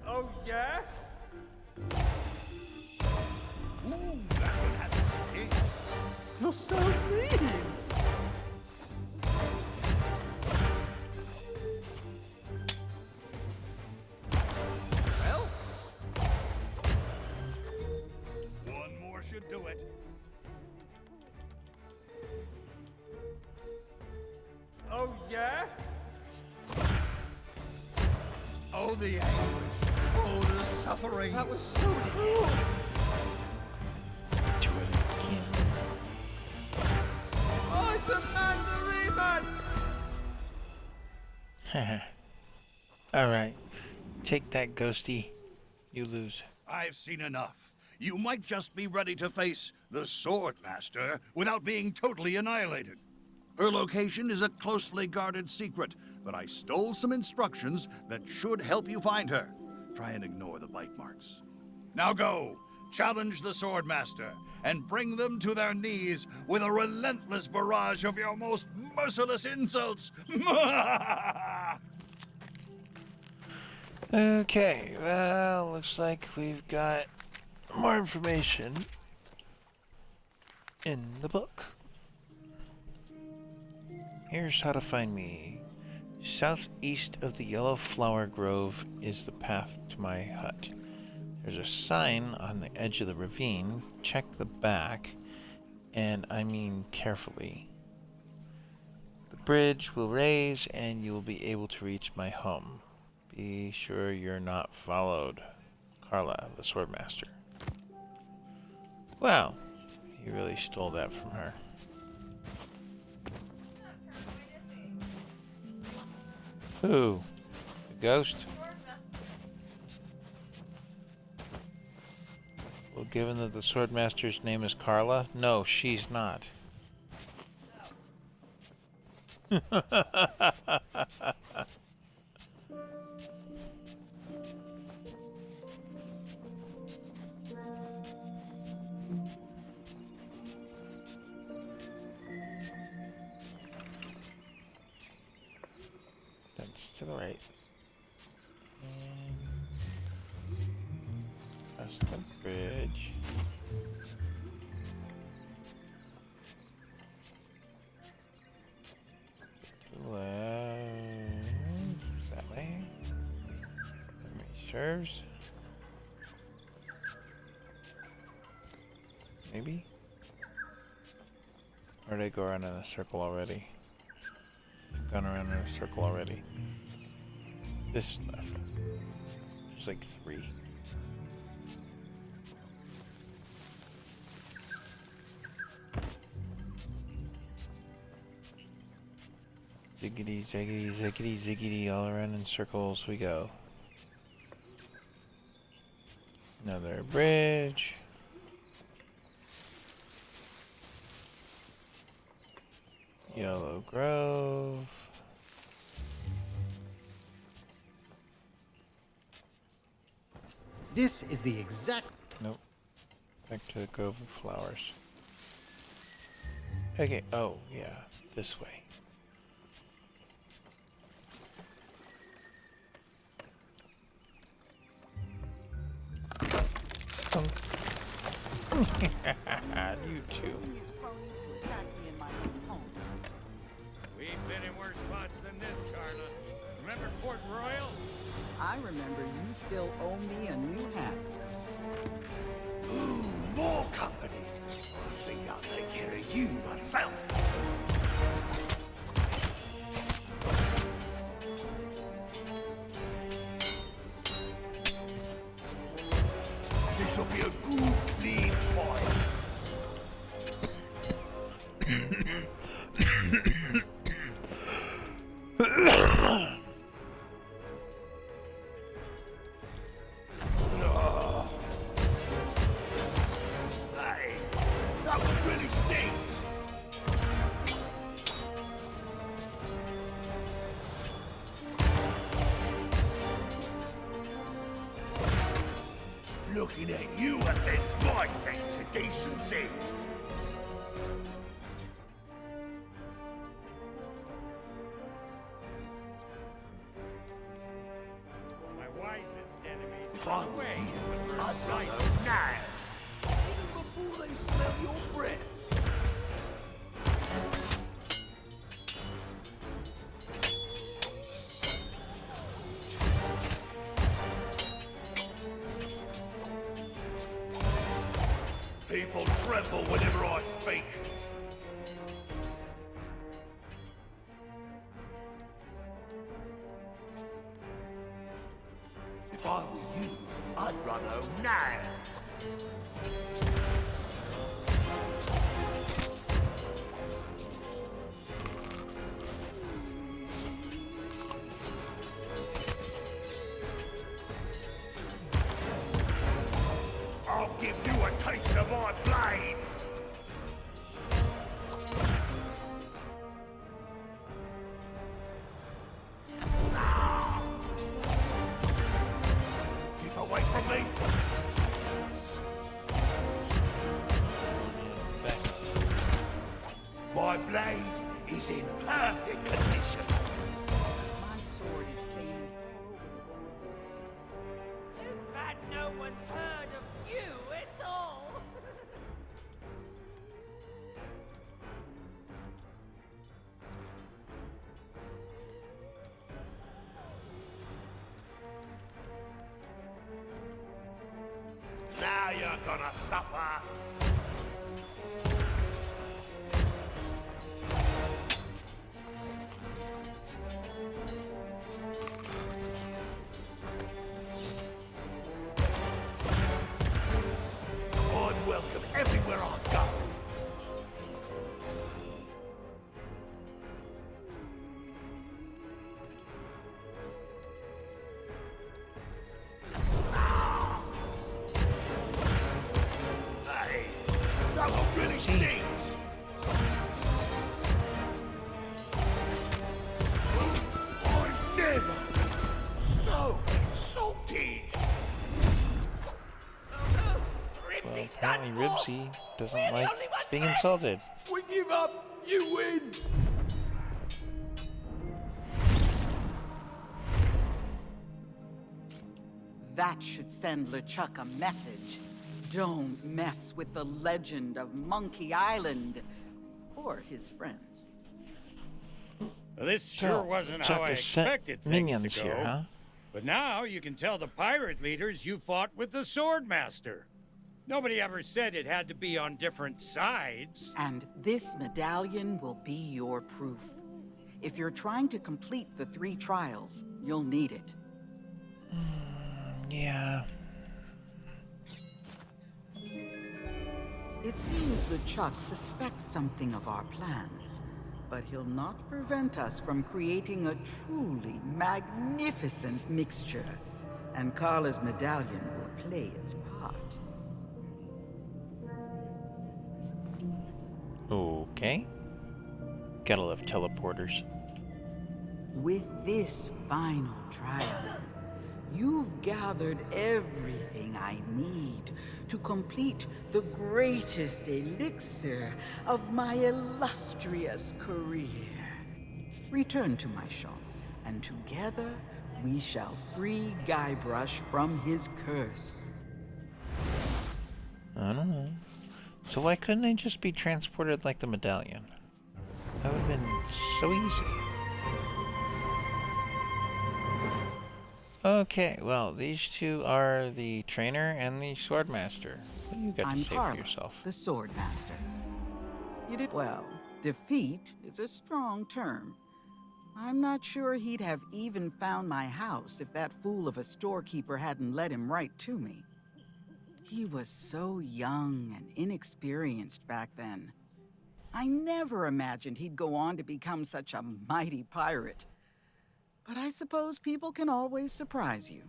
Oh, yeah? Ooh, that one has a ace. You're so mean. Well? One more should do it. Oh, yeah? Oh, the anguish. Oh, the suffering. That was so cruel. Do it again. I demand a rematch. Alright. Take that, Ghosty. You lose. I've seen enough. You might just be ready to face the Sword Master without being totally annihilated. Her location is a closely guarded secret, but I stole some instructions that should help you find her. Try and ignore the bite marks. Now go, challenge the Sword Master, and bring them to their knees with a relentless barrage of your most merciless insults. Okay, well, looks like we've got more information in the book. Here's how to find me. Southeast of the Yellow Flower Grove is the path to my hut. There's a sign on the edge of the ravine. Check the back, and I mean carefully. The bridge will raise, and you will be able to reach my home. Be sure you're not followed. Carla, the Swordmaster. Wow, he really stole that from her. Who? The ghost? Well, given that the Swordmaster's name is Carla, no, she's not. That's to the right. And across the bridge. To the left. That way. Memory serves. Maybe? Or did I go around in a circle already? I've gone around in a circle already. This left. There's like 3. Ziggity, ziggity, ziggity, ziggity, all around in circles we go. Another bridge. Yellow Grove. This is the exact... Nope. Back to the Grove of Flowers. Okay, oh, yeah, this way. You too. We've been in worse spots than this, Carla. Remember Port Royal? I remember you still owe me a new hat. Ooh, more company. I think I'll take myself. This'll be a good, clean fight. Hey, that one really stings. Looking at you offends my sense of decency. My wisest enemy. If I were you, I'd run home now. Even before they smell your breath. People tremble whenever I speak. If I were you, I'd run home now. I'll give you a taste of my blade. Keep away from me. My blade is in perfect condition. My sword is fading. Too bad no one's heard of you, it's all. Now you're gonna suffer. I'm welcome everywhere I go. Hey, that one really stings. I've never been so insulted. Well, apparently Ribsy doesn't like being insulted. We give up. You win. That should send LeChuck a message. Don't mess with the legend of Monkey Island or his friends. Well, this sure wasn't how Chuck I has sent expected things minions to go. here, huh? But now you can tell the pirate leaders you fought with the Swordmaster. Nobody ever said it had to be on different sides. And this medallion will be your proof. If you're trying to complete the 3 trials, you'll need it. Yeah. It seems LeChuck suspects something of our plans, but he'll not prevent us from creating a truly magnificent mixture, and Carla's medallion will play its part. Okay. Gotta love teleporters. With this final triumph, you've gathered everything I need to complete the greatest elixir of my illustrious career. Return to my shop, and together we shall free Guybrush from his curse. I don't know. So why couldn't they just be transported like the medallion? That would have been so easy. Okay, well, these two are the trainer and the swordmaster. What do you got to I'm say Carla, for yourself? the Swordmaster. You did well. Defeat is a strong term. I'm not sure he'd have even found my house if that fool of a storekeeper hadn't led him right to me. He was so young and inexperienced back then. I never imagined he'd go on to become such a mighty pirate. But I suppose people can always surprise you.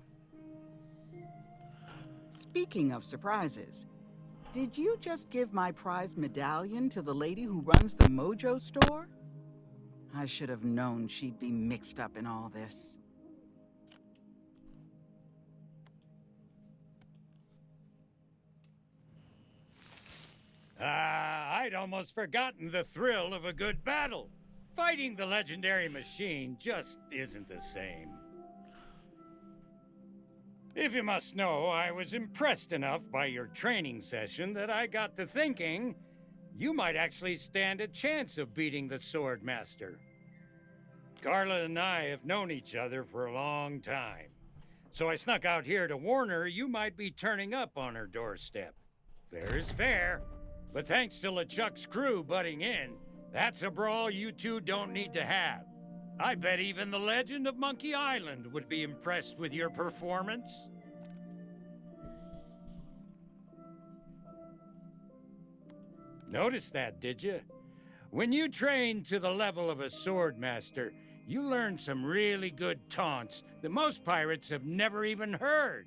Speaking of surprises, did you just give my prized medallion to the lady who runs the Mojo store? I should have known she'd be mixed up in all this. I'd almost forgotten the thrill of a good battle. Fighting the legendary machine just isn't the same. If you must know, I was impressed enough by your training session that I got to thinking you might actually stand a chance of beating the Sword Master. Carla and I have known each other for a long time, so I snuck out here to warn her you might be turning up on her doorstep. Fair is fair, but thanks to LeChuck's crew butting in, that's a brawl you two don't need to have. I bet even the legend of Monkey Island would be impressed with your performance. Notice that, did you? When you train to the level of a sword master, you learn some really good taunts that most pirates have never even heard.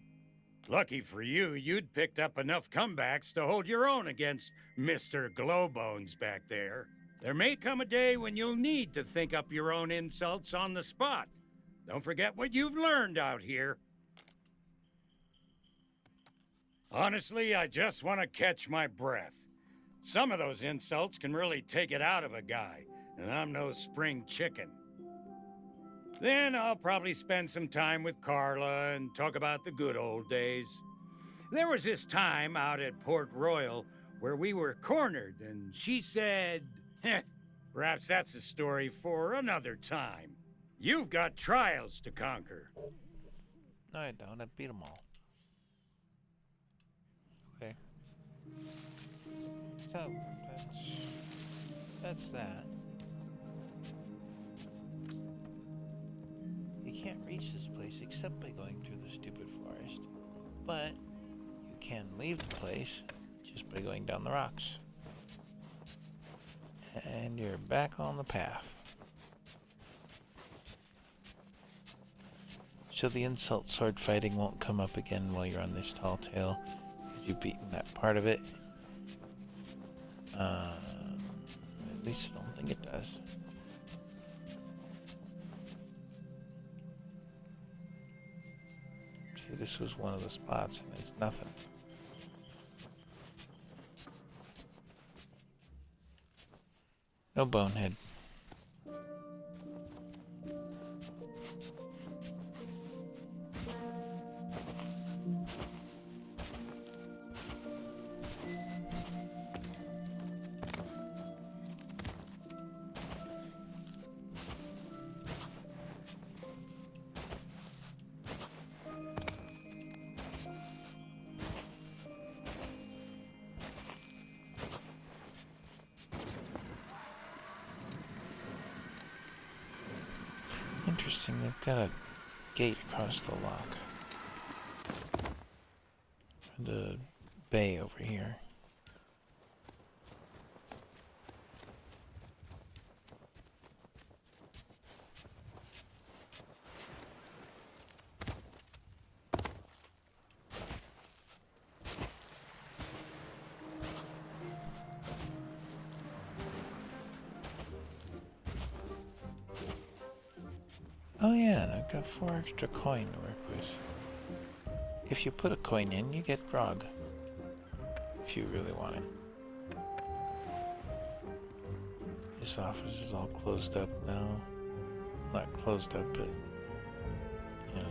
Lucky for you, you'd picked up enough comebacks to hold your own against Mr. Glowbones back there. There may come a day when you'll need to think up your own insults on the spot. Don't forget what you've learned out here. Honestly, I just want to catch my breath. Some of those insults can really take it out of a guy, and I'm no spring chicken. Then I'll probably spend some time with Carla and talk about the good old days. There was this time out at Port Royal where we were cornered, and she said, perhaps that's a story for another time. You've got trials to conquer. No, I don't. I beat them all. Okay. So, that's that. You can't reach this place except by going through the stupid forest. But you can leave the place just by going down the rocks. And you're back on the path. So the insult sword fighting won't come up again while you're on this tall tale, because you've beaten that part of it. At least I don't think it does. See, this was one of the spots, and it's nothing. No bonehead. Interesting, they've got a gate across the lock. And a bay over here. Oh yeah, and I've got 4 extra coin to work with. If you put a coin in, you get grog. If you really want it. This office is all closed up now. Not closed up, but, you know,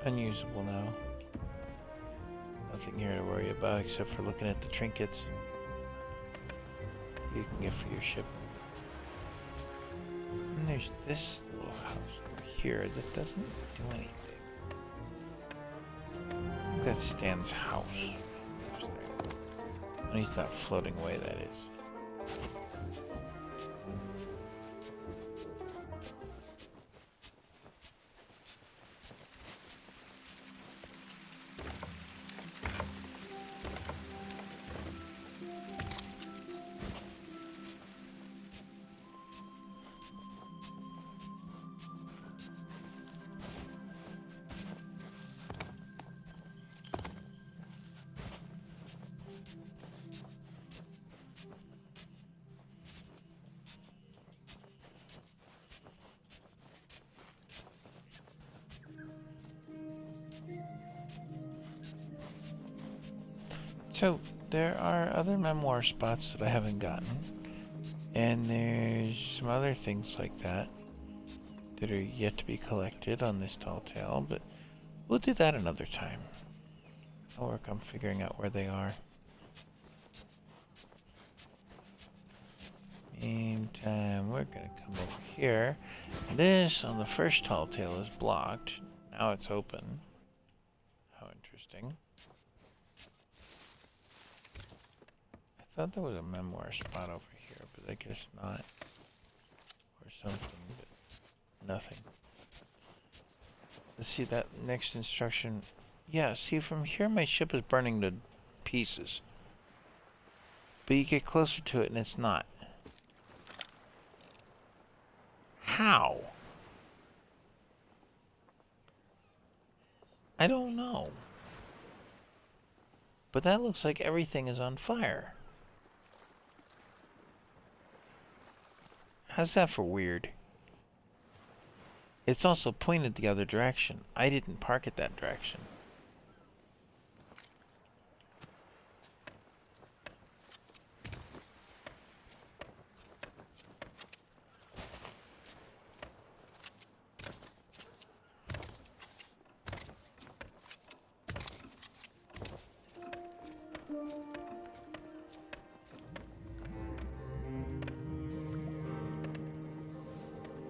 unusable now. Nothing here to worry about except for looking at the trinkets you can get for your ship. And there's this little house over here that doesn't do anything. I think that's Stan's house. And he's not floating away, that is. So, there are other memoir spots that I haven't gotten. And there's some other things like that that are yet to be collected on this tall tale, but we'll do that another time. I'll work on figuring out where they are. Meantime, we're gonna come over here. This on the first tall tale is blocked. Now it's open. How interesting. I thought there was a memoir spot over here, but I guess not. Or something, but nothing. Let's see that next instruction. Yeah, see from here my ship is burning to pieces. But you get closer to it and it's not. How? I don't know. But that looks like everything is on fire. How's that for weird? It's also pointed the other direction. I didn't park it that direction.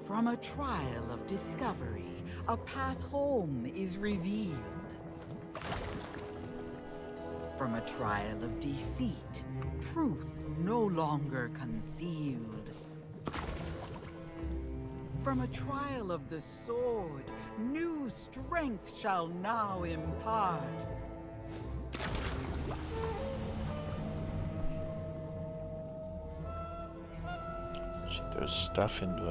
From a trial of discovery, a path home is revealed. From a trial of deceit, truth no longer concealed. From a trial of the sword, new strength shall now impart. There's stuff into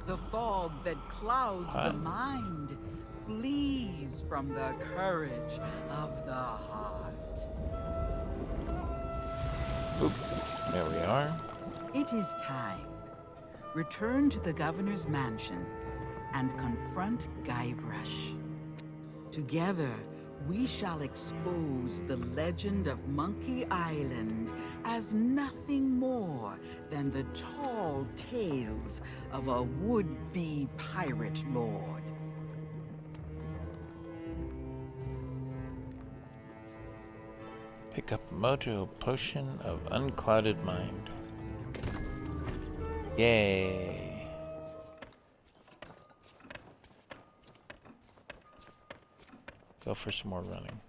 The fog that clouds the mind flees from the courage of the heart. Oop, there we are. It is time. Return to the governor's mansion and confront Guybrush. Together, we shall expose the legend of Monkey Island as nothing more than the tall tales of a would-be pirate lord. Pick up Mojo Potion of Unclouded Mind. Yay! Go for some more running.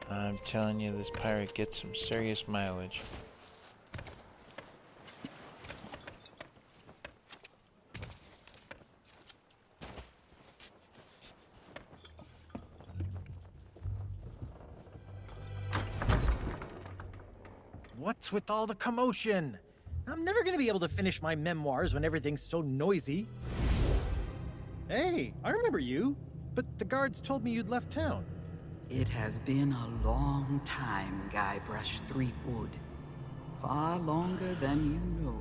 I'm telling you, this pirate gets some serious mileage. What's with all the commotion? I'm never gonna be able to finish my memoirs when everything's so noisy. Hey, I remember you, but the guards told me you'd left town. It has been a long time, Guybrush Threepwood. Far longer than you know.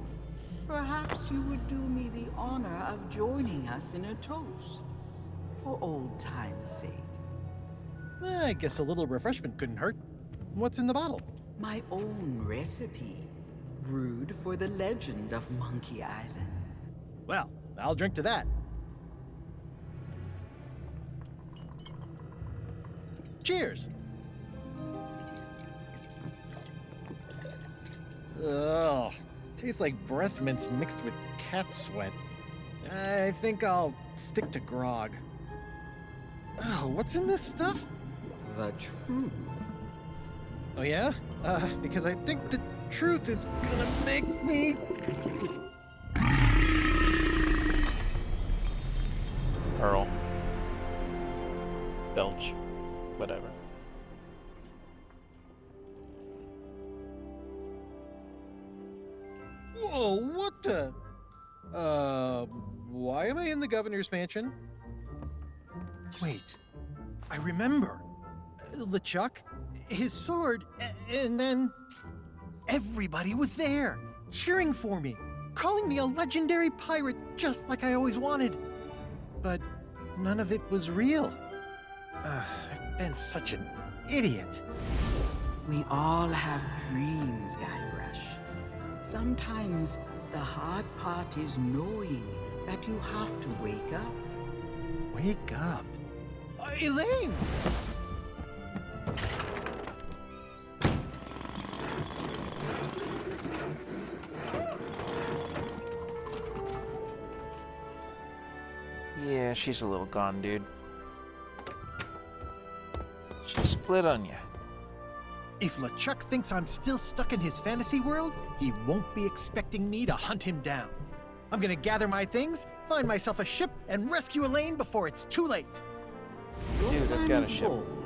Perhaps you would do me the honor of joining us in a toast. For old time's sake. I guess a little refreshment couldn't hurt. What's in the bottle? My own recipe. Brewed for the legend of Monkey Island. Well, I'll drink to that. Cheers! Ugh, tastes like breath mints mixed with cat sweat. I think I'll stick to grog. Oh, what's in this stuff? The truth. Oh yeah? Because I think the truth is gonna make me... Earl. Belch. Whatever. Whoa, what the... why am I in the governor's mansion? Wait, I remember. LeChuck, his sword, and then... Everybody was there, cheering for me, calling me a legendary pirate just like I always wanted. But none of it was real. I been such an idiot. We all have dreams, Guybrush. Sometimes the hard part is knowing that you have to wake up. Wake up. Elaine! Yeah, she's a little gone, dude. She split on you. If LeChuck thinks I'm still stuck in his fantasy world, he won't be expecting me to hunt him down. I'm gonna gather my things, find myself a ship, and rescue Elaine before it's too late. Your Dude, I've plan got a is ship. bold,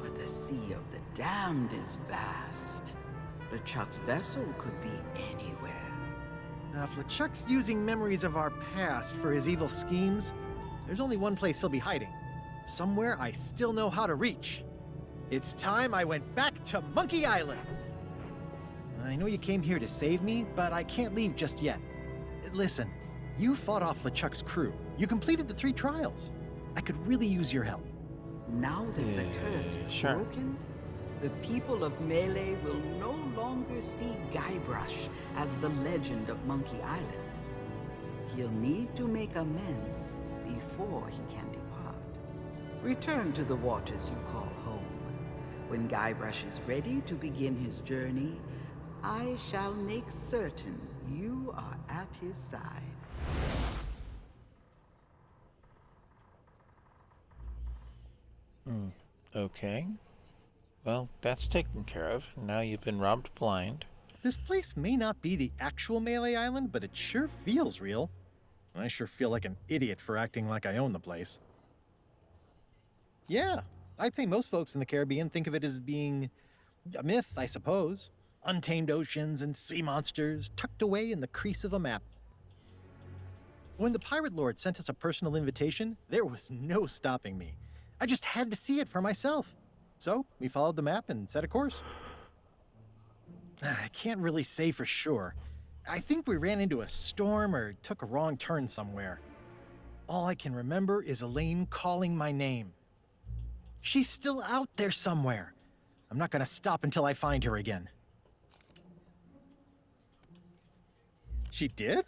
but the Sea of the Damned is vast. LeChuck's vessel could be anywhere. Now, if LeChuck's using memories of our past for his evil schemes, there's only one place he'll be hiding. Somewhere I still know how to reach. It's time I went back to Monkey Island. I know you came here to save me, but I can't leave just yet. Listen, you fought off LeChuck's crew. You completed the 3 trials. I could really use your help. Now that the curse is broken, the people of Melee will no longer see Guybrush as the legend of Monkey Island. He'll need to make amends before he can depart. Return to the waters you call home. When Guybrush is ready to begin his journey, I shall make certain you are at his side. Okay. Well, that's taken care of. Now you've been robbed blind. This place may not be the actual Melee Island, but it sure feels real. And I sure feel like an idiot for acting like I own the place. Yeah, I'd say most folks in the Caribbean think of it as being a myth, I suppose. Untamed oceans and sea monsters tucked away in the crease of a map. When the Pirate Lord sent us a personal invitation, there was no stopping me. I just had to see it for myself. So, we followed the map and set a course. I can't really say for sure. I think we ran into a storm or took a wrong turn somewhere. All I can remember is Elaine calling my name. She's still out there somewhere. I'm not gonna stop until I find her again. She did?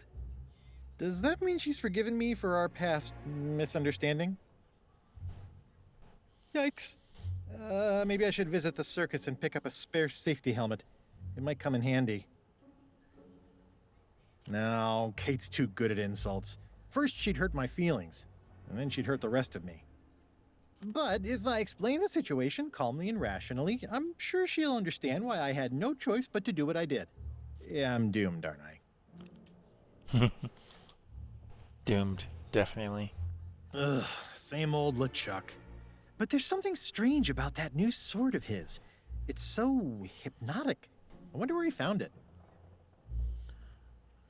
Does that mean she's forgiven me for our past misunderstanding? Yikes. Maybe I should visit the circus and pick up a spare safety helmet. It might come in handy. No, Kate's too good at insults. First she'd hurt my feelings, and then she'd hurt the rest of me. But if I explain the situation calmly and rationally, I'm sure she'll understand why I had no choice but to do what I did. Yeah, I'm doomed, aren't I? Doomed, definitely. Ugh, same old LeChuck. But there's something strange about that new sword of his. It's so hypnotic. I wonder where he found it.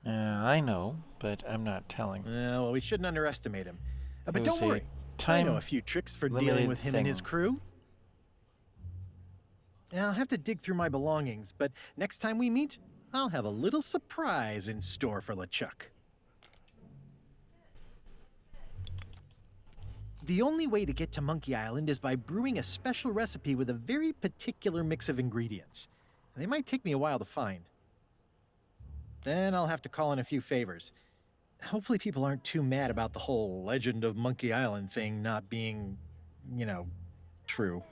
I know, but I'm not telling. Well, we shouldn't underestimate him. But It don't was a worry. I know a few tricks for dealing with him and his thing. crew. I'll have to dig through my belongings, but next time we meet, I'll have a little surprise in store for LeChuck. The only way to get to Monkey Island is by brewing a special recipe with a very particular mix of ingredients. They might take me a while to find. Then I'll have to call in a few favors. Hopefully people aren't too mad about the whole legend of Monkey Island thing not being, true.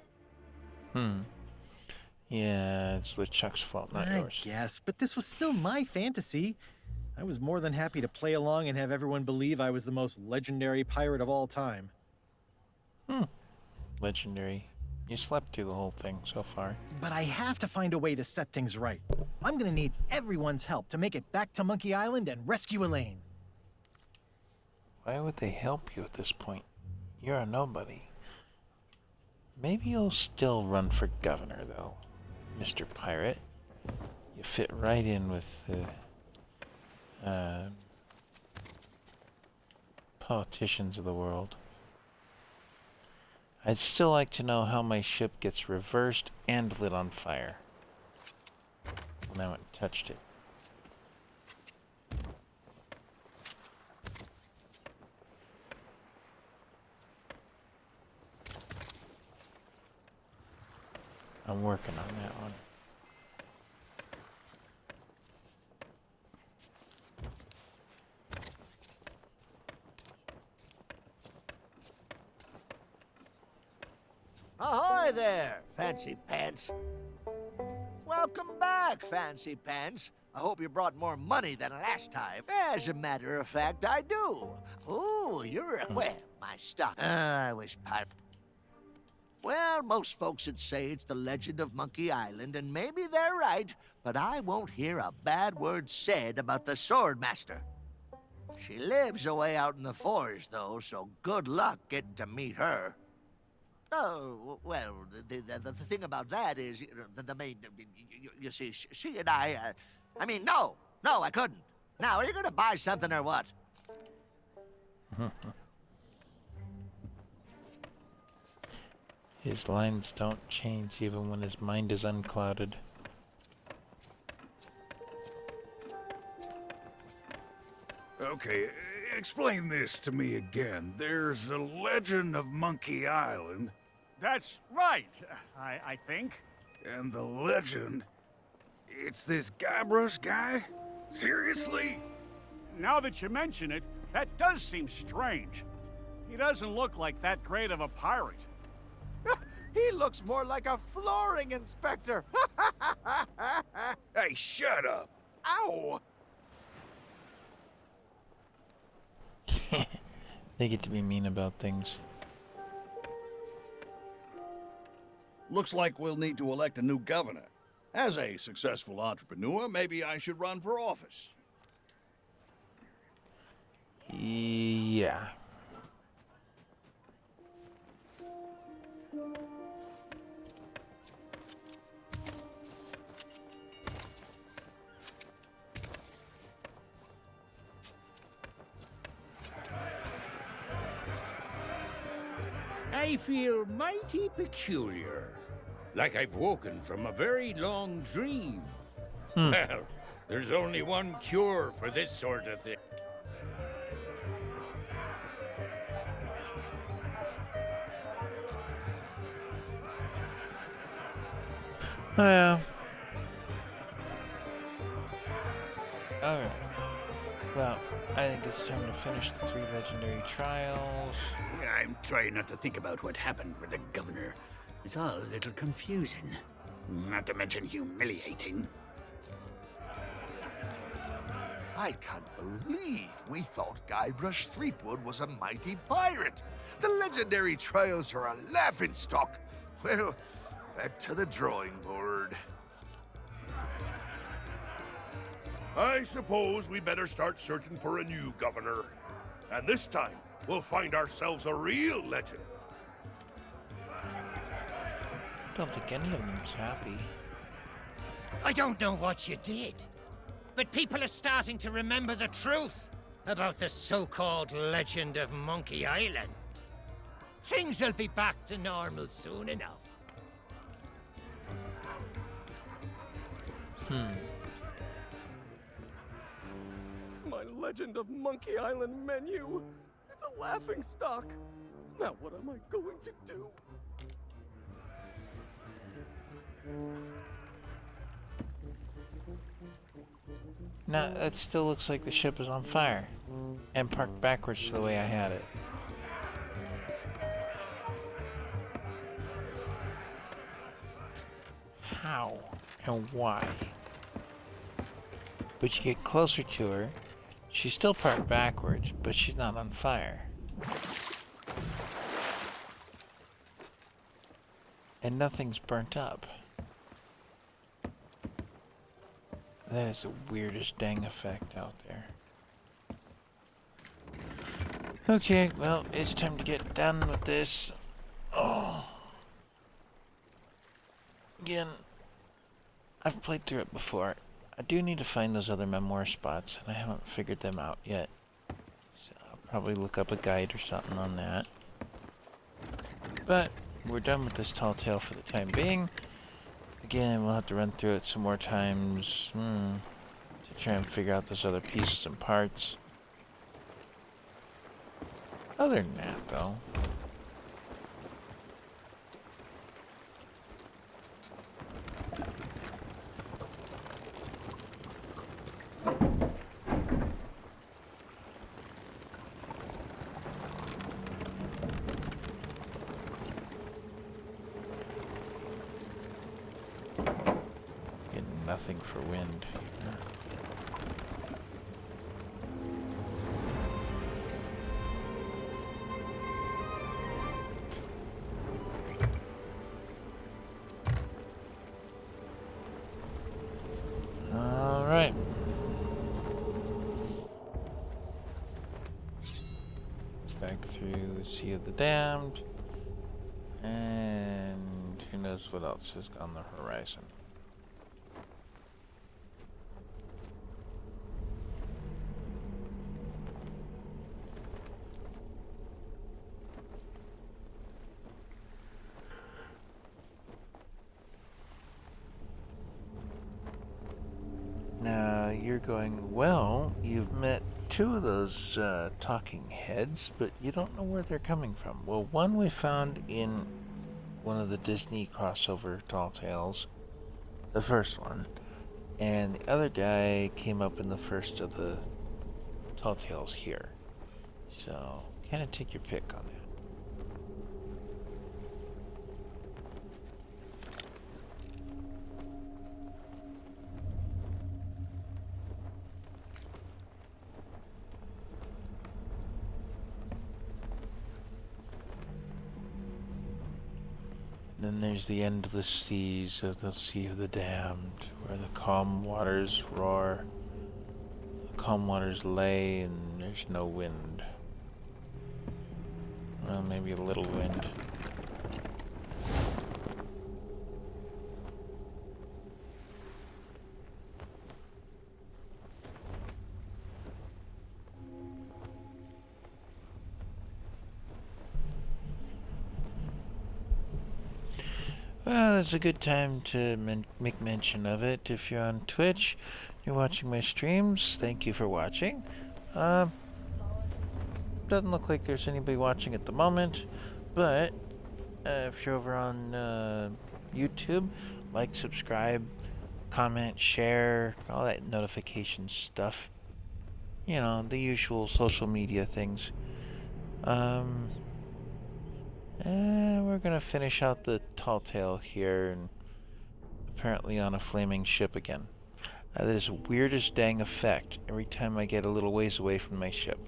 Yeah, it's LeChuck's fault, not I yours. guess, but this was still my fantasy. I was more than happy to play along and have everyone believe I was the most legendary pirate of all time. Legendary. You slept through the whole thing so far. But I have to find a way to set things right. I'm gonna need everyone's help to make it back to Monkey Island and rescue Elaine. Why would they help you at this point? You're a nobody. Maybe you'll still run for governor, though, Mr. Pirate. You fit right in with the politicians of the world. I'd still like to know how my ship gets reversed and lit on fire. And I went and touched it. I'm working on that one. Ahoy there, Fancy Pants. Welcome back, Fancy Pants. I hope you brought more money than last time. As a matter of fact, I do. Ooh, you're well, my stock. I wish Pipe. Well, most folks would say it's the legend of Monkey Island, and maybe they're right, but I won't hear a bad word said about the Swordmaster. She lives away out in the forest, though, so good luck getting to meet her. Oh, well, the thing about that is, the main, you see, she and I mean, no, I couldn't. Now, are you going to buy something or what? His lines don't change even when his mind is unclouded. Okay, explain this to me again. There's a legend of Monkey Island. That's right, I think. And the legend? It's this Guybrush guy? Seriously? Now that you mention it, that does seem strange. He doesn't look like that great of a pirate. He looks more like a flooring inspector. Hey, shut up. Ow! They get to be mean about things. Looks like we'll need to elect a new governor. As a successful entrepreneur, maybe I should run for office. Yeah. I feel mighty peculiar. Like I've woken from a very long dream. Well, there's only one cure for this sort of thing. Well. Alright. Well, I think it's time to finish the 3 legendary trials. I'm trying not to think about what happened with the governor. It's all a little confusing. Not to mention humiliating. I can't believe we thought Guybrush Threepwood was a mighty pirate. The legendary trials are a laughingstock. Well, back to the drawing board. I suppose we better start searching for a new governor. And this time, we'll find ourselves a real legend. I don't think any of them's happy. I don't know what you did, but people are starting to remember the truth about the so-called legend of Monkey Island. Things will be back to normal soon enough. My Legend of Monkey Island menu. It's a laughingstock. Now what am I going to do? Now, that still looks like the ship is on fire. And parked backwards to the way I had it. How? And why? But you get closer to her, she's still parked backwards, but she's not on fire. And nothing's burnt up. That is the weirdest dang effect out there. Okay, well, it's time to get done with this. Oh. Again, I've played through it before. I do need to find those other memoir spots, and I haven't figured them out yet. So I'll probably look up a guide or something on that. But we're done with this tall tale for the time being. Again, we'll have to run through it some more times to try and figure out those other pieces and parts. Other than that, though, Getting nothing for wind here. All right. Back through the Sea of the Damned. And who knows what else is on the horizon. Now you're going, well, you've met two of those talking heads, but you don't know where they're coming from. Well, one we found in one of the Disney crossover Tall Tales, the first one, and the other guy came up in the first of the Tall Tales here. So, kind of take your pick on that. Then there's the endless seas of the Sea of the Damned, where the calm waters roar, the calm waters lay, and there's no wind. Well, maybe a little wind. Well, it's a good time to make mention of it. If you're on Twitch, you're watching my streams, thank you for watching. Doesn't look like there's anybody watching at the moment, but if you're over on YouTube, like, subscribe, comment, share, all that notification stuff. You know, the usual social media things. We're gonna finish out the Tall Tale here, and apparently on a flaming ship again. That is the weirdest dang effect every time I get a little ways away from my ship.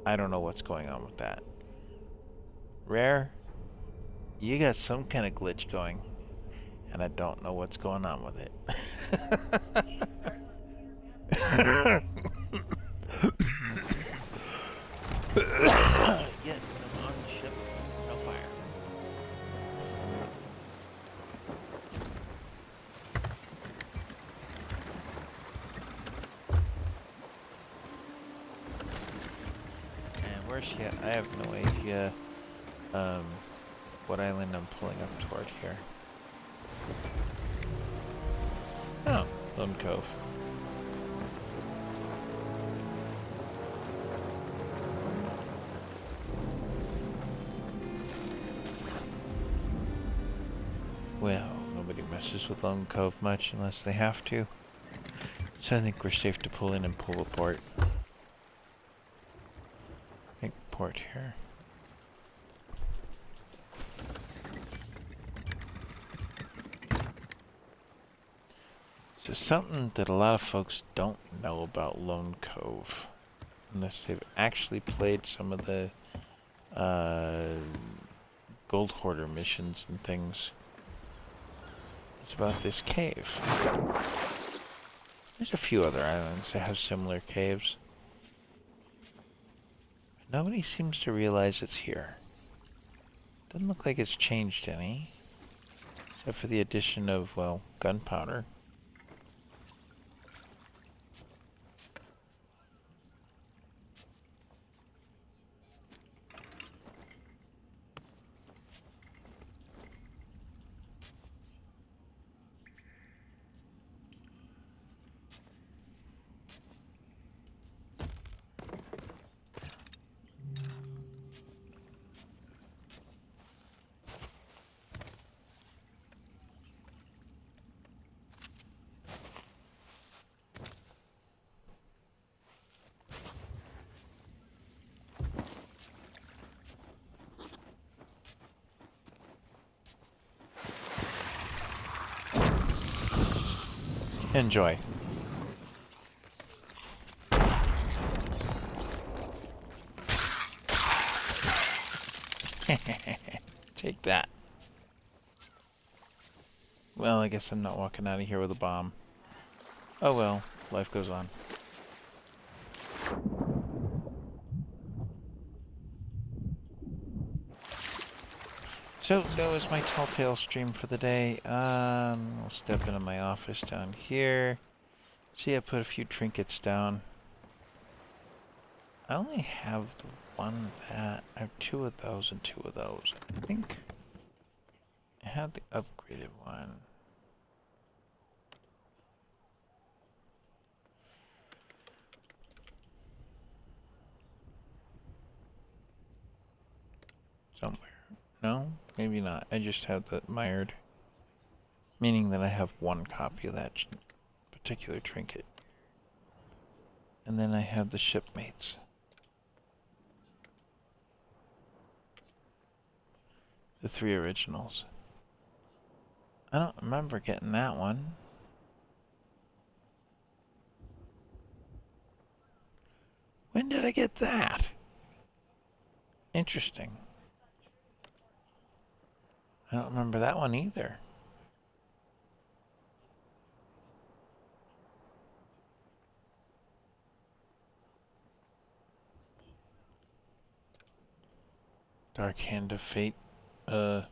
I don't know what's going on with that. Rare, you got some kind of glitch going, and I don't know what's going on with it. Yet, when I'm on the ship, no fire. And where's she at? I have no idea what island I'm pulling up toward here. Oh, Lone Cove. Well, nobody messes with Lone Cove much unless they have to. So I think we're safe to pull in and pull a port. Make port here. So something that a lot of folks don't know about Lone Cove, unless they've actually played some of the Gold Hoarder missions and things. It's about this cave. There's a few other islands that have similar caves. But nobody seems to realize it's here. Doesn't look like it's changed any. Except for the addition of, well, gunpowder. Enjoy. Take that. Well, I guess I'm not walking out of here with a bomb. Oh well, life goes on. So that was my Telltale stream for the day. I'll step into my office down here. See, I put a few trinkets down. I only have the one of that. I have 2 of those and 2 of those. I think I have the upgraded one. Somewhere. No, maybe not. I just have the mired. Meaning that I have 1 copy of that particular trinket. And then I have the shipmates. The 3 originals. I don't remember getting that one. When did I get that? Interesting. I don't remember that one either. Dark Hand of Fate. Okay.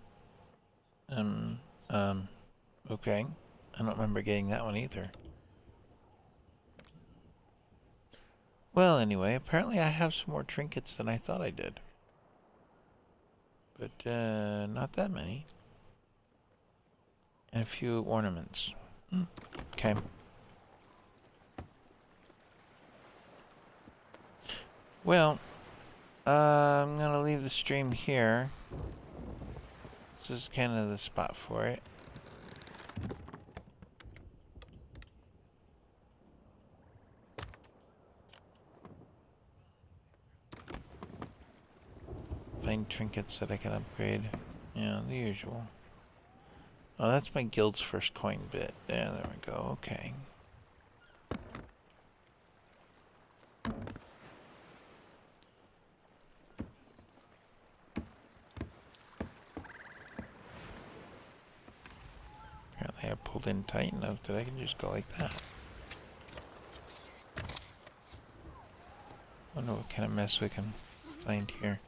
I don't remember getting that one either. Well, anyway, apparently I have some more trinkets than I thought I did. But, not that many. And a few ornaments. Okay. Well, I'm gonna leave the stream here. This is kind of the spot for it. Find trinkets that I can upgrade. Yeah, the usual. Oh, that's my guild's first coin bit. Yeah, there we go. Okay. Apparently I pulled in tight enough that I can just go like that. Wonder what kind of mess we can find here.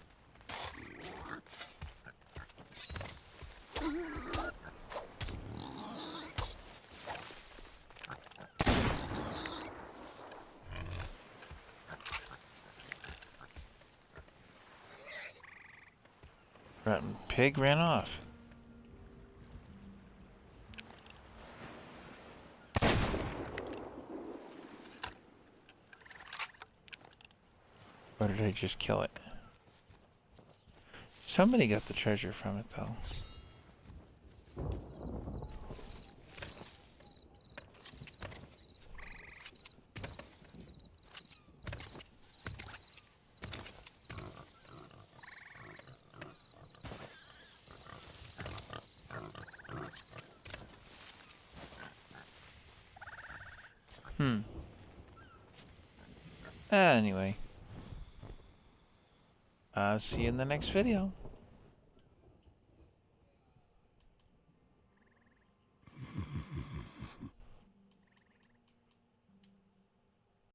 Rotten pig ran off. Or did I just kill it? Somebody got the treasure from it, though. Anyway. See you in the next video.